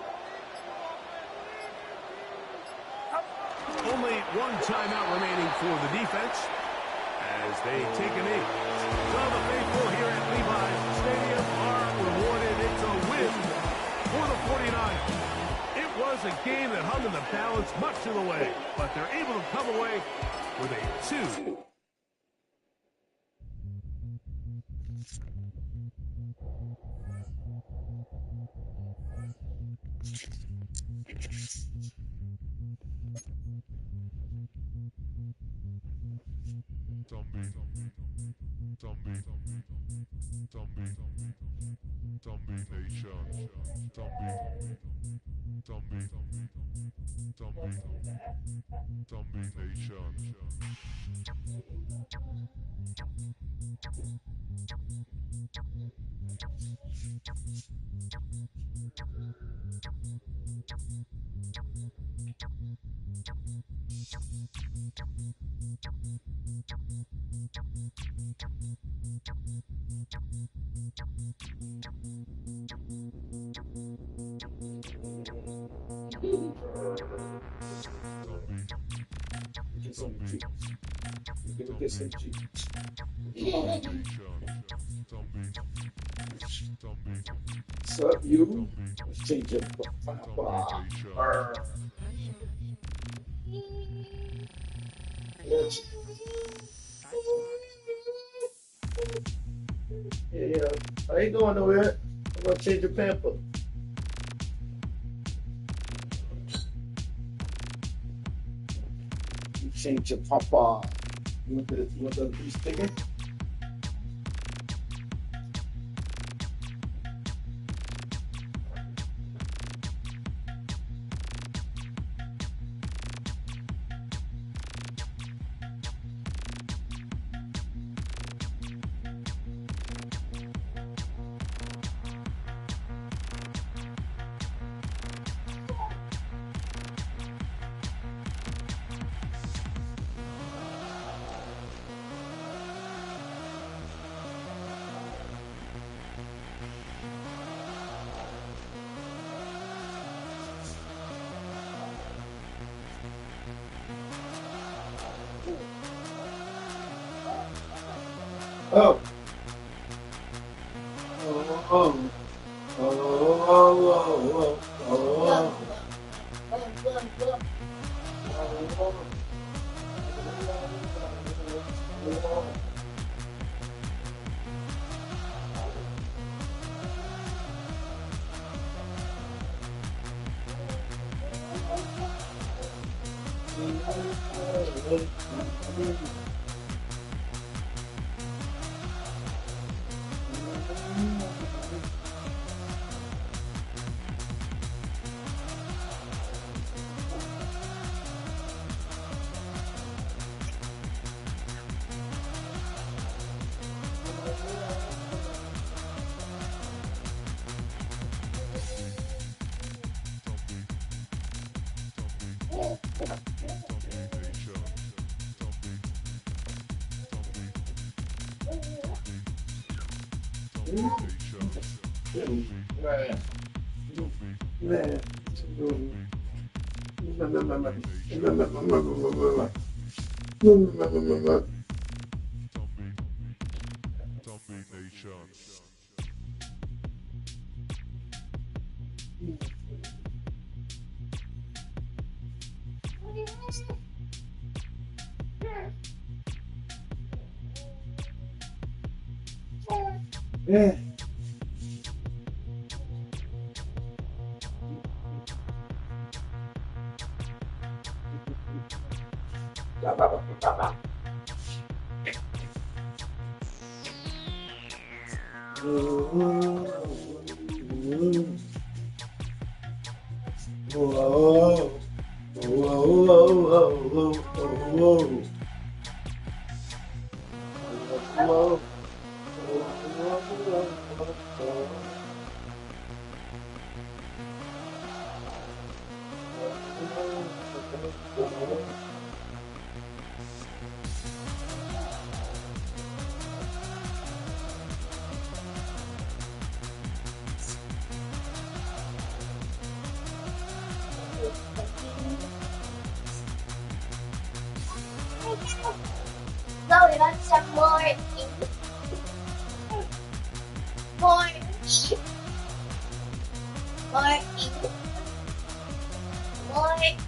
Only one timeout remaining for the defense as they take a knee. So the faithful here at Levi's Stadium are rewarded. It's a win for the 49ers. It was a game that hung in the balance much of the way, but they're able to come away with a 2. What's up, you? Let's change it. Yeah, I ain't going nowhere. I'm gonna change your pamper. You change your papa. You want the piece bigger? Oh. Yeah. Now we got some more ink. More ink. More ink. More ink.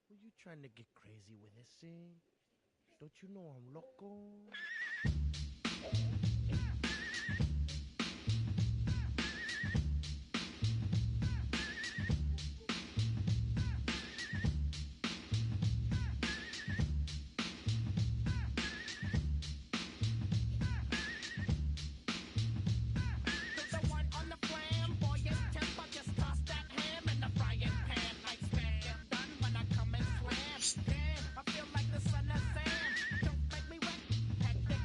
Were you trying to get crazy with this, Don't you know I'm loco? Damn, I feel like the son of Sam. Don't make me wet.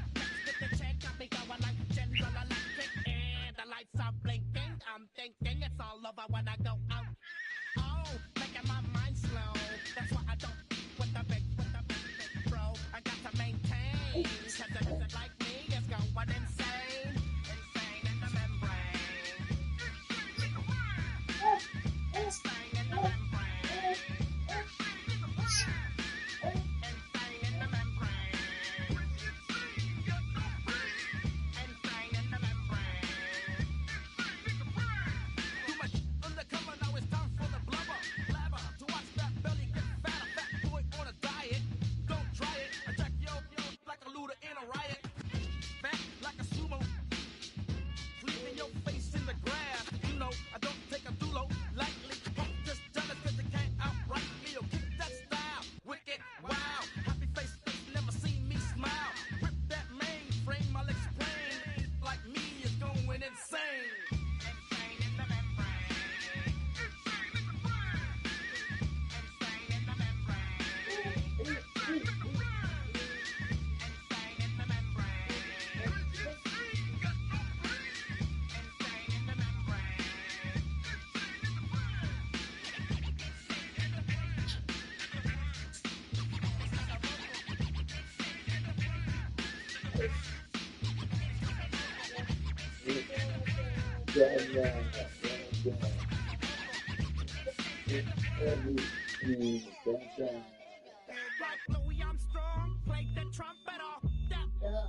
Louis Armstrong, play the trumpet off,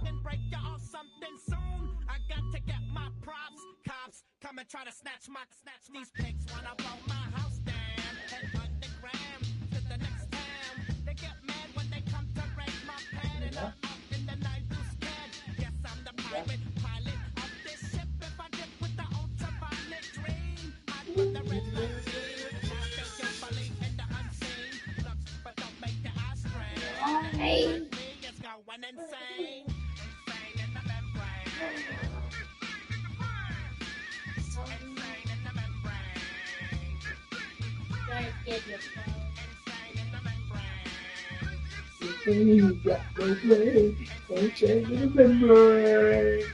then break you off something soon. I got to get my props. Cops come and try to snatch these pigs wanna blow my house down. Head underground to the next town. They get mad when they come to raid my pad, and I'm up in the night too scared. Yes, I'm the pirate pilot of this ship. If I dip with the ultraviolet dream, I'd put the red lights in. Now they can believe in the unseen. Looks, but don't make the eyes strain. Hey. It's going insane. Insane in the membrane. Insane in the membrane. Try to get your Insane in the membrane. You got no brain. Don't change the membrane.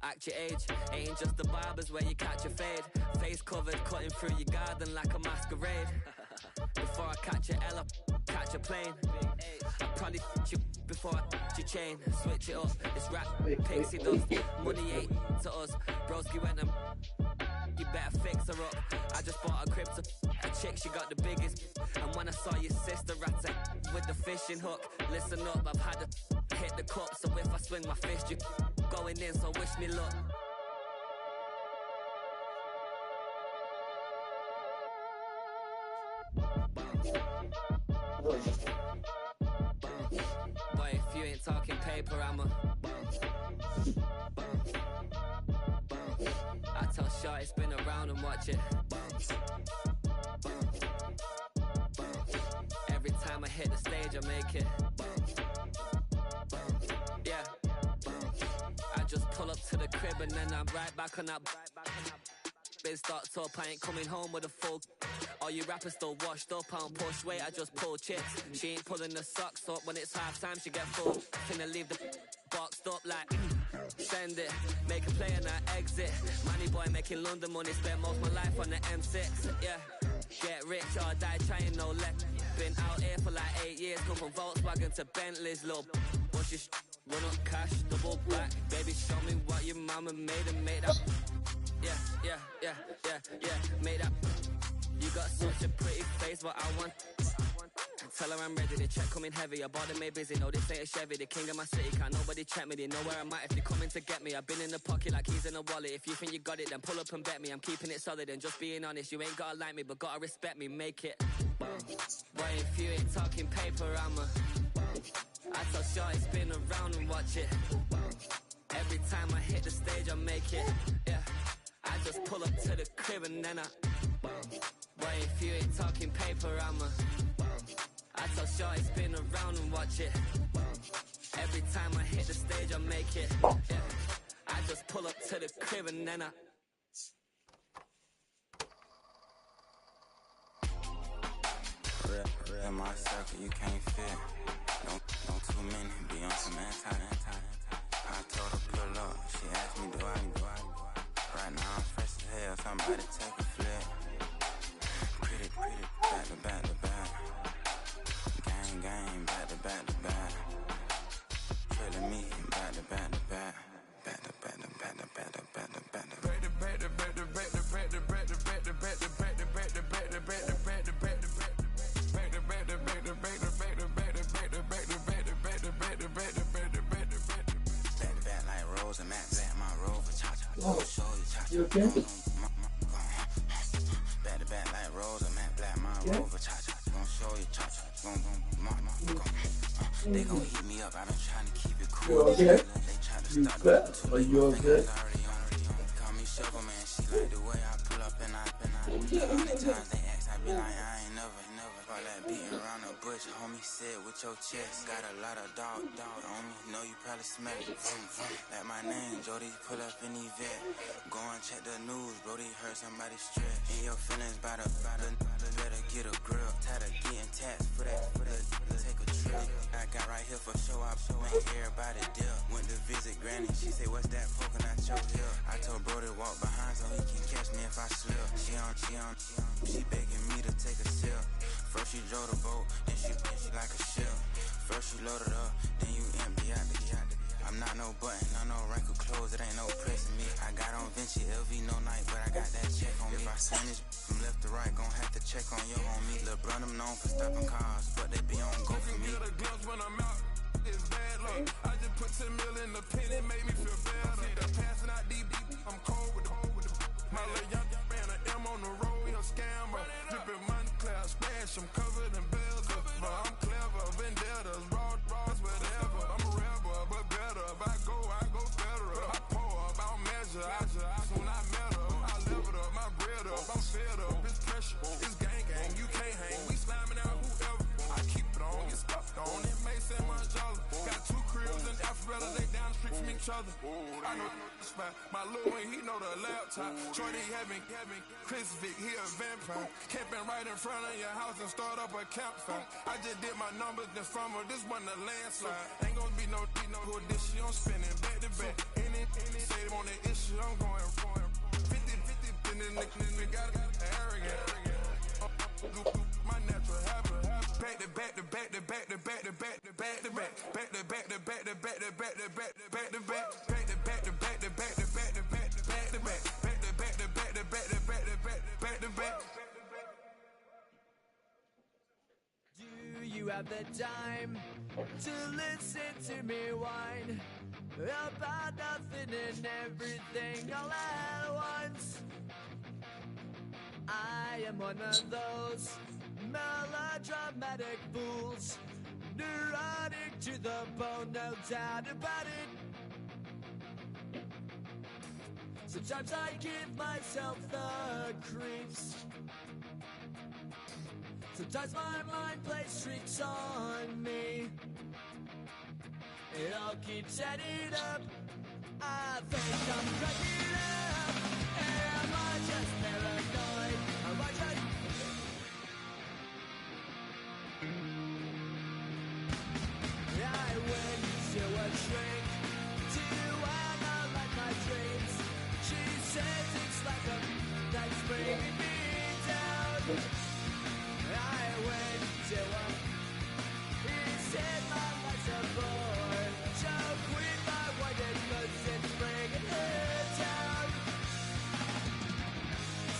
Act your age, ain't just the barbers where you catch a fade. Face covered, cutting through your garden like a masquerade. Before I catch a L up, catch a plane. I probably f*** you before I f*** your chain. Switch it up, it's rap, pixie dust. Money ain't to us, broski went and you better fix her up. I just bought a crib to a chick, she got the biggest. And when I saw your sister rat with the fishing hook, listen up, I've had to hit the cup. So if I swing my fist, you going in, so wish me luck. Boy, if you ain't talking paper, I'm a I tell Shorty spin around and watch it. Every time I hit the stage, I make it. Yeah. I just pull up to the crib and then I'm right back on that. Biz starts up, I ain't coming home with a full. All you rappers still washed up, I don't push weight, I just pull chicks. She ain't pulling the socks up, when it's half time she get full. Finna leave the boxed up like send it, make a play and I exit. Money boy making London money, spent most of my life on the M6. Yeah, get rich or die trying, no let. Been out here for like 8 years, come from Volkswagen to Bentley's, little. What's your run up cash, double back. Baby, show me what your mama made and made that. Yeah, made that. You got such a pretty face, but I want. Tell her I'm ready, the check coming heavy. I bought them made busy, no this ain't a Chevy. The king of my city, can't nobody check me. They know where I'm at if they coming to get me. I've been in the pocket like keys in a wallet. If you think you got it, then pull up and bet me. I'm keeping it solid and just being honest. You ain't gotta like me, but gotta respect me, make it. Boy, if you ain't talking paper, I'm a I tell Shorty spin around and watch it. Every time I hit the stage, I make it. Yeah, I just pull up to the crib and then I boy, if you ain't talking paper, I'm a I tell Shorty spin around and watch it. Every time I hit the stage, I make it. Yeah, I just pull up to the crib and then I real my circle, you can't fit. No too many, be on some anti. I told her pull up, she asked me do I. Right now I'm fresh as hell, somebody take a flip. Pretty, back to back. Gang, back to back. Feeling me, back to back. You okay? Back to back like Rose, I'm at black, my rover, cha-cha. Gonna show you, cha-cha. They gon' heat me up, I've been trying to keep it cool. You okay? They try to You start fat? Are you okay? Call me Sugar Man, she like the way I pull up and I All the times they ask, I be like, I ain't never. All that beating around the bush, homie, said with your chest. Got a lot of dog on me, know you probably smell it. Like my name, Jody, pull up in the vet. Go and check the news, Brody heard somebody stretch. In your feelings by the better get a grill. Tired of getting taxed for that, take a trip. I got right here for show, I make everybody deal. Went to visit Granny, she say, what's that poking out your hill? I told Brody walk behind so he can catch me if I slip. She begging me to take a sip. First she drove the boat, then she like a ship. First you load it up, then you empty out the I'm not no button, not no rank of clothes, it ain't no pressing me. I got on Vinci, LV, no night, but I got that check on me. If I send this from left to right, gon' have to check on your homie. Lil' Brun, I'm known for stopping cars, but they be on go for me. The gloves when I'm out, it's bad luck. I just put 10 mil in the pen, it made me feel better. The passing out deep, I'm cold with the my little young man, an M on the road, he a scammer. Drippin' money, clear, splash, I'm covered in bells. But I'm clever, vendettas, raw, whatever. I'm a rebel, but better. If I go better. I pour about measure, I soon I met her. I leveled up, my bread up, I'm fed up. It's pressure, it's gang, you can't hang. We slamming out whoever. I keep it on, get stuck on. It may say Manjala. Got 2 cribs in Alpharetta, they down the street from each other. I know the spot. My little one, he know the laptop. Shorty having Chris Vick, he a vampire. Camping right in front of your house and start up a campfire. I just did my numbers this summer, this wasn't a landslide. Ain't gonna be no who this shit, I'm spinning back to back. Any say they want that issue, I'm going 50, and then the got arrogant. My natural habit. Back to back to back to back to back to back to back to back. Back to back to back to back to back to back to back to back. Back to back to back to back to back to back to back to back. Back to back to back to back to back to back to back. Do you have the time to listen to me whine about nothing and everything all at once? I am one of those melodramatic fools, neurotic to the bone, no doubt about it. Sometimes I give myself the creeps. Sometimes my mind plays tricks on me. It all keeps adding up. I think I'm cracking up. Am I just paranoid? Am I just... I went to a shrink to analyze my dreams. She says it's like a that's bringing me down. I went to a he said my life's a bore. Joke with my white cause it's bringing her down.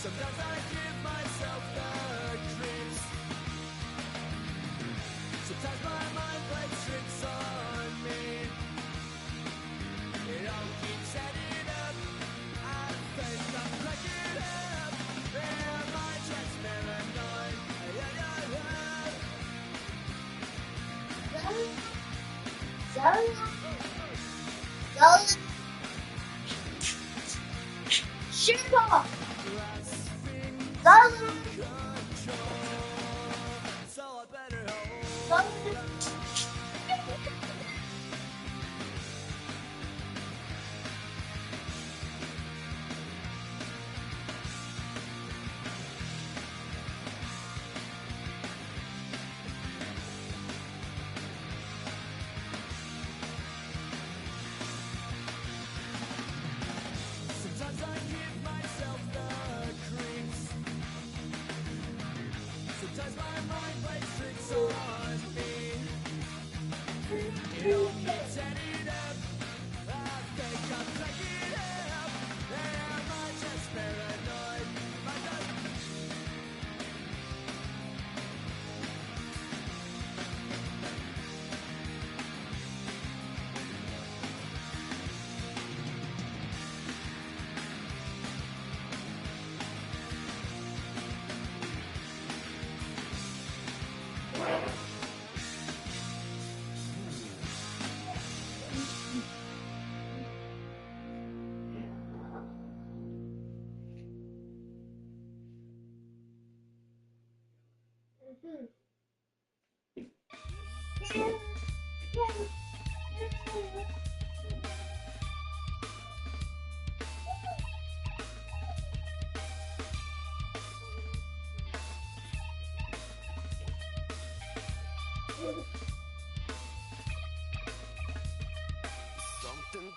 Sometimes I give myself the creeps. Sometimes my mind plays tricks on me. It all keeps adding up. I think I'm cracking up. Am I just paranoid? Shut up! Sometimes I give myself the creeps. Something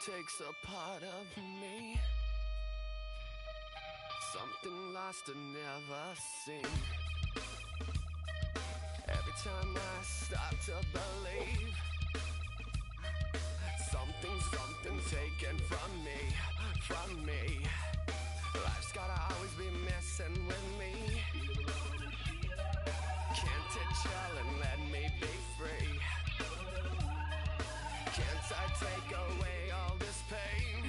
takes a part of me. Something lost and never seen. Every time I start to believe, something taken from me. Life's gotta always be messing with me. Can't it chill and let me be free? Can't I take away all this pain?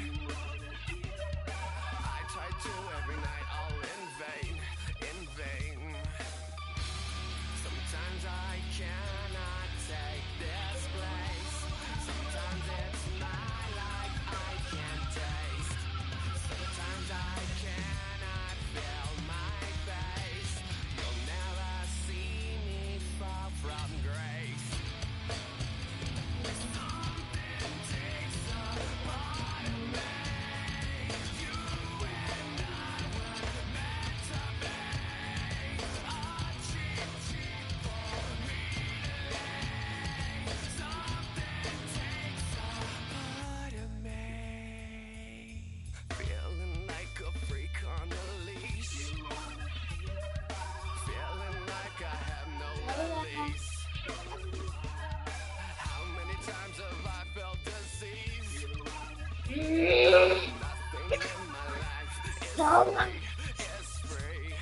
I try to every night, all in vain. Sometimes I cannot take this place. Sometimes it's my life I can't taste. Sometimes I cannot feel my face. You'll never see me fall from grace. Something takes a part of me. You and I were meant to be. A cheap for me to lay. Something takes a part of me. Feeling like a freak on a leash. Feeling like I have no release. How many times have I felt disease? Nothing in my life is free.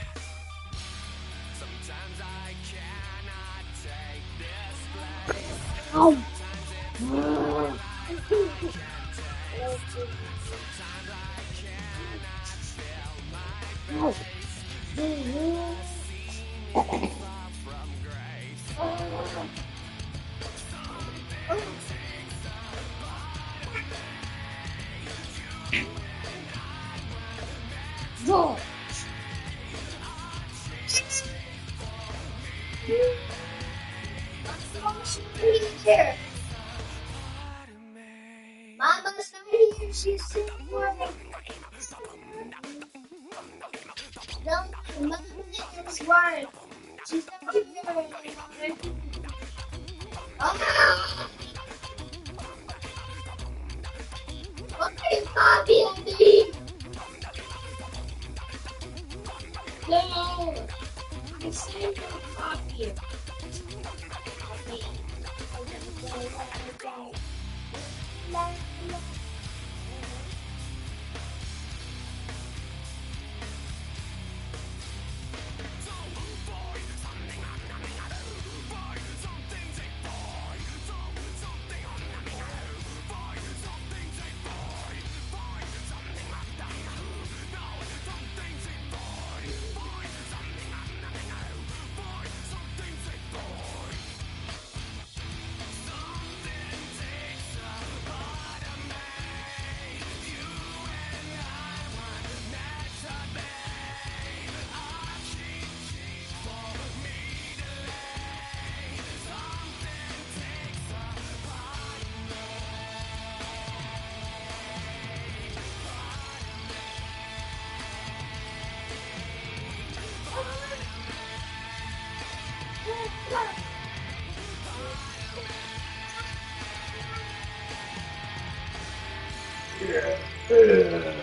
Sometimes I cannot take this place. Sometimes it's all I can't taste. Sometimes I cannot feel my face. See me far from grace. Something takes a part of me. You and I were meant to Mama's not here, she's sick working. No, Mama is worried. She's not here. Oh! Okay, Bobby, I need. No! I saved your coffee. Yeah.